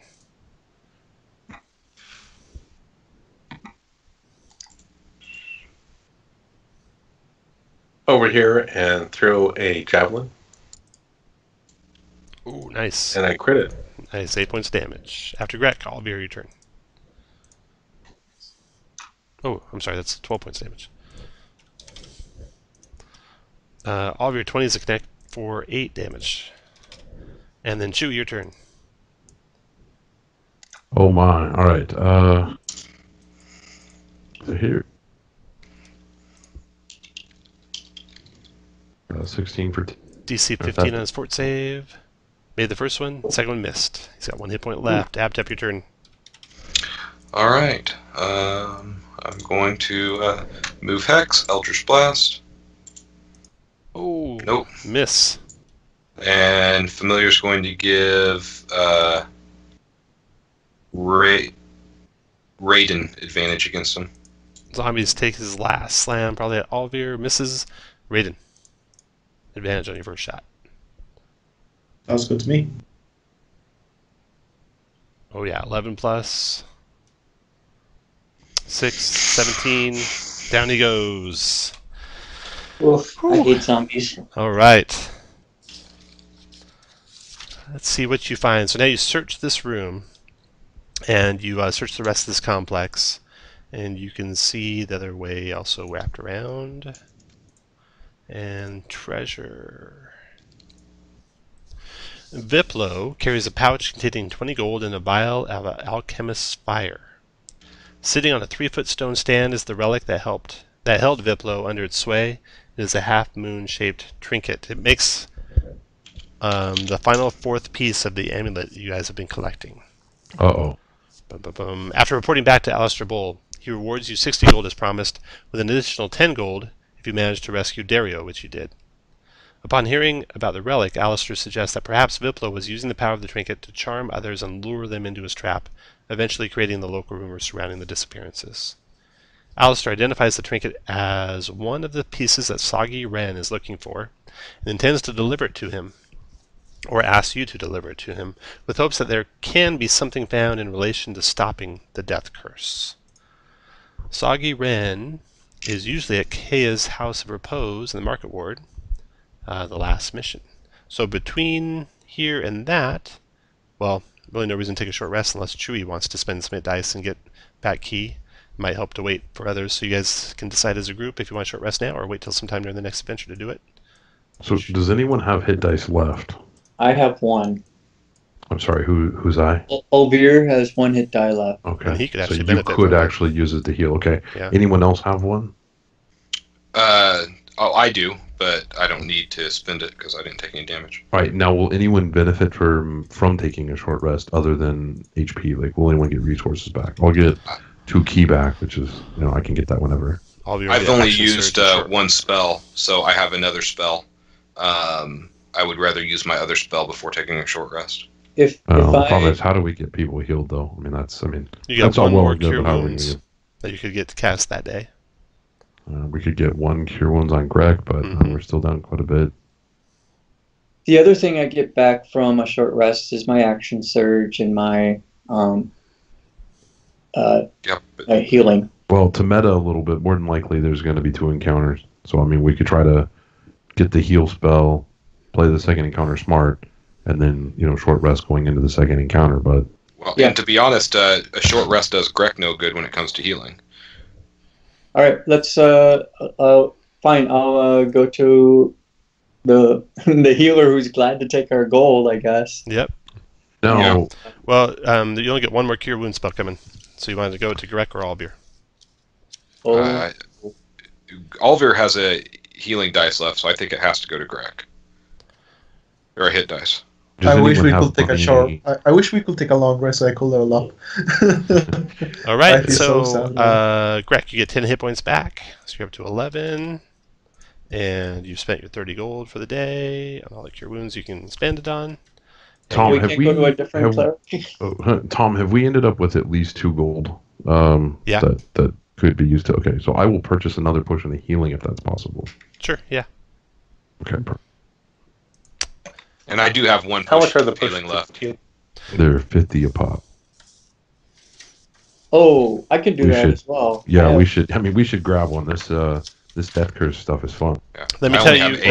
Over here and throw a javelin, Ooh, nice. and I crit it. Nice, 8 points damage. After Greg, Alvir, your turn. Oh, I'm sorry, that's 12 points damage. Alvir, 20 is a connect for 8 damage. And then Chewie, your turn. Oh my. Alright. So here. 16 for DC 15 on his fort save. Made the first one, second one missed. He's got 1 hit point left. Abtep, your turn. All right. I'm going to move hex. Eldritch Blast. Oh, Nope. miss. And Familiar's going to give Raiden advantage against him. Zombies take his last slam, probably at Alvir. Misses. Raiden. Advantage on your first shot. Sounds good to me. Oh yeah, 11 plus 6, 17. Down he goes. Oof, I hate zombies. All right. Let's see what you find. So now you search this room, and you search the rest of this complex, and you can see the other way also wrapped around. And treasure. Viplo carries a pouch containing 20 gold and a vial of an alchemist's fire. Sitting on a 3-foot stone stand is the relic that held Viplo under its sway. It is a half-moon shaped trinket. It makes the final 4th piece of the amulet you guys have been collecting. Uh-oh. After reporting back to Alistair Bull, he rewards you 60 gold as promised, with an additional 10 gold if you manage to rescue Dario, which you did. Upon hearing about the relic, Alistair suggests that perhaps Viplo was using the power of the trinket to charm others and lure them into his trap, eventually creating the local rumors surrounding the disappearances. Alistair identifies the trinket as one of the pieces that Soggy Wren is looking for, and intends to deliver it to him, or asks you to deliver it to him, with hopes that there can be something found in relation to stopping the death curse. Soggy Wren is usually at Kaya's House of Repose in the Market Ward, the last mission. So between here and that, well, really no reason to take a short rest unless Chewie wants to spend some dice and get back key. It might help to wait for others, so you guys can decide as a group if you want a short rest now or wait till sometime during the next adventure to do it. So does anyone have hit dice left? I have 1. I'm sorry, who's I? Olvir has 1 hit die left. Okay. And he could so actually you benefit could from it. actually use it to heal. Okay. Yeah. Anyone else have one? I do, but I don't need to spend it because I didn't take any damage. All right. Now, will anyone benefit from taking a short rest other than HP? Like, will anyone get resources back? I'll get 2 key back, which is, I can get that whenever. I've only used 1 spell, so I have another spell. I would rather use my other spell before taking a short rest. The problem is, how do we get people healed, though? You got that's all one well more and good, cure but how are we wounds that you could get to cast that day. We could get 1 cure wounds on Greg, but we're still down quite a bit. The other thing I get back from a short rest is my action surge and my healing. Well, to meta a little bit, more than likely there's going to be 2 encounters. So, we could try to get the heal spell, play the second encounter smart, and then, short rest going into the second encounter. But and to be honest, a short rest does Greg no good when it comes to healing. All right, let's fine. I'll go to the healer who's glad to take our gold, I guess. Yep. No. Yeah. Well, you only get 1 more cure wound spell coming. So you want to go to Greg or Albir? Alvir has a healing dice left, so I think it has to go to Greg. Or a hit dice. I wish we could take a short. I wish we could take a long rest so I could level up. All right, Greg, you get 10 hit points back. So you're up to 11. And you've spent your 30 gold for the day. And all the cure wounds you can spend it on. Tom, go to a different cleric? Tom, have we ended up with at least 2 gold? Yeah. That could be used to. Okay, so I will purchase another potion of healing if that's possible. Sure, yeah. Okay, perfect. And I do have 1 How much are the healing left. They're 50 a pop. Oh, I can do that as well. Yeah, we should. We should grab one. This death curse stuff is fun. Yeah. Let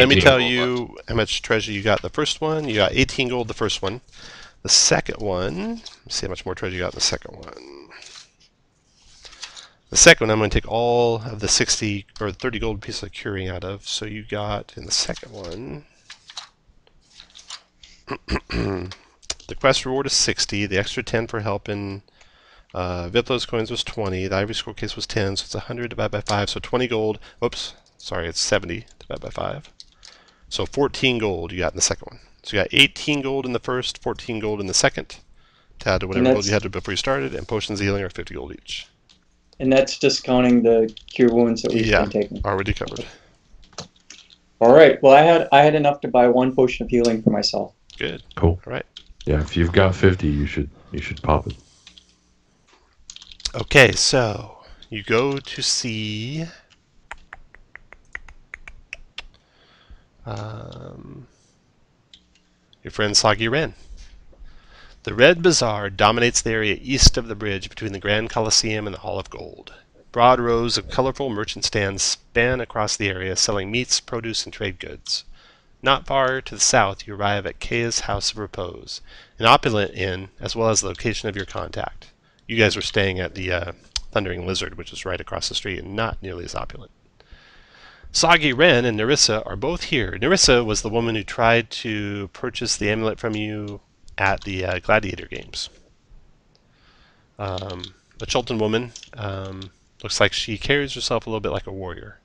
me tell you how much treasure you got. The first one, you got 18 gold. The first one. The second one. Let's see how much more treasure you got in the second one. The second one, I'm going to take all of the 60 or 30 gold pieces of curing out of. So you got in the second one. The quest reward is 60. The extra 10 for helping Viplo's coins was 20. The ivory scroll case was 10, so it's 100 divided by 5. So 20 gold. Oops, sorry, it's 70 divided by 5. So 14 gold you got in the second one. So you got 18 gold in the first, 14 gold in the second, to add to whatever gold you had before you started, and potions of healing are 50 gold each. And that's discounting the cure wounds that we've been taking. Already covered. All right. Well, I had enough to buy 1 potion of healing for myself. Good. Cool. All right. Yeah, if you've got 50, you should pop it. Okay, so you go to see Your friend Soggy Ren. The Red Bazaar dominates the area east of the bridge between the Grand Colosseum and the Hall of Gold. Broad rows of colorful merchant stands span across the area, selling meats, produce, and trade goods. Not far to the south, you arrive at Kea's House of Repose, an opulent inn, as well as the location of your contact. You guys were staying at the Thundering Lizard, which is right across the street and not nearly as opulent. Soggy Ren and Nerissa are both here. Nerissa was the woman who tried to purchase the amulet from you at the Gladiator Games. A Chultan woman. Looks like she carries herself a little bit like a warrior.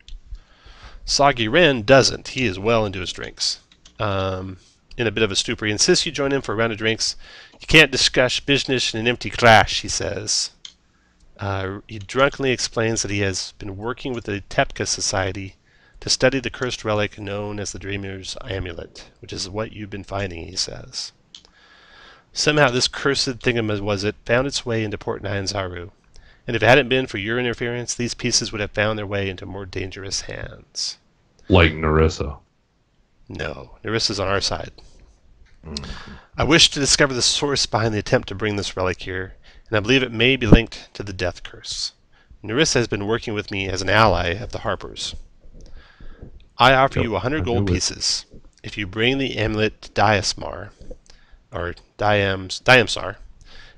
Soggy Ren doesn't. He is well into his drinks. In a bit of a stupor, he insists you join him for a round of drinks. You can't discuss business in an empty crash, he says. He drunkenly explains that he has been working with the Tepka Society to study the cursed relic known as the Dreamer's Amulet, which is what you've been finding, he says. Somehow this cursed thingamawazit found its way into Port Nyanzaru, and if it hadn't been for your interference, these pieces would have found their way into more dangerous hands. Like Nerissa. No, Nerissa's on our side. I wish to discover the source behind the attempt to bring this relic here, and I believe it may be linked to the death curse. Nerissa has been working with me as an ally of the Harpers. I offer you 100 gold pieces if you bring the amulet to Diamsar,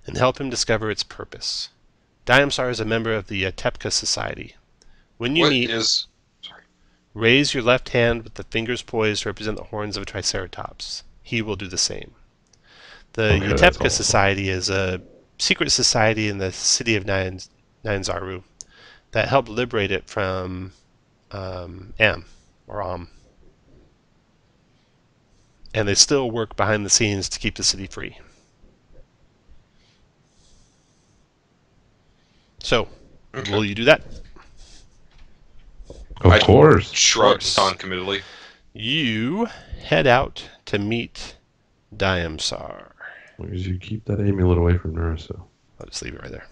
and help him discover its purpose. Diamsar is a member of the Tepka Society. When you meet, raise your left hand with the fingers poised to represent the horns of a triceratops. He will do the same. The Tepka Society is a secret society in the city of Nyanzaru that helped liberate it from Am. And they still work behind the scenes to keep the city free. So, will you do that? Of course. Shrug non-committally. You head out to meet Diamsar. As long as you keep that amulet away from Nerissa. I'll just leave it right there.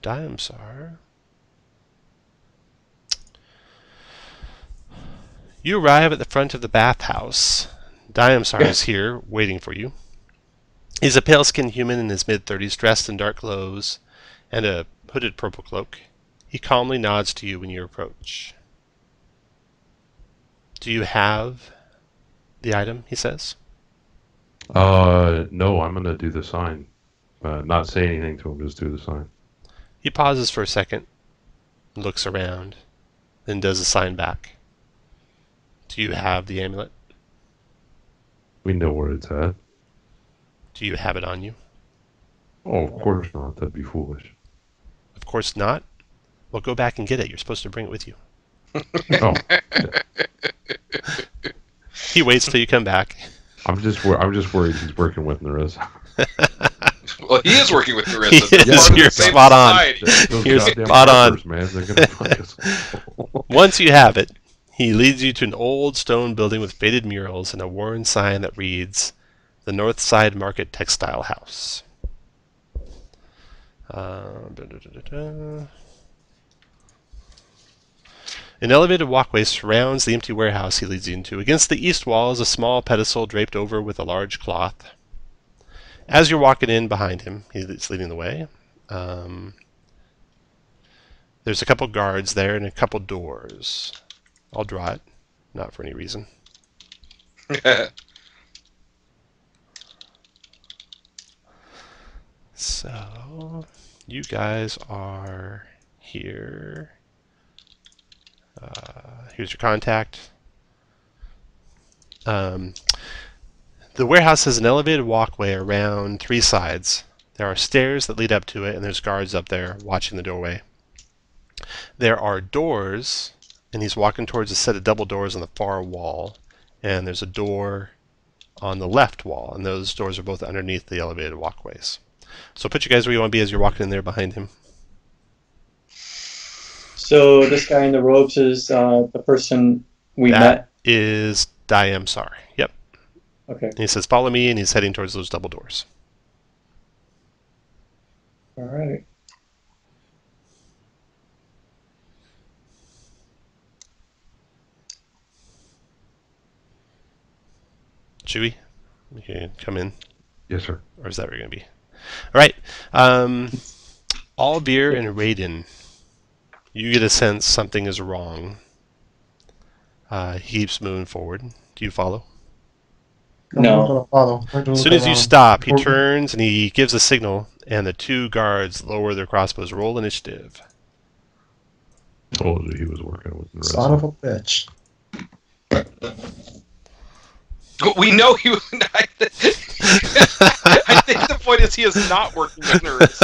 Diamsar. You arrive at the front of the bathhouse. Diamsar is here, waiting for you. He's a pale-skinned human in his mid-30s, dressed in dark clothes and a hooded purple cloak. He calmly nods to you when you approach. Do you have the item, he says? No, I'm going to do the sign. Not say anything to him, just do the sign. He pauses for a second, looks around, then does a sign back. Do you have the amulet? We know where it's at. Do you have it on you? Oh, of course not. That'd be foolish. Of course not. Well, go back and get it. You're supposed to bring it with you. Oh. He waits till you come back. I'm just worried he's working with Nerissa. Well, he is working with Nerissa. You're spot on. You're spot on. Man. They're gonna fuck us. Once you have it, he leads you to an old stone building with faded murals and a worn sign that reads, "The North Side Market Textile House." An elevated walkway surrounds the empty warehouse he leads you into. Against the east wall is a small pedestal draped over with a large cloth. As you're walking in behind him, he's leading the way. There's a couple guards there and a couple doors. I'll draw it, not for any reason. So, you guys are here. Here's your contact. The warehouse has an elevated walkway around 3 sides. There are stairs that lead up to it, and there's guards up there watching the doorway. There are doors, and he's walking towards a set of double doors on the far wall, and there's a door on the left wall, and those doors are both underneath the elevated walkways. So put you guys where you want to be as you're walking in there behind him. So this guy in the robes is the person we met? That is Diamsar. Yep. Okay. And he says, "Follow me," and he's heading towards those double doors. All right. Chewie, you can come in. Yes, sir. Or is that where you're going to be? All right. Albeer and Raiden, you get a sense something is wrong. He keeps moving forward. Do you follow? I'm not No. gonna follow. As soon as you stop, he turns and he gives a signal, and the two guards lower their crossbows. Roll initiative. Told you he was working with the rest. Son of a bitch. We know he. I think the point is he is not working under us.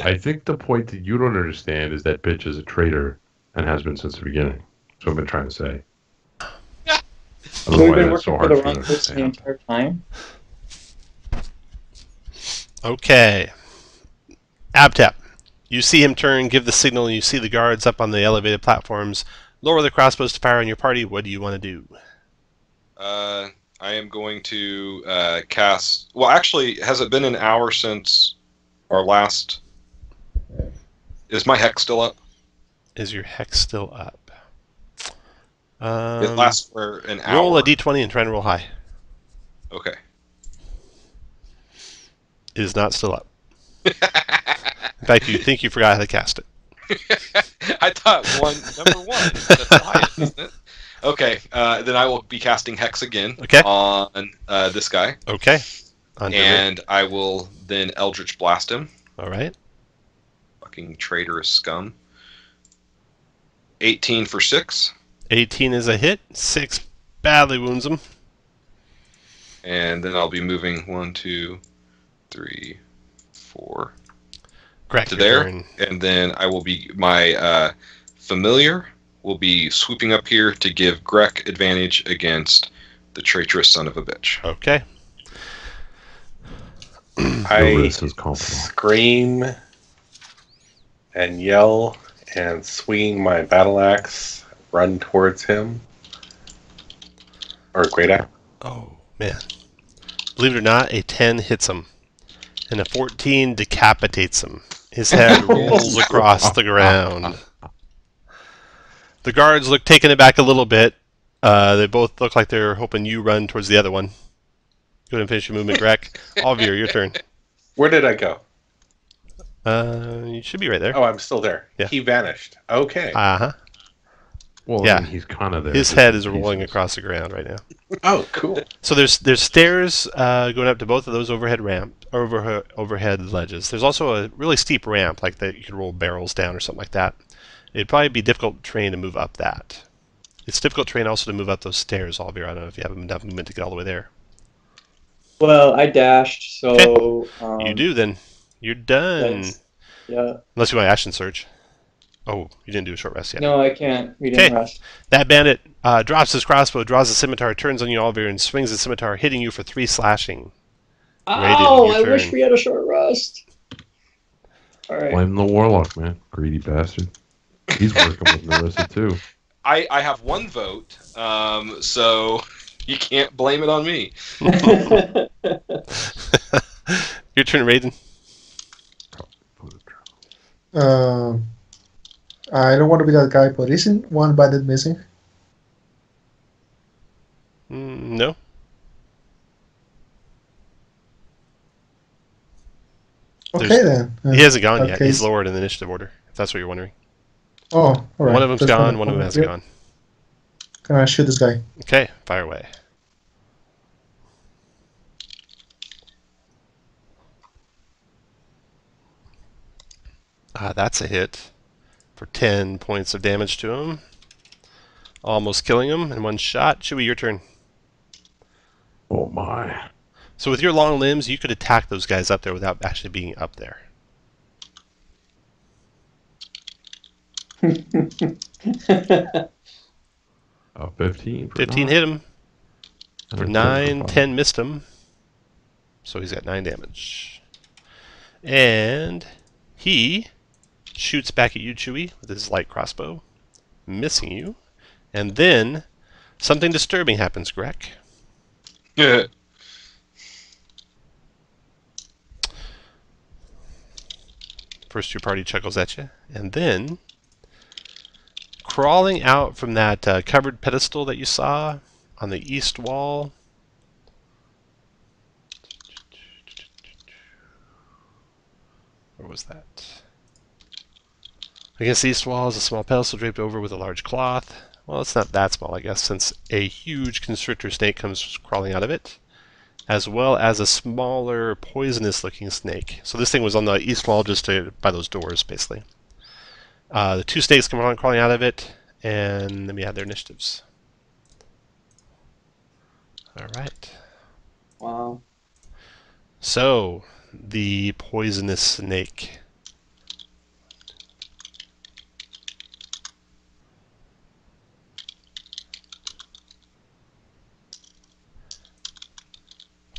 I think the point that you don't understand is that bitch is a traitor and has been since the beginning. That's what I've been trying to say. I don't know We've why been that's so working for hard the for you wrong to person the understand. entire time. Okay. Abtep. You see him turn, give the signal, and you see the guards up on the elevated platforms. Lower the crossbows to fire on your party. What do you want to do? I am going to cast. Well, actually, has it been an hour since our last? Is my hex still up? Is your hex still up? It lasts for an hour. Roll a d20 and try and roll high. Okay. It is not still up. In fact, you think you forgot how to cast it. I thought number one. That's the highest, isn't it? Okay, then I will be casting Hex again on this guy. Okay. And I will then Eldritch Blast him. All right. Fucking traitorous scum. 18 for 6. 18 is a hit. 6 badly wounds him. And then I'll be moving 1, 2, 3, 4 Correct, to your there. turn. And then I will be my familiar will be swooping up here to give Grek advantage against the traitorous son of a bitch. Okay. I This is comfortable. scream and yell and swinging my battle axe, run towards him. Or great axe. Oh, man. Believe it or not, a 10 hits him. And a 14 decapitates him. His head rolls across the ground. The guards look taken aback a little bit. They both look like they're hoping you run towards the other one. Go ahead and finish your movement, Greg. Alvear, your turn. Where did I go? You should be right there. Oh, I'm still there. Yeah. He vanished. Okay. Uh-huh. Well, Yeah. I mean, he's kind of there. His just head in is rolling pieces. across the ground right now. Oh, cool. So there's stairs going up to both of those overhead ledges. There's also a really steep ramp like that you could roll barrels down or something like that. It'd probably be difficult terrain to move up that. It's difficult terrain also to move up those stairs, Alvear. I don't know if you have enough movement to get all the way there. Well, I dashed, so... You do then. You're done. Yeah. Unless you want to action surge. Oh, you didn't do a short rest yet. No, I can't. We didn't rest. That bandit drops his crossbow, draws the scimitar, turns on you, Alvear, and swings the scimitar, hitting you for 3 slashing. Oh, your I wish turn. we had a short rest. All right. Blame the warlock, man. Greedy bastard. He's working with Narissa, too. I have 1 vote, so you can't blame it on me. Your turn, Raiden. I don't want to be that guy, but isn't one bandit missing? No. Okay There's- then. He hasn't gone yet. okay. He's lowered in the initiative order, if that's what you're wondering. Oh, all right. One of them's Just gone, one of them hasn't gone. Can I shoot this guy? Okay, fire away. That's a hit for 10 points of damage to him. Almost killing him in one shot. Chewie, your turn. Oh, my. So with your long limbs, you could attack those guys up there without actually being up there. 15. 15 hit him. For 9, 10 missed him. So he's got 9 damage. And he shoots back at you, Chewie, with his light crossbow, missing you. And then something disturbing happens, Greg. Yeah. First, your party chuckles at you, and then crawling out from that covered pedestal that you saw on the east wall Where was that? Against the east wall is a small pedestal draped over with a large cloth. Well, it's not that small, I guess, since a huge constrictor snake comes crawling out of it, as well as a smaller poisonous-looking snake. So this thing was on the east wall just by those doors, basically. The two snakes come on crawling out of it, and then we have their initiatives. All right. Wow. So, the poisonous snake.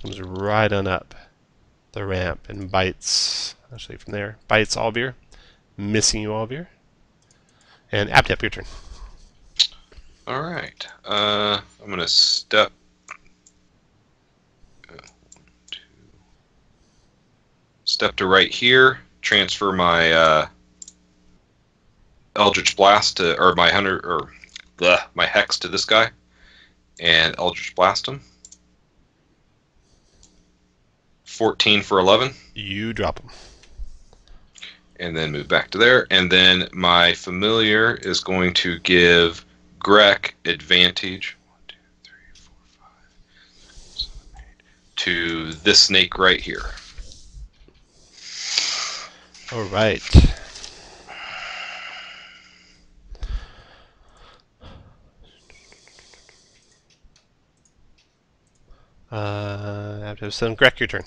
Comes right on up the ramp and bites, actually from there, bites Alvir, missing you, Alvir. And Aptep, your turn. Alright. I'm going to step to right here, transfer my Eldritch Blast to, or my hunter, or my Hex to this guy, and Eldritch Blast him. 14 for 11. You drop him. And then move back to there. And then my familiar is going to give Grek advantage 1, 2, 3, 4, 5, 6, 7, 8, to this snake right here. All right. I have to have some. Grek, your turn.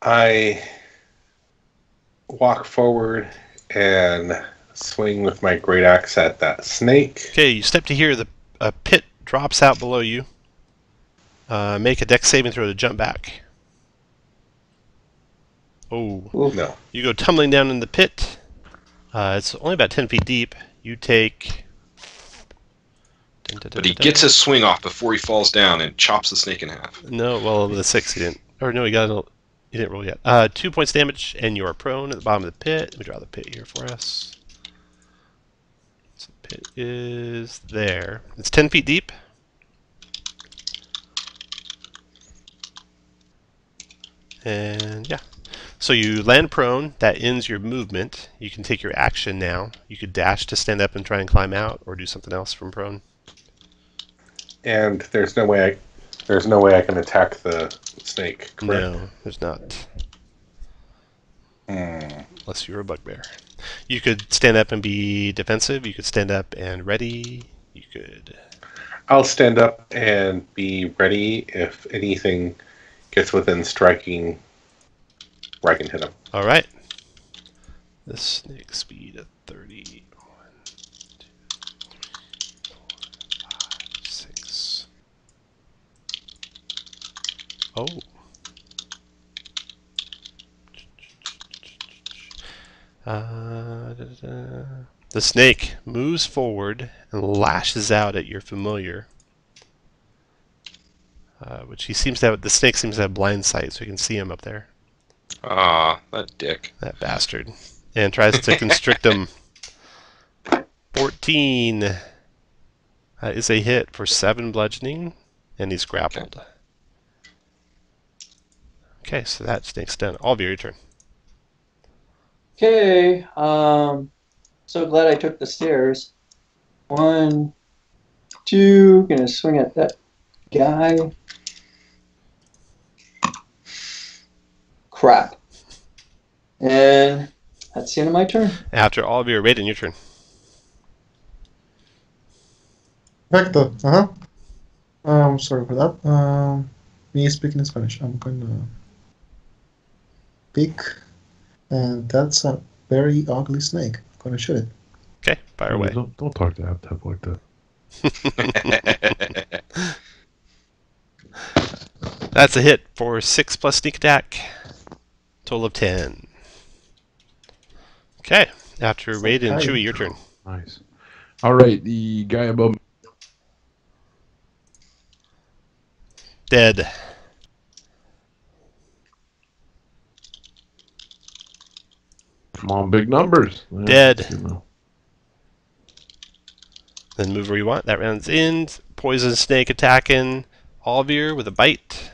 I walk forward and swing with my great axe at that snake. Okay, you step to here. A pit drops out below you. Make a dex saving throw to jump back. Oh. Oof. No. You go tumbling down in the pit. It's only about 10 feet deep. You take... But he gets his swing off before he falls down and chops the snake in half. No, well, with a 6 he didn't. Or no, he didn't roll yet. 2 points damage, and you are prone at the bottom of the pit. Let me draw the pit here for us. So the pit is there. It's 10 feet deep. And yeah. So you land prone. That ends your movement. You can take your action now. You could dash to stand up and try and climb out, or do something else from prone. And there's no way I can attack the snake, correct? No, there's not. Hmm. Unless you're a bugbear. You could stand up and be defensive. You could stand up and ready. You could... I'll stand up and be ready if anything gets within striking where I can hit him. All right. The snake speed at 30. 1, 2, 3, 4, 5, 6. Oh. The snake moves forward and lashes out at your familiar, which he seems to have. The snake seems to have blind sight, so you can see him up there. Ah, that dick. That bastard. And tries to constrict him. 14 is a hit for 7 bludgeoning, and he's grappled. Okay, so that snake's done. Alvir, your turn. Okay, so glad I took the stairs. 1, 2, gonna swing at that guy. Crap. And that's the end of my turn. After Alvir, Raiden, your turn. Vector, sorry for that. Me speaking in Spanish. I'm gonna pick, and that's a very ugly snake. I'm gonna shoot it. Okay, fire away. Don't talk to Aptep like that. That's a hit for 6 plus sneak attack. Total of 10. Okay, after Raiden, Chewie, your turn. Nice. All right, the guy above me. Dead. Come on, big numbers. Yeah, Dead. you know. Then move where you want. That round's in. Poison snake attacking Alvir with a bite.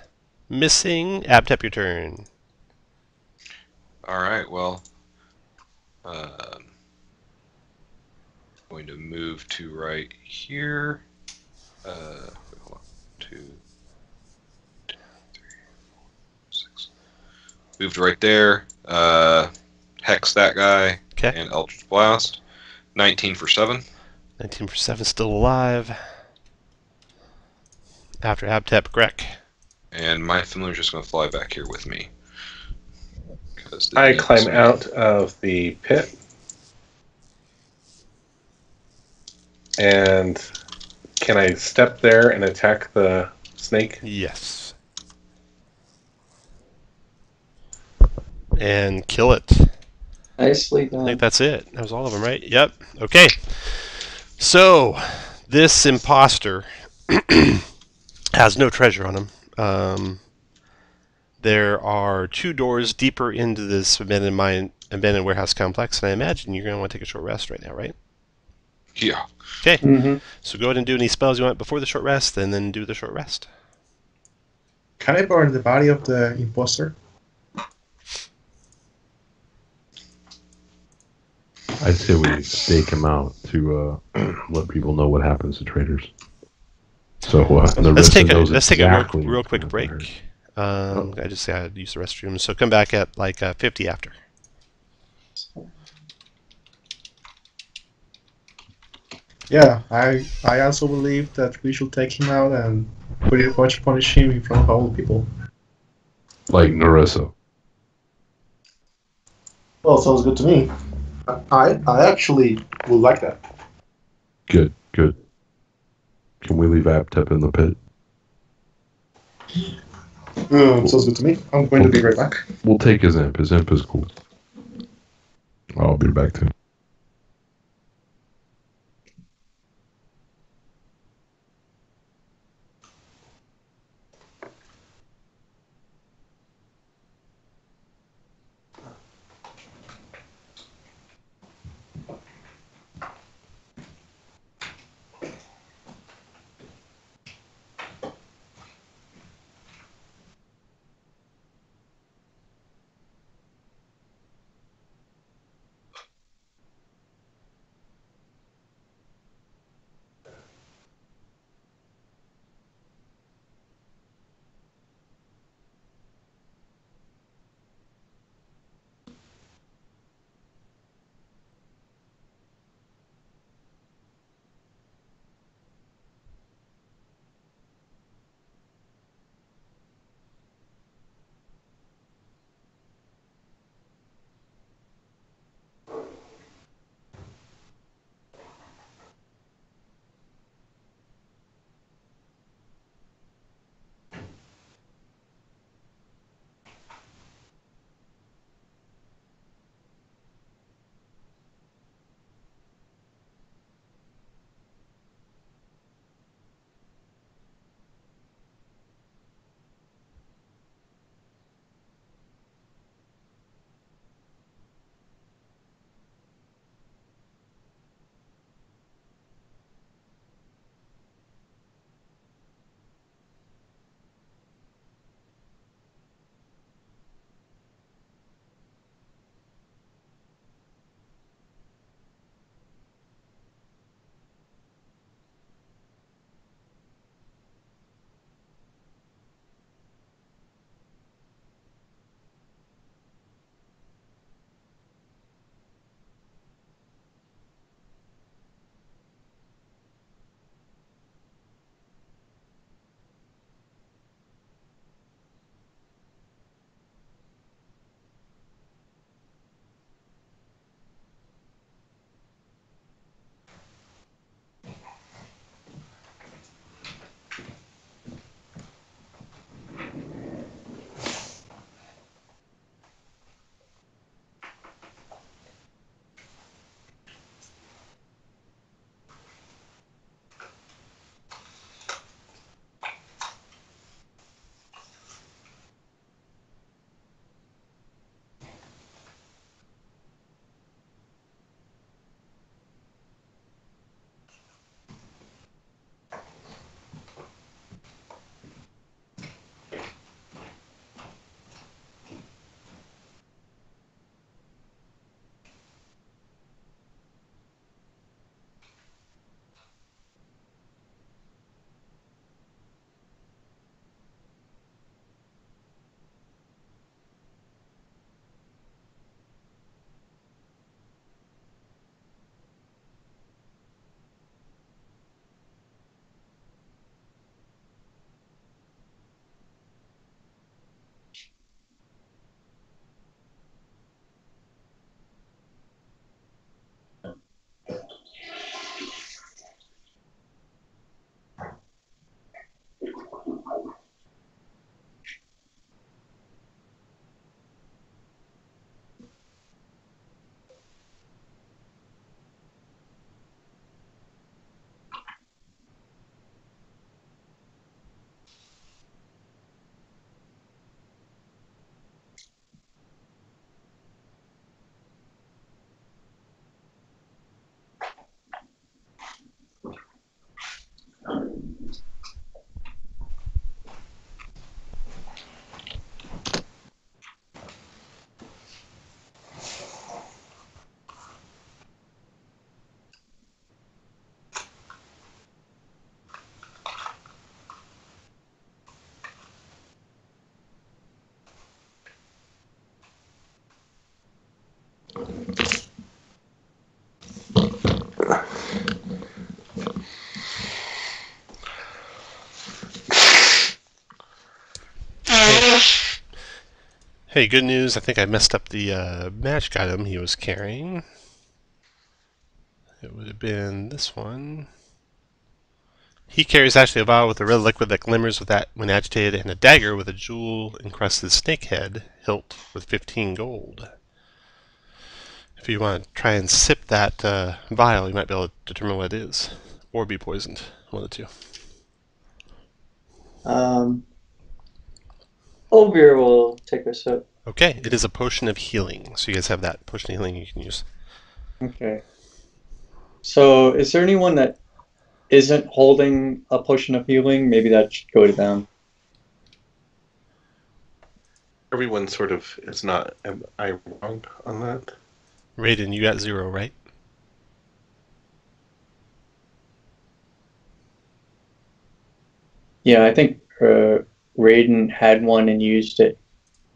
Missing. Aptep, your turn. All right. Well, going to move to right here. Hold on. 2, 3, 6. Moved right there. Hex that guy. Okay. And Eldritch Blast. 19 for 7. 19 for 7, still alive. After Abtep, Grek. And my familiar's just going to fly back here with me. I climb out of the pit. And can I step there and attack the snake? Yes. And kill it. Nicely I think done. that's it. That was all of them, right? Yep. Okay. So, this imposter has no treasure on him. There are 2 doors deeper into this abandoned warehouse complex, and I imagine you're going to want to take a short rest right now, right? Yeah. Okay. Mm-hmm. So go ahead and do any spells you want before the short rest, and then do the short rest. Can I burn the body of the imposter? I'd say we stake him out to let people know what happens to traitors. So the Let's rest take knows a real quick what's gonna break. happen. I just gotta use the restroom, so come back at like 50 after. Yeah, I also believe that we should take him out and pretty much punish him in front of all the people. Like Narissa. Well, sounds good to me. I actually would like that. Good. Can we leave Aptep in the pit? Sounds good to me. I'm going to be right back. We'll take his imp. His imp is cool. I'll be back too. Hey, good news. I think I messed up the magic item he was carrying. It would have been this one. He carries actually a vial with a red liquid that glimmers with that when agitated, and a dagger with a jewel-encrusted snake head hilt with 15 gold. If you want to try and sip that vial, you might be able to determine what it is, or be poisoned. One of the two. Olvir will take a sip. Okay, it is a potion of healing. So you guys have that potion of healing you can use. Okay. So is there anyone that isn't holding a potion of healing? Maybe that should go to them. Everyone sort of is not. Am I wrong on that? Raiden, you got 0, right? Yeah, I think Raiden had one and used it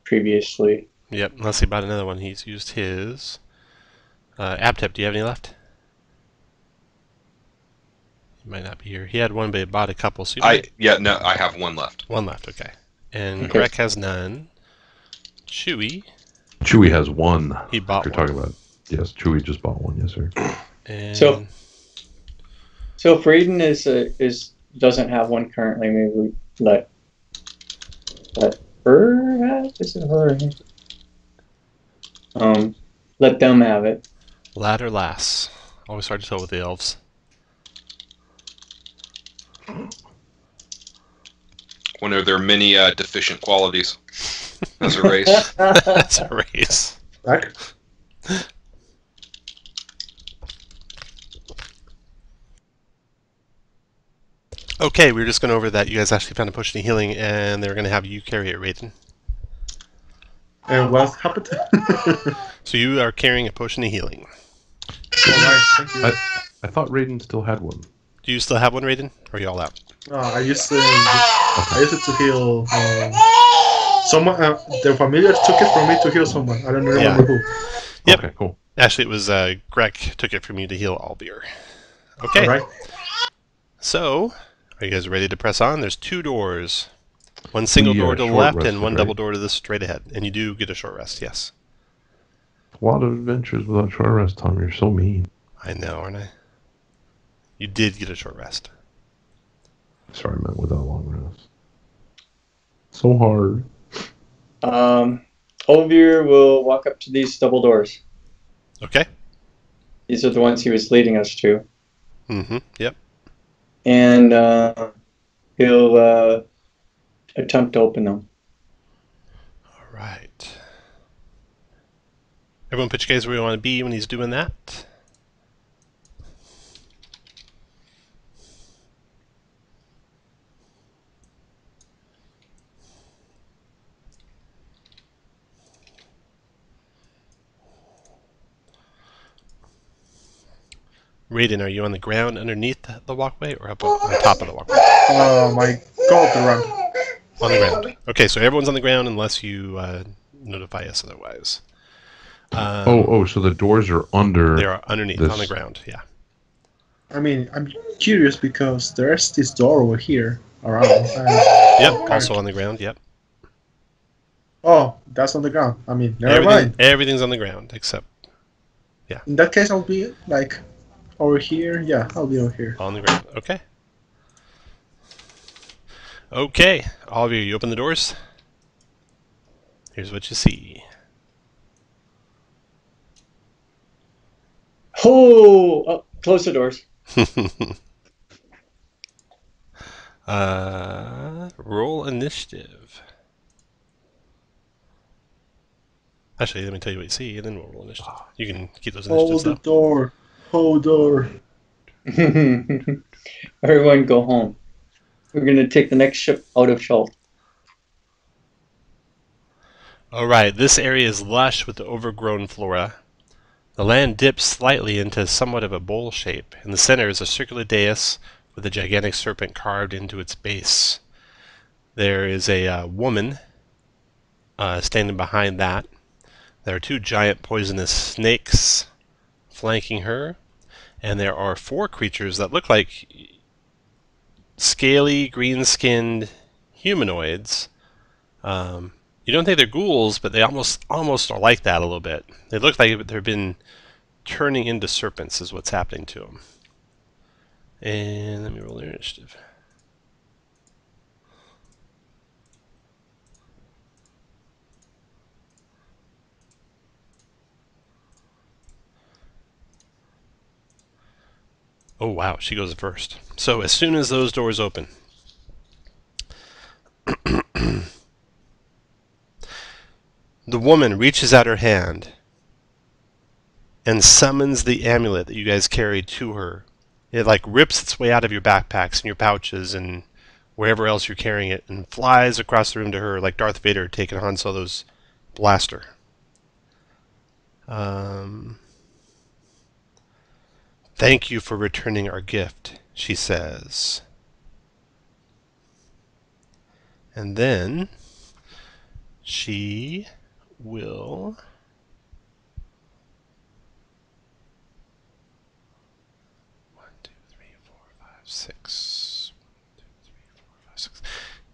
previously. Yep, unless he bought another one. He's used his. Abtep, do you have any left? He might not be here. He had one, but he bought a couple. So I have one left. One left, okay. And Okay. Greg has none. Chewy. Chewy has one. He bought You're one. talking about. Yes, Chewy just bought one. Yes, sir. And So if Raiden doesn't have one currently, maybe we let her have. Is it her? Let them have it. lad or lass. Always hard to tell with the elves. One of their many deficient qualities as a race. That's a race. Back. Okay, we were just going over that. You guys actually found a potion of healing, and they were going to have you carry it, Raiden. And what happened? So you are carrying a potion of healing. Alright, thank you. I thought Raiden still had one. Do you still have one, Raiden? Or are you all out? I used it to heal someone. The familiars took it from me to heal someone. I don't remember who. Yep. Okay, cool. Actually, it was Greg took it from you to heal Albir. Okay. Alright. So, are you guys ready to press on? There's 2 doors. One single door to the short left rested, and one right? double door to the straight ahead. And you do get a short rest, yes. A lot of adventures without short rest, Tom. You're so mean. I know, aren't I? You did get a short rest. Sorry, I meant without long rest. So hard. Olvir will walk up to these double doors. Okay. These are the ones he was leading us to. Mm-hmm. Yep. And he'll attempt to open them. All right. Everyone put you guys where you want to be when he's doing that. Raiden, are you on the ground underneath the walkway or up on top of the walkway? My god, around. On the ground. Okay, so everyone's on the ground unless you notify us otherwise. So the doors are under. They are underneath, this. on the ground, yeah. I mean, I'm curious because there's this door over here around. Yep, also on the ground, yep. Oh, that's on the ground. I mean, never mind. Everything's on the ground, except In that case, I'll be like over here. Yeah, I'll be over here. on the ground. Okay. Okay, all of you open the doors. Here's what you see. Oh, close the doors. Roll initiative. Actually, let me tell you what you see, and then we'll roll initiative. You can keep those initiatives Hold the though. door. Hold door. Everyone go home. We're going to take the next ship out of Shult. Alright, this area is lush with the overgrown flora. The land dips slightly into somewhat of a bowl shape. In the center is a circular dais with a gigantic serpent carved into its base. There is a woman standing behind that. There are 2 giant poisonous snakes flanking her. And there are 4 creatures that look like scaly, green-skinned humanoids You don't think they're ghouls, but they almost are like that a little bit. They look like they've been turning into serpents is what's happening to them. And let me roll their initiative. Oh wow, she goes first. So as soon as those doors open, the woman reaches out her hand and summons the amulet that you guys carried to her. It like rips its way out of your backpacks and your pouches and wherever else you're carrying it and flies across the room to her like Darth Vader taking Han Solo's blaster. Thank you for returning our gift, she says. And then she will...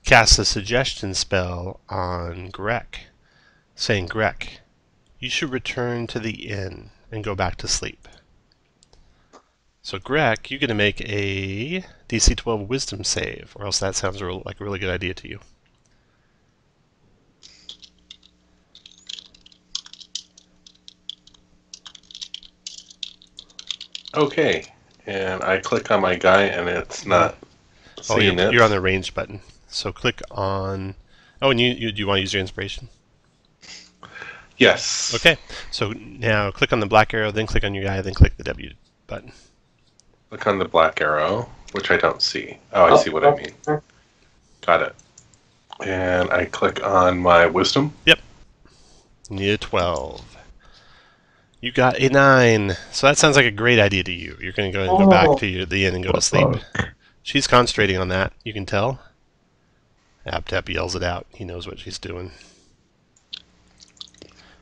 cast a suggestion spell on Grek, saying, Grek, you should return to the inn and go back to sleep. So Grek, you're going to make a DC 12 Wisdom save, or else that sounds like a really good idea to you. Okay, and I click on my guy, and it's not seeing it. You're on the range button. So click on... Oh, and do you want to use your inspiration? Yes. Okay, so now click on the black arrow, then click on your guy, then click the W button. Click on the black arrow, which I don't see. Oh, I see what I mean. Got it. And I click on my wisdom. Yep. You need a 12. You got a 9. So that sounds like a great idea to you. You're going to go and go back to the inn and go to sleep. She's concentrating on that, you can tell. Aptep yells it out. He knows what she's doing.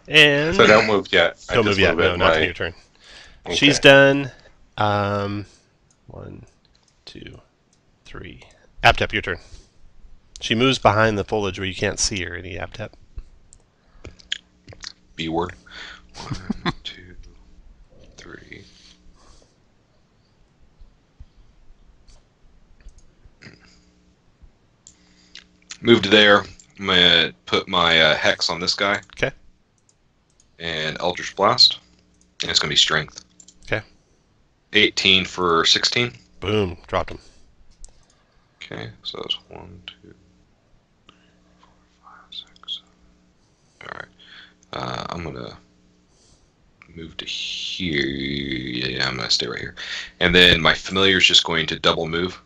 And so don't move yet. Don't move yet. No, not your turn. Okay. She's done. 1, 2, 3. Aptep, your turn. She moves behind the foliage where you can't see her. Any Aptep? B word. 1, 2, 3. Move to there. I'm going to put my Hex on this guy. Okay. And Eldritch Blast. And it's going to be Strength. Okay. 18 for 16. Boom. Dropped him. Okay, so that's 1, 2, 3, 4, 5, 6, 7. Alright. I'm going to move to here. Yeah, I'm going to stay right here. And then my Familiar is just going to double move.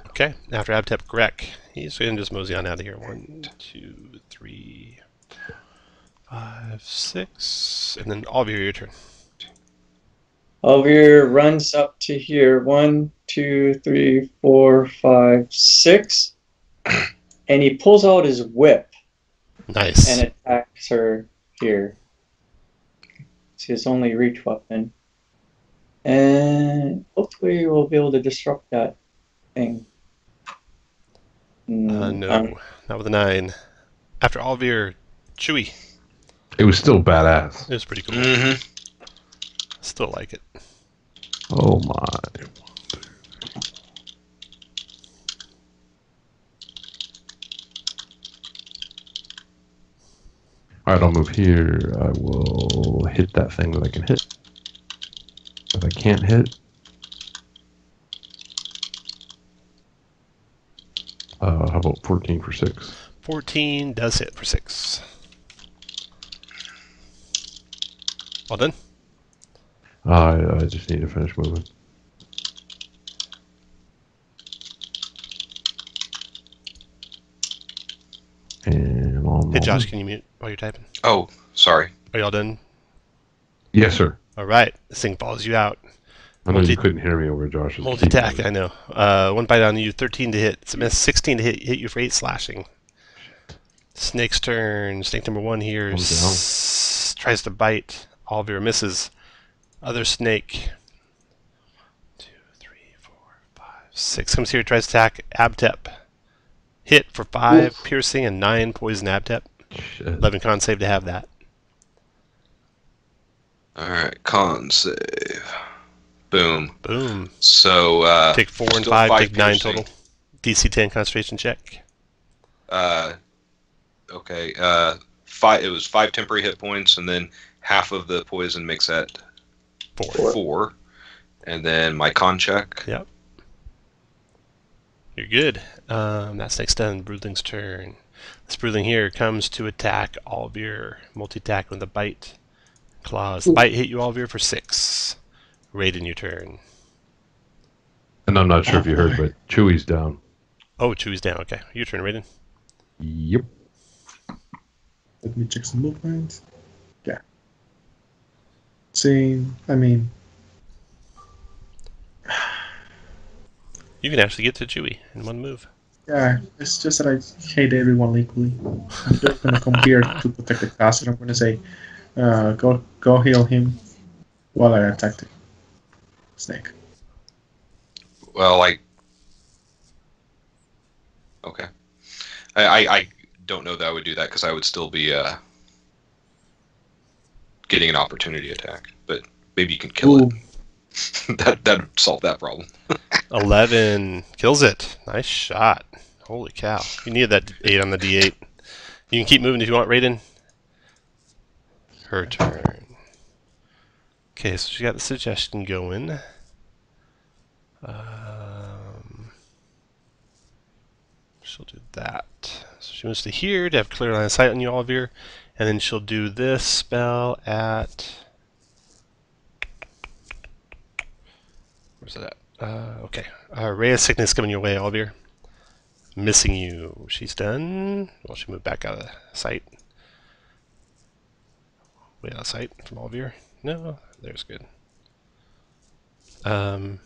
Okay. After Aptep, Grek. He's going to just mosey on out of here. 1, 2, 3, 5, 6. And then Alvir, your turn. Alvir runs up to here. 1, 2, 3, 4, 5, 6. And he pulls out his whip. Nice. And attacks her here. It's his only reach weapon. And hopefully we'll be able to disrupt that thing. No, not with a 9. After Alvir, Chewie. It was still badass. It was pretty cool. Mm-hmm. Still like it. Oh my. Alright, I'll move here. I will hit that thing that I can hit. That I can't hit. How about 14 for 6? 14 does hit for 6. Well done. I just need to finish moving. And on. Hey Josh, can you mute while you're typing? Oh, sorry. Are y'all done? Yes, sir. Alright, this thing follows you out. I know you couldn't hear me over Josh's Multi-attack, keyboard. I know. 1 bite on you, 13 to hit. It's a miss, 16 to hit you for 8 slashing. Snake's turn. Snake number 1 here tries to bite. Alvir misses. Other snake. 2, 3, 4, 5, 6 comes here, tries to attack Abtep. Hit for 5 piercing and 9 poison Abtep. Shit. 11 con save to have that. Alright, con save. Boom. Boom. So, Take 4 and still 5, five take 9 piercing. total. DC 10 concentration check. Okay, it was 5 temporary hit points, and then half of the poison makes that 4. And then my con check. Yep. You're good. That's next done. Broodling's turn. This Broodling here comes to attack Oliver. Multi-attack with a bite. Claws. The bite hit you, Oliver, for 6. Raiden, your turn. And I'm not sure if you heard, but Chewie's down. Oh, Chewie's down. Okay. Your turn, Raiden. Yep. Let me check some movement. Yeah. Same. I mean, You can actually get to Chewie in one move. yeah, it's just that I hate everyone equally. I'm just gonna come here to protect the class, and I'm gonna say, go heal him while I attack the snake. Well, okay. I don't know that I would do that because I would still be getting an opportunity attack. But maybe you can kill it. That'd solve that problem. 11 kills it. Nice shot. Holy cow. You needed that 8 on the D8. You can keep moving if you want, Raiden. Her turn. Okay, so she got the suggestion going. She'll do that. So she moves to here to have clear line of sight on you, Oliver. And then she'll do this spell at... Where's it at? Okay. Ray of Sickness coming your way, Oliver. Missing you. She's done. Well, she moved back out of sight. Way out of sight from Oliver. No, there's good. And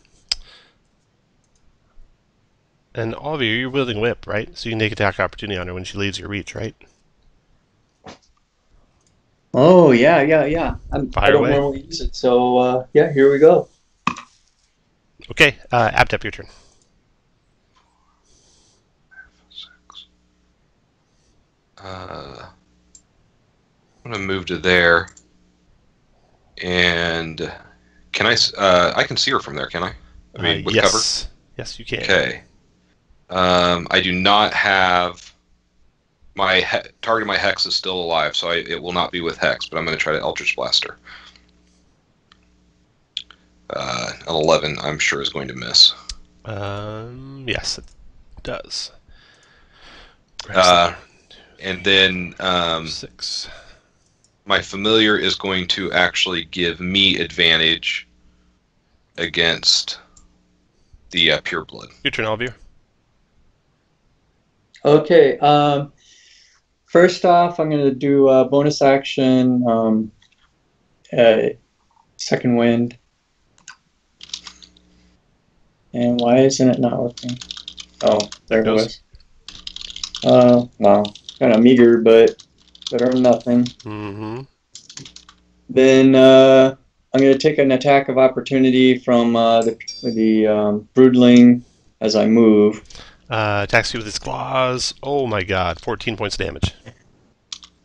Oliver, you're wielding whip, right? So you can take attack opportunity on her when she leaves your reach, right? Oh, yeah. I Fire don't away. normally use it, so yeah, here we go. Okay, Abtep, your turn. I'm gonna move to there, and can I can see her from there, can I? I mean, with cover. Yes. Yes, you can. Okay. I do not have my target of my hex is still alive, so it will not be with hex. But I'm going to try to Eldritch Blaster. An 11, I'm sure, is going to miss. Yes, it does. And then 6. my familiar is going to actually give me advantage against the pure blood. Your turn, Oliver. Okay. First off, I'm going to do a bonus action, second wind. And why isn't it not working? Oh, there it was. Wow. Kind of meager, but better than nothing. Mm-hmm. Then I'm going to take an attack of opportunity from the Broodling as I move. Attacks you with its claws. Oh my god, 14 points of damage.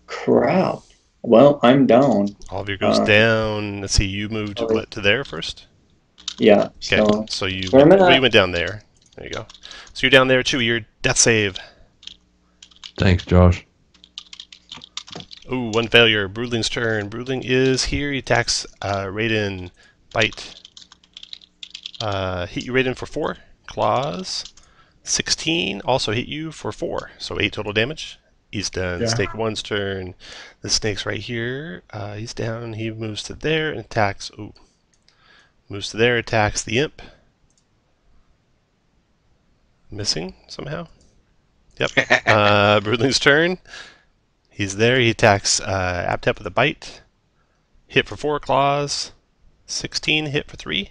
Crap. Well, I'm down. Oliver goes down. Let's see, you moved to there first? Yeah. Okay, so you where am I at? you went down there. There you go. So you're down there, Chewie. Your death save. Thanks, Josh. Ooh, one failure. Broodling's turn. Broodling is here. He attacks Raiden. Bite. Hit you, Raiden, for 4. Claws. 16. Also hit you for 4. So 8 total damage. He's done. Yeah. Snake 1's turn. The snake's right here. He's down. He moves to there and attacks. Ooh. Moves to there, attacks the imp. Missing somehow. Yep. Broodling's turn. He's there. He attacks Abtep with a bite. Hit for 4 claws. 16 hit for 3.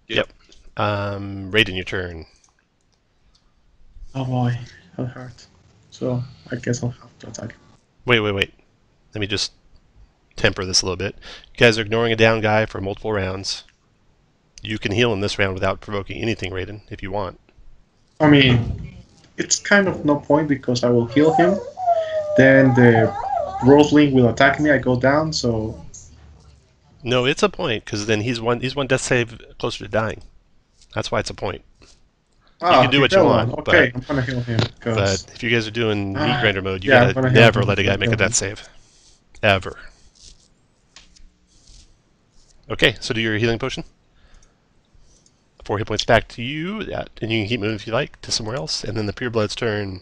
Yep. Raiden, your turn. Oh boy, that hurt. So I guess I'll have to attack. Wait. Let me just temper this a little bit. You guys are ignoring a down guy for multiple rounds. You can heal him this round without provoking anything, Raiden, if you want. I mean, it's kind of no point because I will heal him, then the Roseling will attack me. I go down, so No, it's a point because then he's one death save closer to dying. That's why it's a point. You can do he what you fell want, on. Okay, I'm gonna heal him. but if you guys are doing meat grinder mode, you Yeah, I'm gotta gonna heal never him. let a guy I'm make a gonna death save, ever. Okay, so do your healing potion. 4 hit points back to you, and you can keep moving if you like to somewhere else. And then the Pure Blood's turn.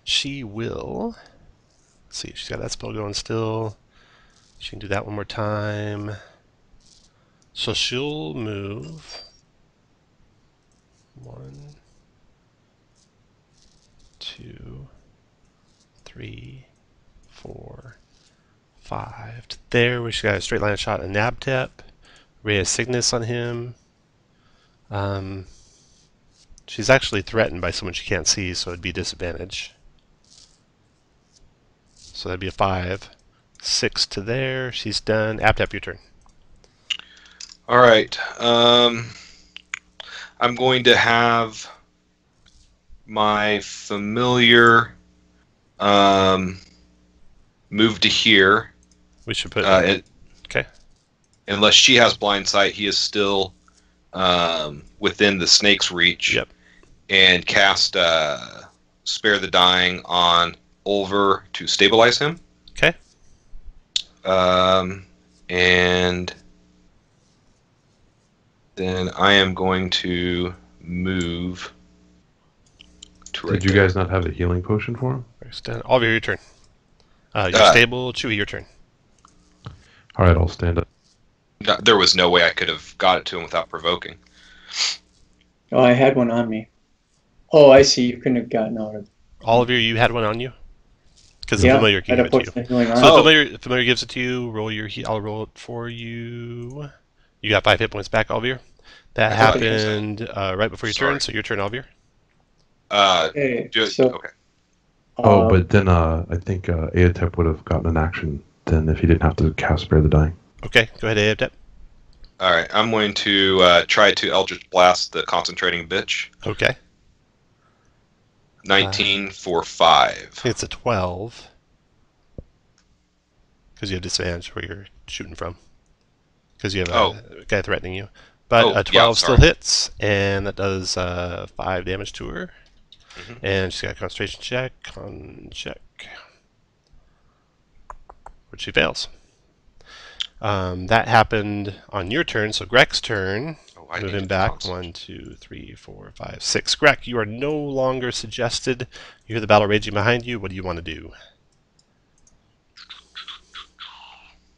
She will. Let's see, she's got that spell going still. She can do that one more time. So she'll move 1, 2, 3, 4, 5 to there, where she's got a straight line shot and nab tap. Ray of Cygnus on him. She's actually threatened by someone she can't see, so it'd be disadvantage. So that'd be a 5. 6 to there. She's done. Apt, your turn. All right. I'm going to have my familiar move to here. We should put. Okay. Unless she has blind sight, he is still within the snake's reach. Yep. And cast Spare the Dying on Ulver to stabilize him. Okay. And then I am going to move to right Did you there. guys not have a healing potion for him? Oliver, your turn. You're stable. Chewie, your turn. All right, I'll stand up. There was no way I could have got it to him without provoking. Oh, I had one on me. Oh, I see. You couldn't have gotten out of it. Oliver, you had one on you? Because Yeah, the familiar I can had give a it to you. potion of healing on. So the familiar gives it to you. Roll your I'll roll it for you. You got 5 hit points back, Oliver. That happened right before your turn, so your turn, Oliver. Okay, so, okay. But then I think Aotep would have gotten an action then if he didn't have to cast Spare the Dying. Okay, go ahead, Aotep. All right, I'm going to try to Eldritch Blast the concentrating bitch. Okay. 19 for 5. It's a 12. Because you have disadvantage where you're shooting from. Because you have a guy threatening you. But a 12 still hits, and that does 5 damage to her. Mm-hmm. And she's got a concentration check. Which she fails. That happened on your turn, so Greg's turn. Move him back. 1, 2, 3, 4, 5, 6. Greg, you are no longer suggested. You hear the battle raging behind you. What do you want to do?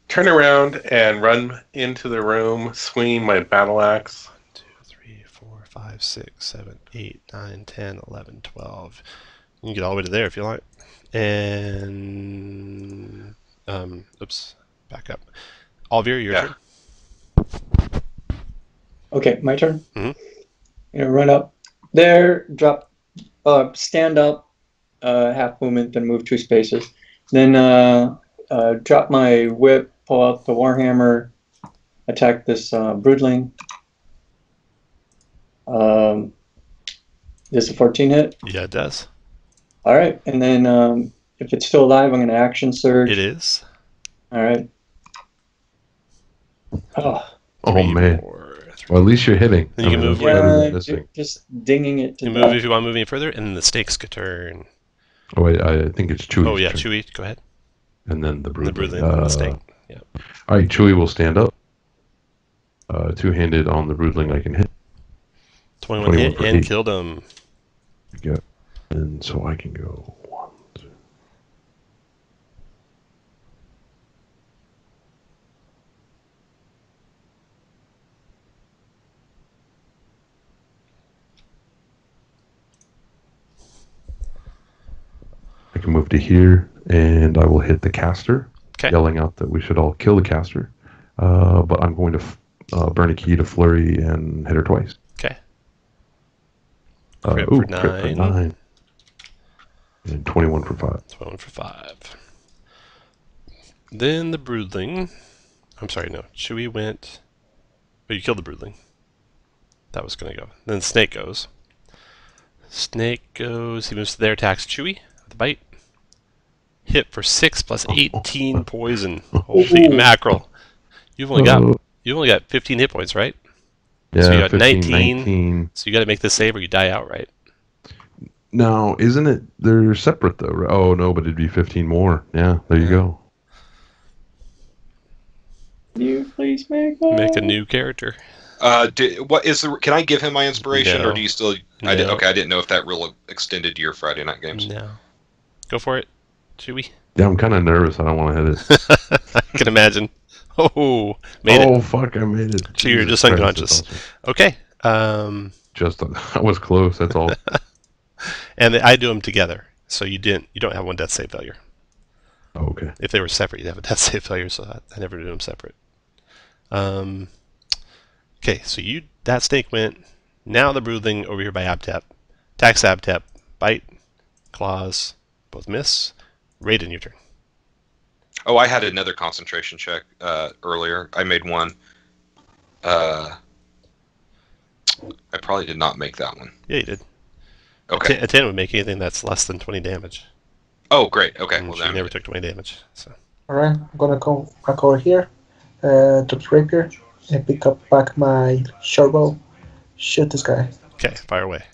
Turn around and run into the room, swinging my battle axe. 1, 2, 3, 4, 5, 6, 7, 8, 9, 10, 11, 12. You can get all the way to there if you like. And oops, back up. Oliver, your turn. Okay, my turn. Mm-hmm. Run up there, drop, stand up, half movement, then move 2 spaces. Then drop my whip, pull out the warhammer, attack this broodling. Does a 14 hit? Yeah, it does. All right, and then if it's still alive, I'm going to action surge. It is. All right. Oh man. Well, at least you're hitting. Then you can move. Just dinging it. You move if you want to move any further, and then the snake's turn. Oh wait, I think it's Chewie. Oh yeah, turn. Chewie, go ahead. And then the broodling. The snake. Yeah. All right, Chewie will stand up. 2-handed on the broodling, I can hit. 21 hit and 8. Killed him. Yeah, and so I can go 1, 2. I can move to here, and I will hit the caster, yelling out that we should all kill the caster. But I'm going to burn a key to flurry and hit her twice. Okay. Crit for 9. And 21 for 5. 21 for 5. Then the broodling. I'm sorry, no. Chewie went. But you killed the broodling. That was going to go. Then snake goes. Snake goes. He moves to there, attacks Chewie with a bite. Hit for 6 plus 18 poison. Holy mackerel! You've only got 15 hit points, right? Yeah, So you got 15, 19. So you got to make this save or you die outright. No, isn't it? They're separate though. Right? Oh no, but it'd be 15 more. Yeah, there you go. You please make a new character. Can I give him my inspiration, No. or do you still? No. I didn't know if that rule extended to your Friday night games. No. Go for it. Should we? Yeah, I'm kind of nervous. I don't want to hit it. I can imagine. Oh, made it. Oh fuck, I made it. So you're Jesus just Christ, unconscious. that's awesome. Okay. I was close. That's all. And I do them together, so you don't have one death save failure. Oh, okay. If they were separate, you'd have a death save failure. So I never do them separate. Okay, so that snake went. Now the broodling over here by Abtep. Attacks Abtep. Bite. Claws. Both miss. Raiden, your turn. Oh, I had another concentration check earlier. I made one. I probably did not make that one. Yeah, you did. Okay. A 10 would make anything that's less than 20 damage. Oh, great. Okay. And Well, she then never took 20 damage. So. Alright, I'm gonna go back over here to the rapier and pick up back my short bow. Shoot this guy. Okay, fire away.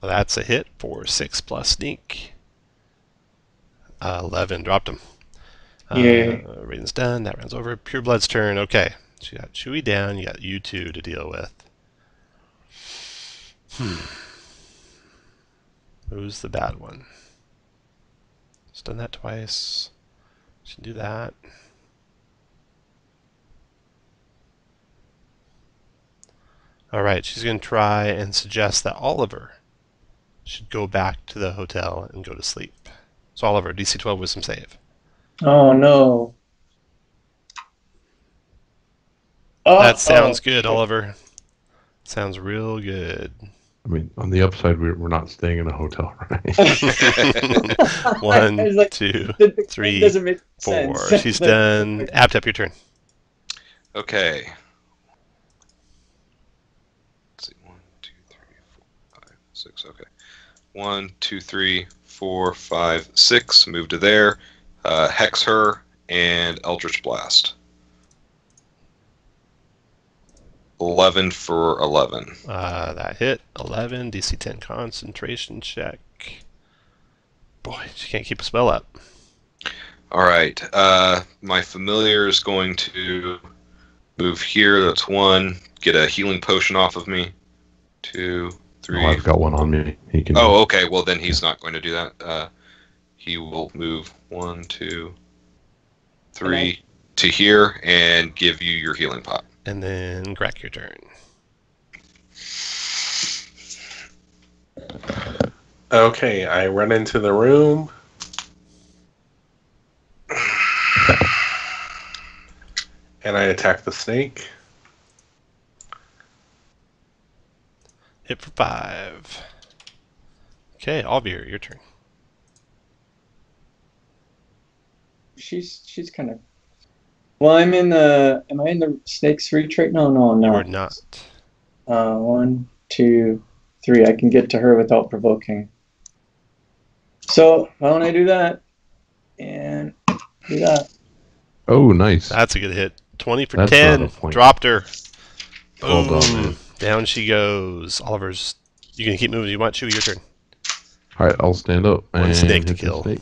Well, that's a hit for 6 plus sneak. 11, dropped him. Yay. Raiden's done, that runs over. Pure Blood's turn, okay. So you got Chewie down, you got you two to deal with. Who's the bad one? Just done that twice. Should do that. Alright, she's going to try and suggest that Oliver should go back to the hotel and go to sleep. So Oliver, DC 12 wisdom save. Oh no. Oh, That sounds good, Oliver. Sounds real good. I mean, on the upside, we're not staying in a hotel, right? 1, I was like, 2, that 3, doesn't make 4. sense. She's done. Aptep, your turn. Okay. Let's see. 1, 2, 3, 4, 5, 6. Okay. 1, 2, 3, 4, 5, 6. Move to there. Hex her and Eldritch Blast. 11 for 11. That hit. 11. DC 10 concentration check. Boy, she can't keep a spell up. All right. My familiar is going to move here. That's 1. Get a healing potion off of me. 2, 3. Oh, I've got one on me. He can. Oh, okay. Well, then he's not going to do that. He will move 1, 2, 3 to here and give you your healing pot. And then Greg, your turn. Okay, I run into the room. And I attack the snake. Hit for 5. Okay, Alvir, your turn. She's kind of. Well, am I in the snake's retreat? No. You are not. 1, 2, 3. I can get to her without provoking. So why don't I do that? And do that. Oh, nice. That's a good hit. 20 for That's 10. not a point. Dropped her. Well Boom. done, man. Down she goes. Oliver's. You gonna keep moving? You want Chewie? Your turn. All right, I'll stand up. One and snake to hit the kill. snake.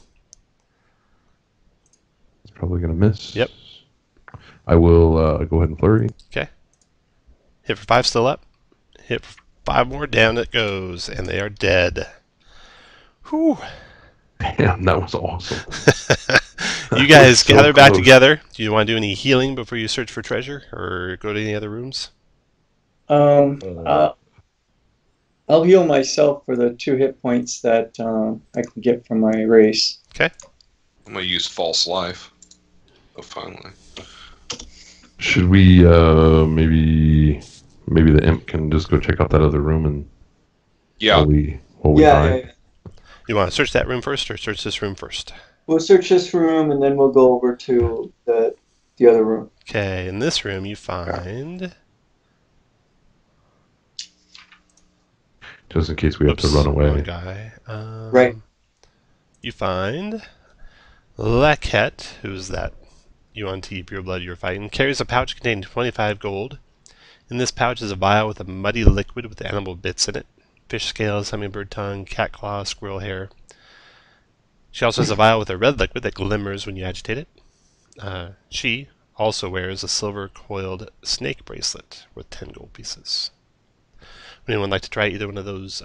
It's probably gonna miss. Yep. I will go ahead and flurry. Okay. Hit for 5, still up. Hit for 5 more. Down it goes, and they are dead. Whew. Damn, that was awesome. You guys So gather back close. together. Do you want to do any healing before you search for treasure, or go to any other rooms? I'll heal myself for the 2 hit points that I can get from my race. Okay. I'm going to use False Life. Oh, finally. Should we maybe the imp can just go check out that other room and Yeah. while we try? You want to search that room first, or search this room first? We'll search this room and then we'll go over to the other room. Okay, in this room you find just in case we have to run Wrong away. guy. Right. You find Laquette, who's that UNT Pure Blood you're fighting, carries a pouch containing 25 gold. In this pouch is a vial with a muddy liquid with animal bits in it. Fish scales, hummingbird tongue, cat claw, squirrel hair. She also has a vial with a red liquid that glimmers when you agitate it. She also wears a silver coiled snake bracelet worth 10 gold pieces. Would anyone like to try either one of those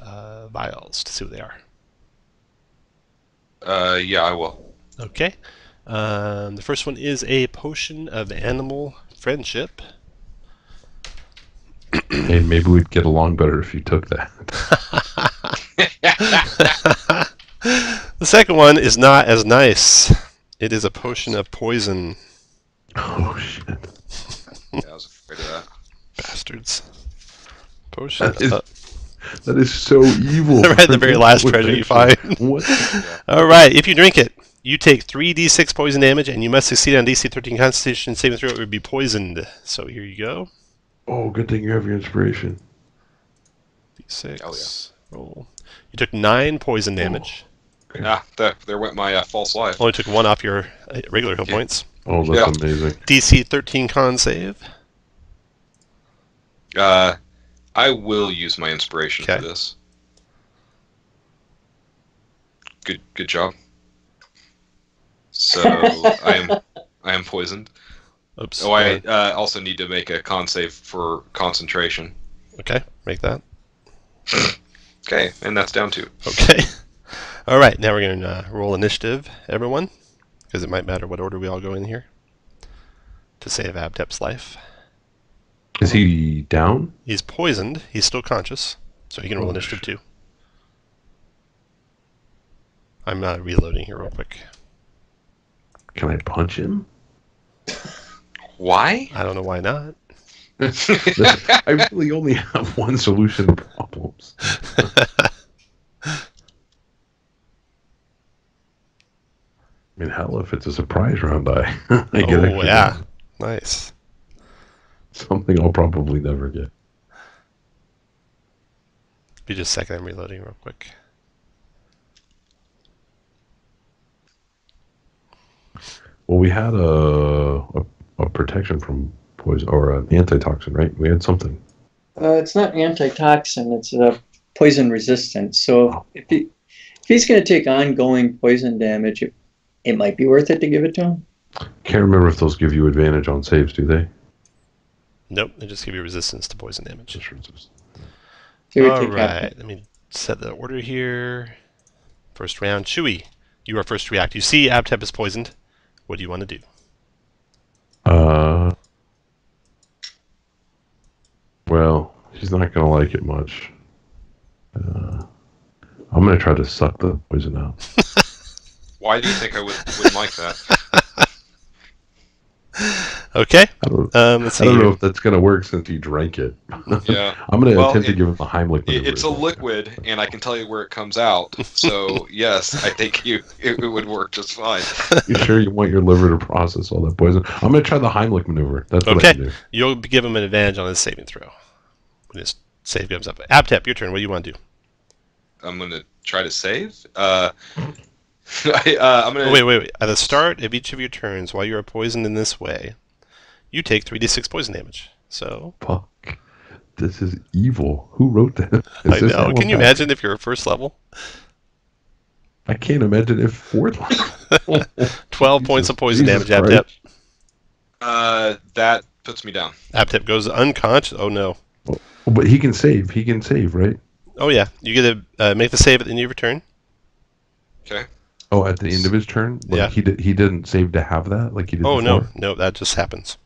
vials to see what they are? Yeah, I will. Okay. The first one is a potion of animal friendship. Hey, maybe we'd get along better if you took that. The second one is not as nice. It is a potion of poison. Oh, shit. Yeah, I was afraid of that. Bastards. Potion That is so evil. Right, the very last treasure you find. What? Alright, if you drink it, you take 3d6 poison damage, and you must succeed on DC 13 Constitution saving throw. It would be poisoned. So here you go. Oh, good thing you have your inspiration. D6. Oh, yeah. Roll. You took 9 poison damage. Okay. Ah, there went my false life. Only took 1 off your regular hit Yeah. points. Oh, that's amazing. DC 13 con save. I will use my inspiration Okay. for this. Good job. So I am poisoned. Oops. Oh, I also need to make a con save for concentration. Okay, make that. Okay, and that's down 2. Okay. Alright, now we're going to roll initiative, everyone. Because it might matter what order we all go in here. To save Abtep's life. Is he down? He's poisoned. He's still conscious. So he can roll initiative too. I'm reloading here real quick. Can I punch him? Why? I don't know why not. I really only have one solution to problems. I mean, hell, if it's a surprise round, I get Oh, extra yeah. damage. Nice. Something I'll probably never get. Be just a second, I'm reloading real quick. Well, we had a protection from poison or an antitoxin, right? We had something. It's not antitoxin, it's poison resistant. So if he's going to take ongoing poison damage, it might be worth it to give it to him. Can't remember if those give you advantage on saves, do they? Nope, they just give you resistance to poison damage. Just resist. So we take Alright, let me set the order here. First round, Chewie. You are first to react. You see Abtep is poisoned. What do you want to do? Well, she's not going to like it much. I'm going to try to suck the poison out. Why do you think I wouldn't like that? Okay. I don't, Let's see I don't know here. if that's going to work since he drank it. Yeah. I'm going to Well, attempt to give him a Heimlich maneuver. It's a liquid, and I can tell you where it comes out. So yes, I think it would work just fine. You sure you want your liver to process all that poison? I'm going to try the Heimlich maneuver. That's what I Okay. can do. You'll give him an advantage on his saving throw. When his save comes up. Abtep, your turn. What do you want to do? I'm gonna try to save. I'm gonna. Oh, wait. At the start of each of your turns, while you are poisoned in this way, you take 3d6 poison damage. So, Fuck. This is evil. Who wrote that? I know. Can you imagine if you're first level? I can't imagine if fourth level. 12 points of poison Jesus damage, Abtep. Christ. That puts me down. Abtep goes unconscious. Oh, no. But he can save. He can save, right? Oh, yeah. You get to make the save at the end of your turn. Okay. Oh, at the end of his turn? Like Yeah. He didn't save to have that like he did Oh, before? no, that just happens.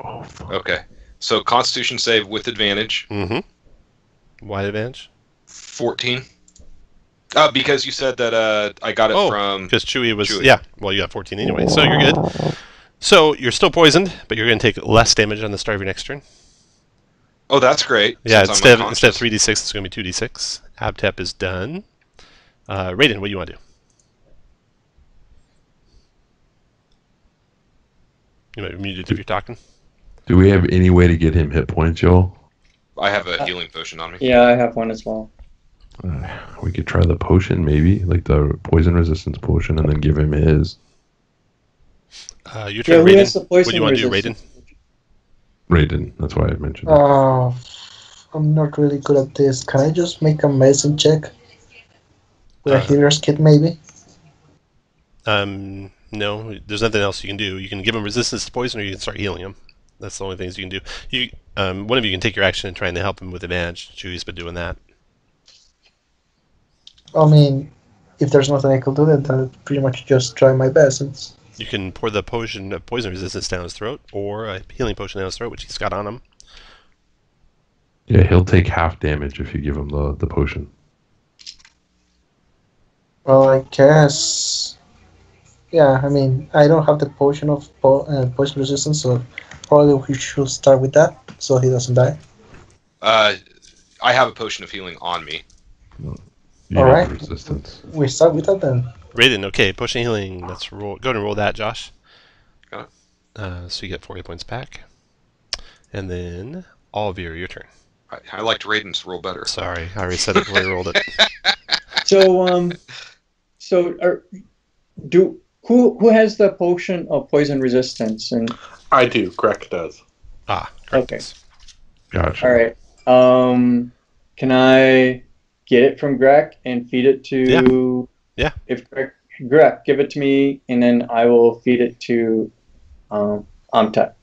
Oh, fuck. Okay. So Constitution save with advantage. Mm-hmm. Wide advantage? 14. Because you said that I got it from. Because Chewie was... Chewie. Yeah, well, you got 14 anyway, so you're good. So, you're still poisoned, but you're going to take less damage on the start of your next turn. Oh, that's great. Yeah, since I'm instead of unconscious. 3d6, it's going to be 2d6. Abtep is done. Raiden, what do you want to do? You might be muted if you're talking. Do we have any way to get him hit points, y'all? I have a healing potion on me. Yeah, I have one as well. We could try the potion, maybe, like the poison resistance potion, and then give him his. Your turn, who has Raiden. the What poison do you want to do, Raiden? resistance? Raiden, that's why I mentioned it. I'm not really good at this. Can I just make a medicine check? With a healer's kit, maybe? No, there's nothing else you can do. You can give him resistance to poison, or you can start healing him. That's the only things you can do. One of you can take your action in trying to help him with advantage. Chewie's been doing that. I mean, if there's nothing I could do, then I'll pretty much just try my best. You can pour the potion of poison resistance down his throat, or a healing potion down his throat, which he's got on him. Yeah, he'll take half damage if you give him the potion. Well, I guess... Yeah, I mean, I don't have the potion of poison resistance, so probably we should start with that, so he doesn't die. I have a potion of healing on me. You All need right. the resistance. We start with that then. Raiden, okay, potion healing. Let's roll. Go ahead and roll that, Josh. Got So you get 40 points back. And then, Oliver, your turn. I liked Raiden's roll better. Sorry, I already said it before you rolled it. Who has the potion of poison resistance? And I do. Greg does. Correct. Okay. Gotcha. all right, can I get it from Greg and feed it to? Yeah. If Greg, give it to me, and then I will feed it to Amtep.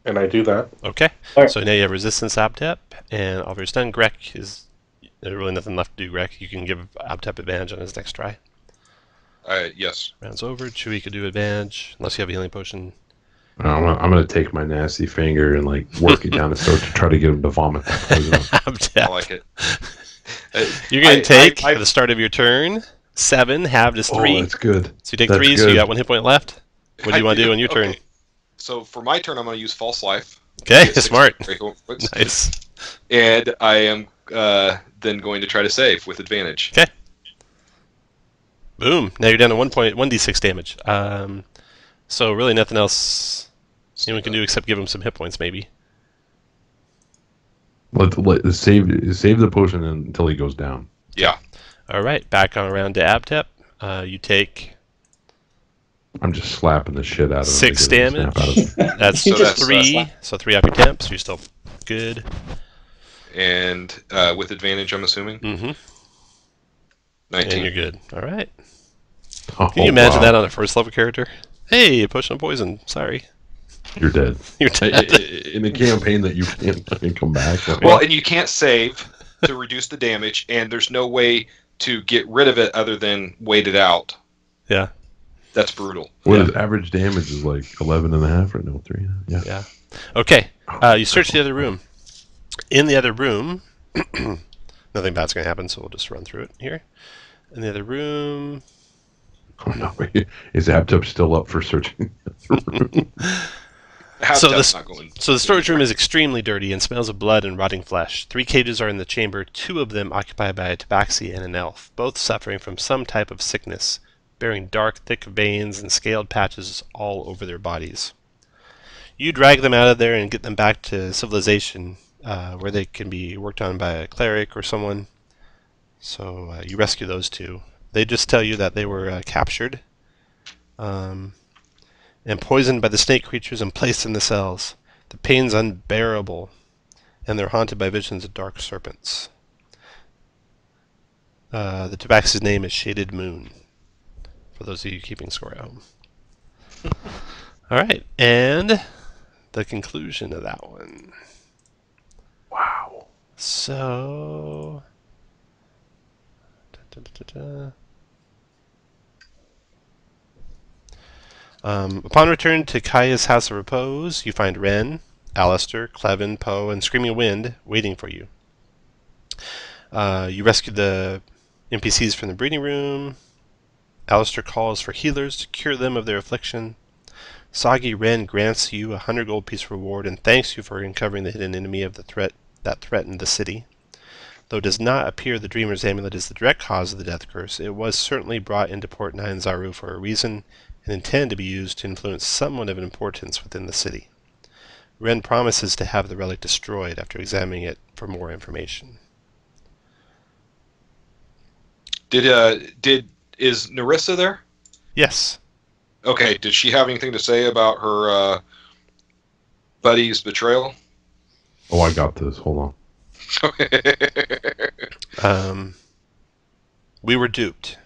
And I do that. Okay. All right. So now you have resistance Abtep, and Oliver's done. Greg there's really nothing left to do, Greg. You can give Abtep advantage on his next try. Yes. Round's over. Chewie could do advantage, unless you have a healing potion. I'm gonna take my nasty finger and like work it down his throat to try to get him to vomit the poison out. Abtep. I like it. You're going to take, at the start of your turn, 7, halved is 3. Oh, that's good. So you take That's 3, so you good. got 1 hit point left. What do you want to do on your turn? So for my turn, I'm going to use False Life. Okay, Get 6 smart. Whoops. Nice. And I am then going to try to save with advantage. Okay. Boom. Now you're down to 1d6 damage. So really nothing else anyone can do except give him some hit points, maybe. Let save the potion until he goes down. Yeah. All right, back on around to Abtep. You take I'm just slapping the shit out of him. 6 to get him to damage. snap out of it. That's You just 3. So 3 off your temp, so you're still good. And with advantage, I'm assuming. Mm-hmm. 19. And you're good. All right. Oh, Can you imagine wow. that on a first level character? Hey, potion of poison. Sorry. You're dead. You're dead. In a campaign that you can't fucking come back. Well, and you can't save to reduce the damage, and there's no way to get rid of it other than wait it out. Yeah. That's brutal. What is average damage is like 11.5 or no 3? Yeah. Yeah. Okay. You search the other room. In the other room, nothing bad's going to happen, so we'll just run through it here. In the other room, Oh no! Is Aptop still up for searching? So That's not going. So the storage room is extremely dirty and smells of blood and rotting flesh. 3 cages are in the chamber, 2 of them occupied by a tabaxi and an elf, both suffering from some type of sickness, bearing dark, thick veins and scaled patches all over their bodies. You drag them out of there and get them back to civilization, where they can be worked on by a cleric or someone. So you rescue those 2. They just tell you that they were captured and poisoned by the snake creatures and placed in the cells. The pain's unbearable, and they're haunted by visions of dark serpents. The tabaxi's name is Shaded Moon, for those of you keeping score at home. Alright, and the conclusion of that one. Wow. So... upon return to Kaya's House of Repose, you find Ren, Alistair, Clevin, Poe, and Screaming Wind waiting for you. You rescue the NPCs from the breeding room. Alistair calls for healers to cure them of their affliction. Soggy Ren grants you a 100 gold piece reward and thanks you for uncovering the hidden enemy of the threat that threatened the city. Though it does not appear the Dreamer's Amulet is the direct cause of the death curse, it was certainly brought into Port 9 Zaru for a reason and intended to be used to influence someone of importance within the city. Ren promises to have the relic destroyed after examining it for more information. Is Narissa there? Yes. Okay, did she have anything to say about her buddy's betrayal? Oh, I got this. Hold on. We were duped.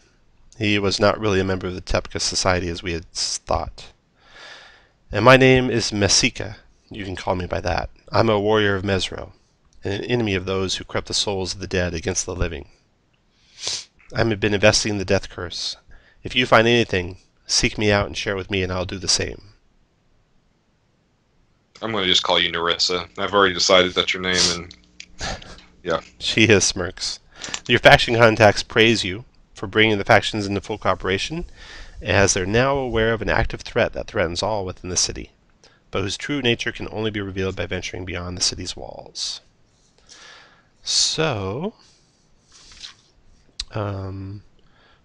He was not really a member of the Tepka Society as we had thought. And my name is Mesika. You can call me by that. I'm a warrior of Mesro, and an enemy of those who corrupt the souls of the dead against the living. I've been investigating the death curse. If you find anything, seek me out and share it with me, and I'll do the same. I'm going to just call you Narissa. I've already decided that's your name, and yeah. She smirks. Your faction contacts praise you for bringing the factions into full cooperation, as they're now aware of an active threat that threatens all within the city, but whose true nature can only be revealed by venturing beyond the city's walls. So,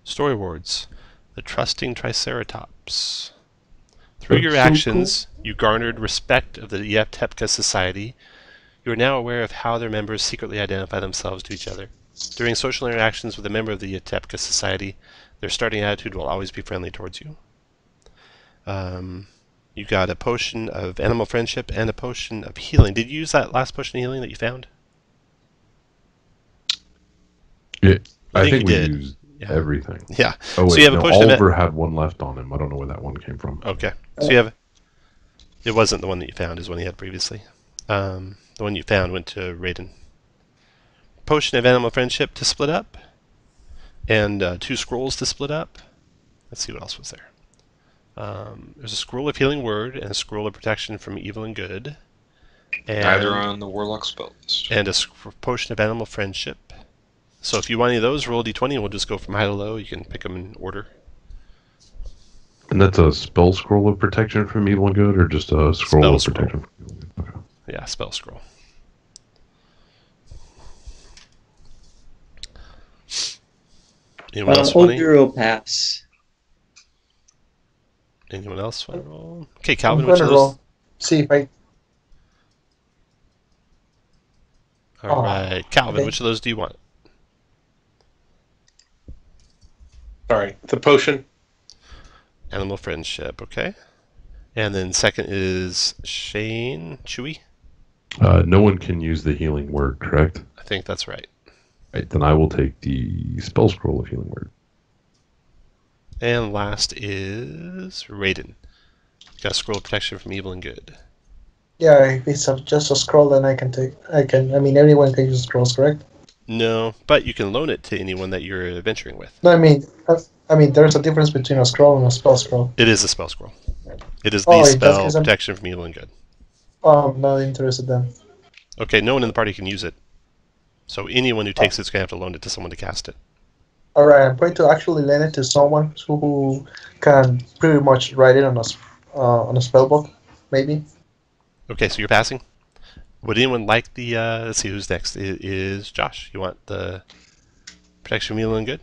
story words. The Trusting Triceratops. Through your actions, you garnered respect of the Tepka Society. You are now aware of how their members secretly identify themselves to each other. During social interactions with a member of the Tepka Society, their starting attitude will always be friendly towards you. You got a potion of animal friendship and a potion of healing. Did you use that last potion of healing that you found? I think we used everything. Yeah. Oh wait, so you have a potion Oliver had one left on him. I don't know where that one came from. Okay. So you have... It wasn't the one that you found, it was the one you had previously. The one you found went to Raiden. Potion of animal friendship to split up. And 2 scrolls to split up. Let's see what else was there. There's a scroll of healing word and a scroll of protection from evil and good. And, neither on the warlock spell list. And a potion of animal friendship. So if you want any of those, roll a d20 and we'll just go from high to low. You can pick them in order. And that's a spell scroll of protection from evil and good, or just a scroll of protection from evil and good? Okay. Yeah, spell scroll. Anyone else want Zero pass. Anyone else want to roll? Okay, Calvin, I'm which of gonna those? roll. See if I. All right, Calvin, okay. which of those do you want? Sorry, the potion. Animal friendship, okay. And then second is Shane Chewy. No one can use the healing word, correct? I think that's right. Right, then I will take the spell scroll of healing word. And last is Raiden. Got a scroll of protection from evil and good. Yeah, if it's just a scroll, then I can take. I mean, anyone can use scrolls, correct? No, but you can loan it to anyone that you're adventuring with. No, I mean, there's a difference between a scroll and a spell scroll. It is a spell scroll. It is the spell protection from evil and good. Oh, I'm not interested then. Okay, no one in the party can use it. So anyone who takes it's going to have to loan it to someone to cast it. Alright, I'm going to actually lend it to someone who can pretty much write it on a spell book, maybe. Okay, so you're passing. Would anyone like the, let's see who's next. It is Josh. You want the protection from evil and good?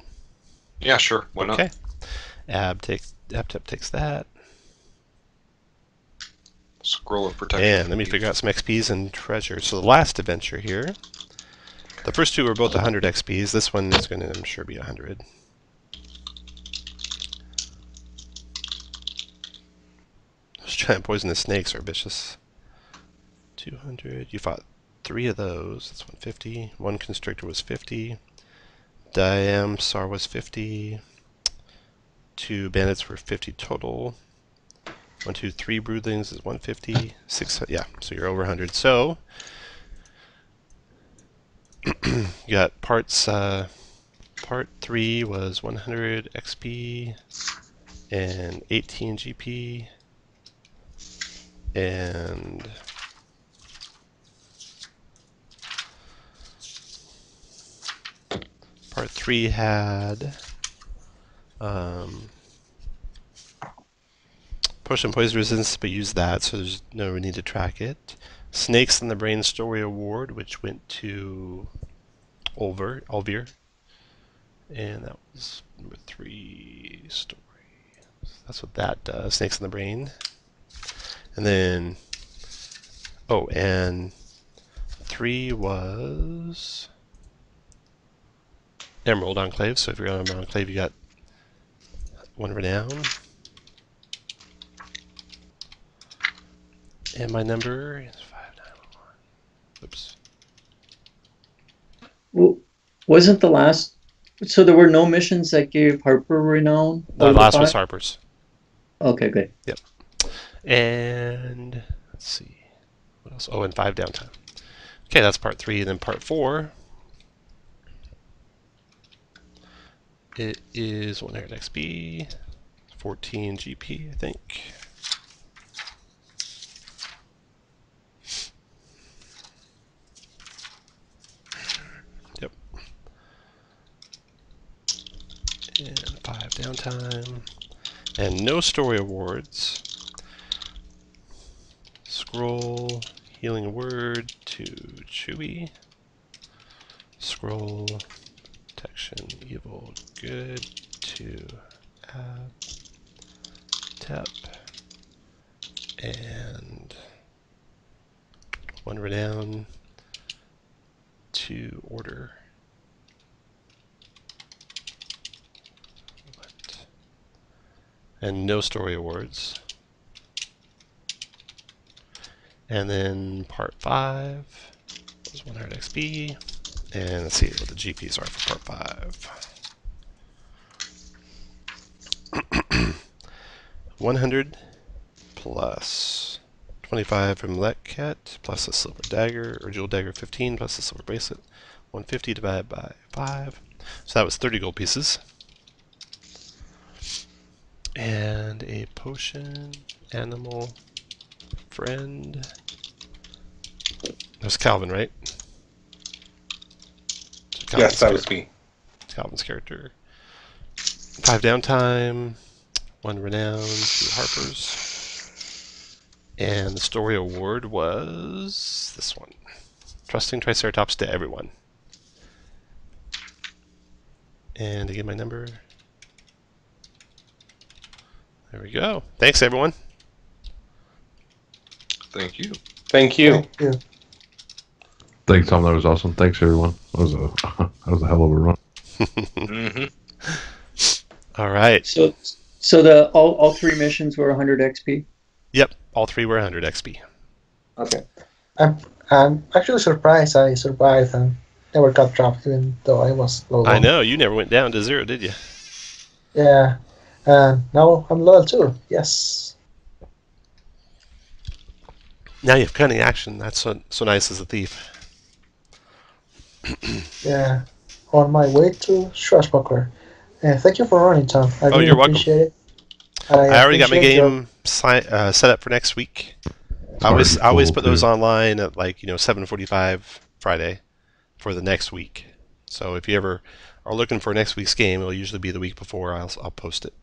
Yeah, sure. Why not? Okay. Ab takes that. Scroll of protection. And let me figure out some XPs and treasure. So the last adventure here. The first two were both 100 XPs. This one is going to, I'm sure, be 100. Those giant poisonous snakes are vicious. 200. You fought 3 of those. That's 150. 1 constrictor was 50. Sar was 50. 2 bandits were 50 total. 1, 2, 3 broodlings is 150. 6, yeah, so you're over 100. So you got parts. Part 3 was 100 XP and 18 GP, and part 3 had potion poison resistance, but use that, so there's no need to track it. Snakes in the Brain Story Award, which went to Olvir. And that was number 3 story. That's what that does. Snakes in the Brain. And then, oh, and 3 was Emerald Enclave. So if you're on Emerald Enclave, you got 1 renown. And my number is 5911. Oops. Well, wasn't the last... So there were no missions that gave Harper renown? The last was Harper's. Okay, good. Yep. And let's see. What else? Oh, and 5 downtime. Okay, that's part 3. And then part 4. It is 100 XP, 14 GP, I think. Yep. And 5 downtime. And no story awards. Scroll, healing word to Chewy. Scroll, protection, evil, good to Tep. And 1 renown to order. And no story awards. And then part 5 was 100 XP. And let's see what the GPs are for part 5. 100 plus 25 from Letcat plus a silver dagger or jewel dagger 15 plus a silver bracelet. 150 divided by 5. So that was 30 gold pieces. And a potion, animal, friend. That's Calvin, right? Yes, that was me. Calvin's character. 5 downtime, 1 renown to Harper's. And the story award was this one. Trusting Triceratops to everyone. And to get my number. There we go. Thanks, everyone. Thank you. Thank you. Thank you. Thanks, Tom. That was awesome. Thanks, everyone. That was a hell of a run. Mm-hmm. All right. So the all 3 missions were 100 XP? Yep. All 3 were 100 XP. Okay. I'm actually surprised I survived and never got dropped, even though I was low. I know. You never went down to 0, did you? Yeah. And now I'm level 2. Yes. Now you have cunning action. That's so nice as a thief. Yeah. On my way to Swashbuckler. And thank you for running, Tom. I really you're welcome. appreciate it. I already got my appreciate game set up for next week. I always put those online at 7:45 Friday for the next week. So if you ever are looking for next week's game, it'll usually be the week before. I'll post it.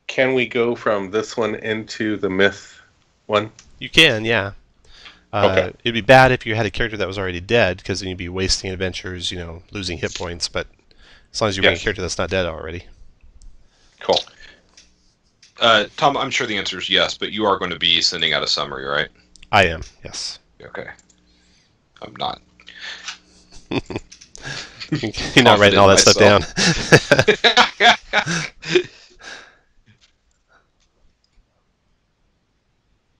Can we go from this one into the myth one? You can, yeah. Okay. It'd be bad if you had a character that was already dead, because then you'd be wasting adventures, losing hit points. But as long as you bring a character that's not dead already. Cool. Tom, I'm sure the answer is yes, but you are going to be sending out a summary, right? I am, yes. Okay. I'm not. You're not writing all that stuff down.